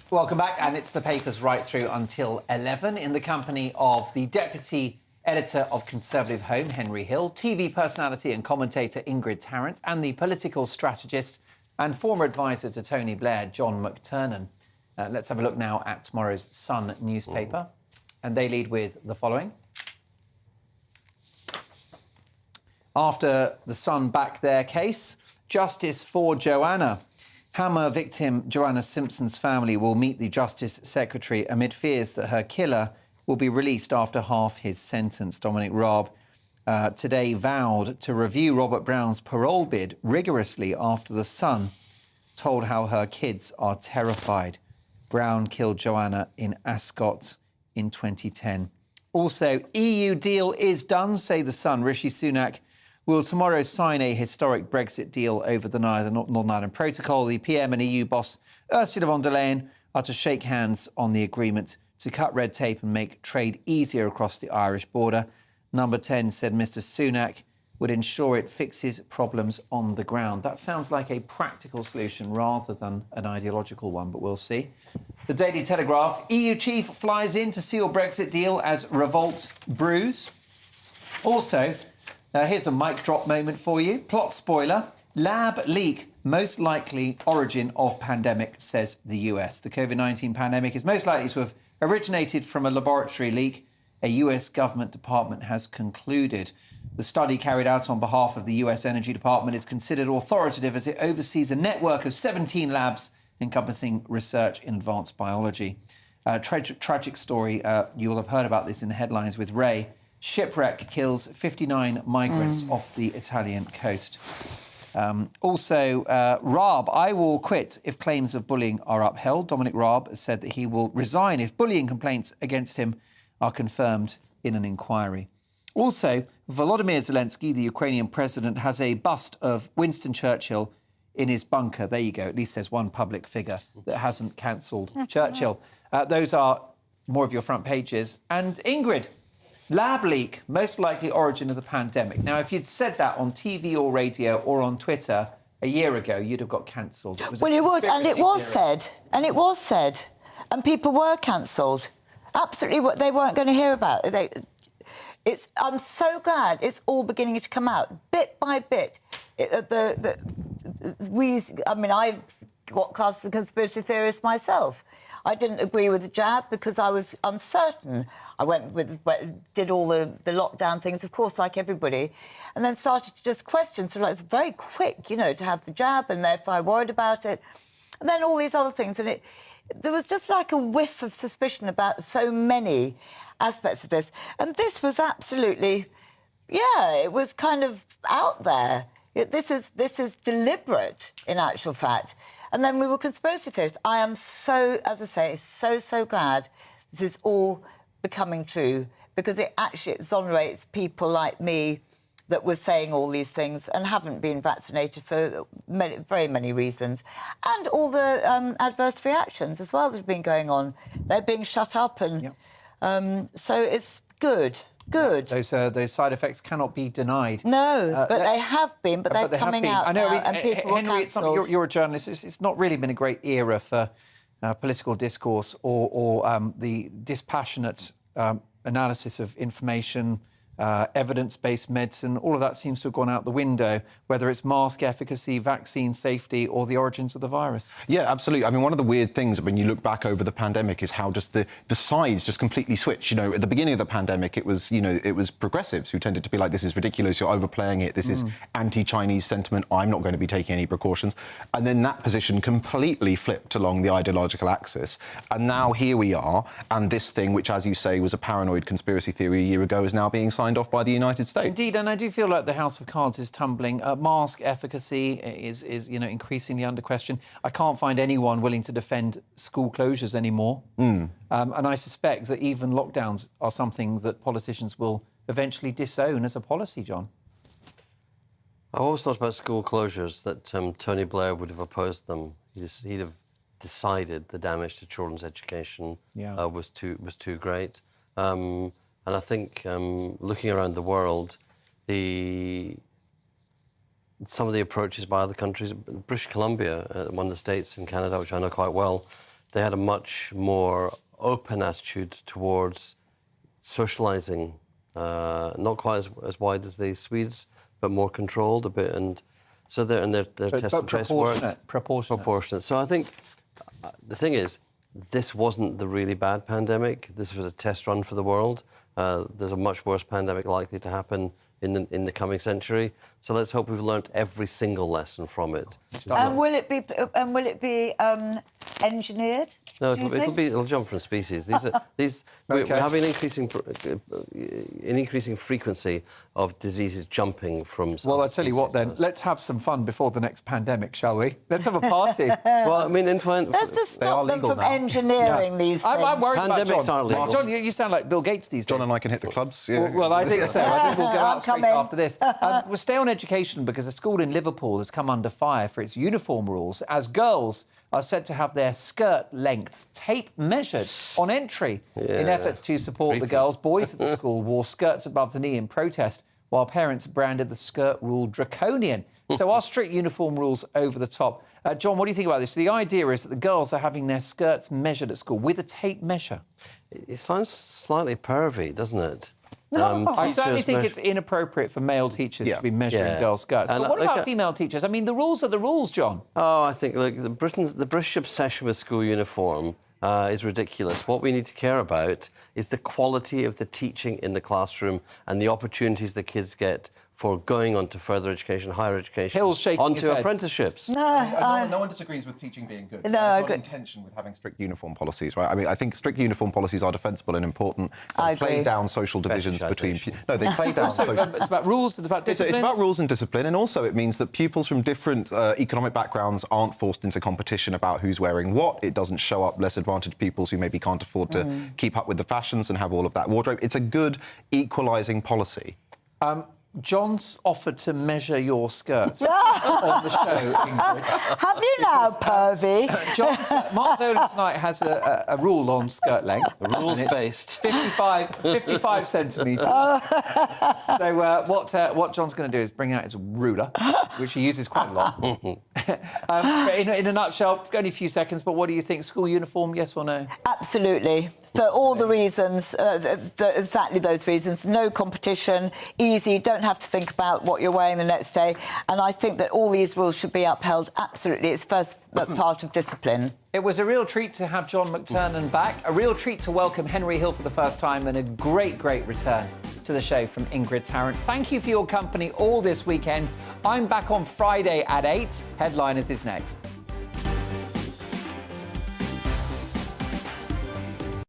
Speaker 10: Welcome back, and it's the papers right through until 11 in the company of the Deputy Editor of Conservative Home, Henry Hill, TV personality and commentator Ingrid Tarrant, and the political strategist and former advisor to Tony Blair, John McTernan. Let's have a look now at tomorrow's Sun newspaper. And they lead with the following. After the Sun backed their case, justice for Joanna. Hammer victim Joanna Simpson's family will meet the Justice Secretary amid fears that her killer will be released after half his sentence. Dominic Raab today vowed to review Robert Brown's parole bid rigorously after the Sun told how her kids are terrified. Brown killed Joanna in Ascot in 2010. Also, EU deal is done, say the Sun. Rishi Sunak will tomorrow sign a historic Brexit deal over the Northern Ireland Protocol. The PM and EU boss Ursula von der Leyen are to shake hands on the agreement to cut red tape and make trade easier across the Irish border. Number 10 said Mr Sunak would ensure it fixes problems on the ground. That sounds like a practical solution rather than an ideological one, but we'll see. The Daily Telegraph, EU chief flies in to seal Brexit deal as revolt brews. Also, here's a mic drop moment for you. Plot spoiler, lab leak, most likely origin of pandemic, says the US. The COVID-19 pandemic is most likely to have originated from a laboratory leak, a US government department has concluded. The study carried out on behalf of the US Energy Department is considered authoritative as it oversees a network of 17 labs encompassing research in advanced biology. Tragic story, you will have heard about this in the headlines with Ray. Shipwreck kills 59 migrants off the Italian coast. Also, Raab, I will quit if claims of bullying are upheld. Dominic Raab has said that he will resign if bullying complaints against him are confirmed in an inquiry. Also, Volodymyr Zelensky, the Ukrainian president, has a bust of Winston Churchill in his bunker. There you go. At least there's one public figure that hasn't cancelled Churchill. Those are more of your front pages. And Ingrid, lab leak, most likely origin of the pandemic. Now, if you'd said that on TV or radio or on Twitter a year ago, you'd have got cancelled.
Speaker 14: Well, you would, and it was said, and people were cancelled. Absolutely, what they weren't going to hear about. I'm so glad it's all beginning to come out, bit by bit. I got classed as a conspiracy theorist myself. I didn't agree with the jab because I was uncertain. I did all the lockdown things, of course, like everybody, and then started to just question. So it's very quick, you know, to have the jab, and therefore I worried about it. And then all these other things, and there was just like a whiff of suspicion about so many aspects of this. And this was absolutely, it was kind of out there. This is deliberate, in actual fact. And then we were conspiracy theorists. I am so, as I say, so glad this is all becoming true, because it actually exonerates people like me that were saying all these things and haven't been vaccinated for very many reasons. And all the adverse reactions as well that have been going on. They're being shut up, and so it's good. Good.
Speaker 10: Those side effects cannot be denied.
Speaker 14: No, but they have been, but they're coming out now, and people
Speaker 10: Henry,
Speaker 14: were
Speaker 10: it's not,
Speaker 14: cancelled.
Speaker 10: you're a journalist. It's not really been a great era for political discourse or the dispassionate analysis of information, evidence-based medicine. All of that seems to have gone out the window, whether it's mask efficacy, vaccine safety, or the origins of the virus.
Speaker 5: Yeah, absolutely. I mean, one of the weird things when you look back over the pandemic is how just the sides just completely switched. You know, at the beginning of the pandemic, it was progressives who tended to be like, this is ridiculous, you're overplaying it, this is anti-Chinese sentiment, I'm not going to be taking any precautions. And then that position completely flipped along the ideological axis. And now here we are, and this thing, which, as you say, was a paranoid conspiracy theory a year ago, is now being signed off by the United States.
Speaker 10: Indeed, and I do feel like the House of Cards is tumbling. Mask efficacy is increasingly under question. I can't find anyone willing to defend school closures anymore. And I suspect that even lockdowns are something that politicians will eventually disown as a policy, John.
Speaker 12: I always thought about school closures that Tony Blair would have opposed them. He'd have decided the damage to children's education was too great. And I think looking around the world, some of the approaches by other countries, British Columbia, one of the states in Canada, which I know quite well, they had a much more open attitude towards socialising, not quite as wide as the Swedes, but more controlled a bit, and so their test and trace worked. Proportionate. So I think the thing is, this wasn't the really bad pandemic. This was a test run for the world. There's a much worse pandemic likely to happen in the coming century. So let's hope we've learnt every single lesson from it.
Speaker 14: And will it be engineered?
Speaker 12: No, it'll jump from species. We're having an increasing frequency of diseases jumping from.
Speaker 10: Well, I tell you what, then, let's have some fun before the next pandemic, shall we? Let's have a party.
Speaker 12: Well, I mean, influenza.
Speaker 14: Let's just stop them from engineering these things.
Speaker 10: I'm worried about
Speaker 12: Pandemics aren't legal.
Speaker 10: John, you sound like Bill Gates these days.
Speaker 5: John and I can hit the clubs.
Speaker 10: Well, I think so. I think we'll go out straight after this. We'll stay on education because a school in Liverpool has come under fire for its uniform rules as girls are said to have their skirt lengths tape measured on entry. In efforts to support the girls, boys at the school wore skirts above the knee in protest, while parents branded the skirt rule draconian. So are strict uniform rules over the top? John, what do you think about this? The idea is that the girls are having their skirts measured at school with a tape measure.
Speaker 12: It sounds slightly pervy, doesn't it?
Speaker 10: No. I certainly think it's inappropriate for male teachers to be measuring girls' skirts. But what about female teachers? I mean, the rules are the rules, John.
Speaker 12: Oh, I think, look, the British obsession with school uniform is ridiculous. What we need to care about is the quality of the teaching in the classroom and the opportunities the kids get for going on to further education, higher education, onto apprenticeships.
Speaker 5: No one disagrees with teaching being good.
Speaker 14: No, I
Speaker 5: agree. Intention with having strict uniform policies, right? I mean, I think strict uniform policies are defensible and important. They play down social divisions between. No, they play down.
Speaker 10: It's about rules. It's about discipline.
Speaker 5: It's about rules and discipline, and also it means that pupils from different economic backgrounds aren't forced into competition about who's wearing what. It doesn't show up less advantaged pupils who maybe can't afford to keep up with the fashions and have all of that wardrobe. It's a good equalising policy.
Speaker 10: John's offered to measure your skirts on the show, Ingrid.
Speaker 14: Have you now, pervy?
Speaker 10: Mark Dolan tonight has a rule on skirt length.
Speaker 12: Rules-based.
Speaker 10: 55 centimetres. So what John's going to do is bring out his ruler, which he uses quite a lot. In a nutshell, only a few seconds, but what do you think? School uniform, yes or no?
Speaker 14: Absolutely. For all the reasons, exactly those reasons. No competition, easy, don't have to think about what you're wearing the next day. And I think that all these rules should be upheld, absolutely. It's first part of discipline.
Speaker 10: It was a real treat to have John McTernan back, a real treat to welcome Henry Hill for the first time, and a great, great return to the show from Ingrid Tarrant. Thank you for your company all this weekend. I'm back on Friday at 8. Headliners is next.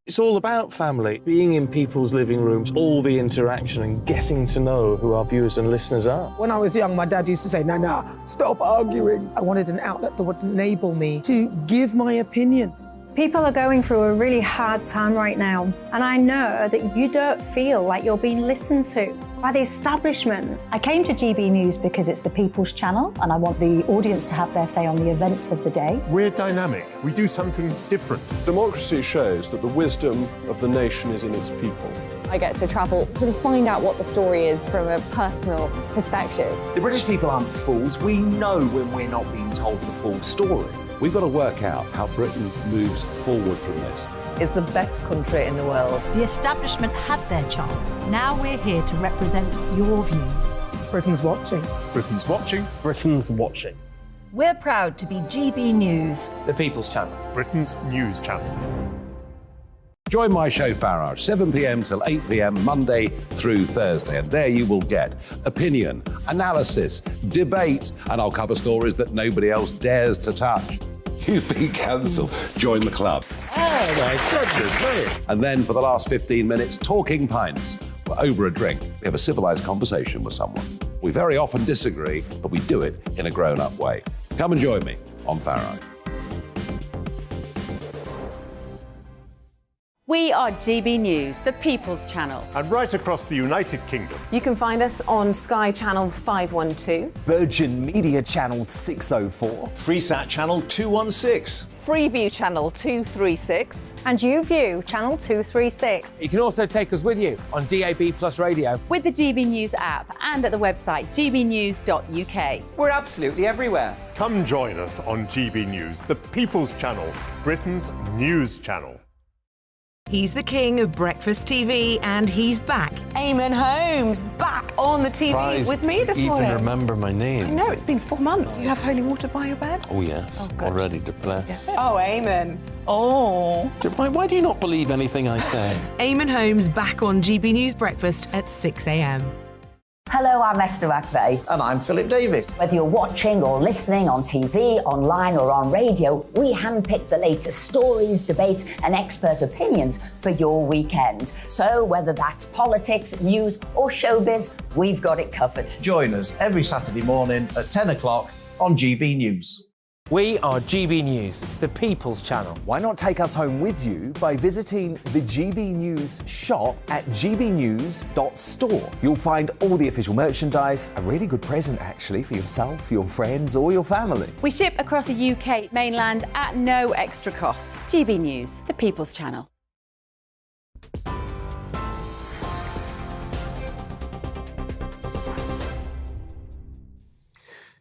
Speaker 15: It's all about family, being in people's living rooms, all the interaction and getting to know who our viewers and listeners are.
Speaker 3: When I was young, my dad used to say, no, stop arguing. I wanted an outlet that would enable me to give my opinion.
Speaker 4: People are going through a really hard time right now, and I know that you don't feel like you're being listened to by the establishment. I came to GB News because it's the people's channel, and I want the audience to have their say on the events of the day.
Speaker 20: We're dynamic. We do something different.
Speaker 13: Democracy shows that the wisdom of the nation is in its people.
Speaker 16: I get to travel to find out what the story is from a personal perspective.
Speaker 6: The British people aren't fools. We know when we're not being told the full story.
Speaker 21: We've got to work out how Britain moves forward from this.
Speaker 18: It's the best country in the world.
Speaker 7: The establishment had their chance. Now we're here to represent your views.
Speaker 3: Britain's watching.
Speaker 20: Britain's watching.
Speaker 15: Britain's watching.
Speaker 7: We're proud to be GB News.
Speaker 2: The People's Channel.
Speaker 20: Britain's news channel.
Speaker 21: Join my show Farage, 7 p.m. till 8 p.m. Monday through Thursday, and there you will get opinion, analysis, debate, and I'll cover stories that nobody else dares to touch. You've been cancelled. Join the club.
Speaker 20: Oh, my goodness me.
Speaker 21: And then for the last 15 minutes, talking pints. We're over a drink. We have a civilised conversation with someone. We very often disagree, but we do it in a grown-up way. Come and join me on Farage.
Speaker 9: We are GB News, the People's Channel.
Speaker 20: And right across the United Kingdom.
Speaker 18: You can find us on Sky Channel 512.
Speaker 6: Virgin Media Channel 604.
Speaker 23: Freesat Channel 216.
Speaker 18: Freeview Channel 236.
Speaker 4: And YouView, Channel 236.
Speaker 2: You can also take us with you on DAB Plus Radio.
Speaker 9: With the GB News app and at the website gbnews.uk.
Speaker 10: We're absolutely everywhere.
Speaker 20: Come join us on GB News, the People's Channel, Britain's news channel.
Speaker 7: He's the king of breakfast TV, and he's back.
Speaker 18: Eamon Holmes back on the TV with me this morning.
Speaker 8: Even remember my name.
Speaker 18: I know, it's been 4 months. You have holy water by your bed?
Speaker 8: Oh, yes. Already to bless.
Speaker 18: Oh, Eamon. Oh.
Speaker 8: Why do you not believe anything I say?
Speaker 7: Eamon Holmes back on GB News Breakfast at 6 a.m.
Speaker 11: Hello, I'm Esther McVeigh.
Speaker 10: And I'm Philip Davis.
Speaker 11: Whether you're watching or listening on TV, online or on radio, we handpick the latest stories, debates and expert opinions for your weekend. So whether that's politics, news or showbiz, we've got it covered.
Speaker 6: Join us every Saturday morning at 10 o'clock on GB News.
Speaker 2: We are GB News, the People's Channel.
Speaker 6: Why not take us home with you by visiting the GB News shop at gbnews.store. You'll find all the official merchandise, a really good present actually for yourself, your friends or your family.
Speaker 9: We ship across the UK mainland at no extra cost. GB News, the People's Channel.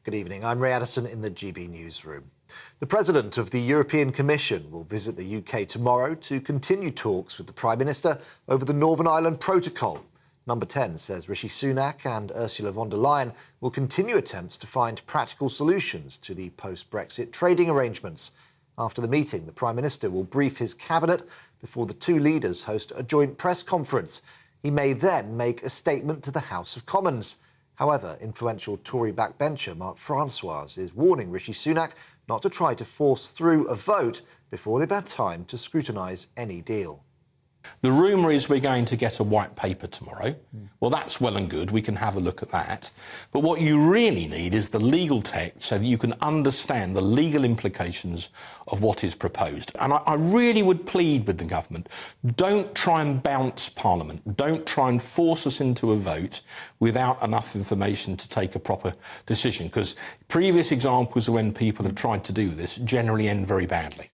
Speaker 22: Good evening. I'm Ray Addison in the GB Newsroom. The President of the European Commission will visit the UK tomorrow to continue talks with the Prime Minister over the Northern Ireland Protocol. Number 10 says Rishi Sunak and Ursula von der Leyen will continue attempts to find practical solutions to the post-Brexit trading arrangements. After the meeting, the Prime Minister will brief his cabinet before the two leaders host a joint press conference. He may then make a statement to the House of Commons. However, influential Tory backbencher Mark Francois is warning Rishi Sunak not to try to force through a vote before they've had time to scrutinise any deal.
Speaker 24: The rumour is we're going to get a white paper tomorrow. Well, that's well and good. We can have a look at that. But what you really need is the legal text so that you can understand the legal implications of what is proposed. And I really would plead with the government, don't try and bounce Parliament. Don't try and force us into a vote without enough information to take a proper decision, because previous examples of when people have tried to do this generally end very badly.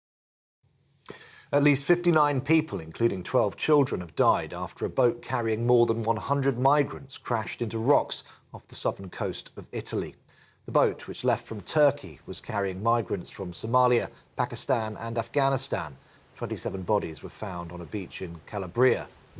Speaker 22: At least 59 people, including 12 children, have died after a boat carrying more than 100 migrants crashed into rocks off the southern coast of Italy. The boat, which left from Turkey, was carrying migrants from Somalia, Pakistan and Afghanistan. 27 bodies were found on a beach in Calabria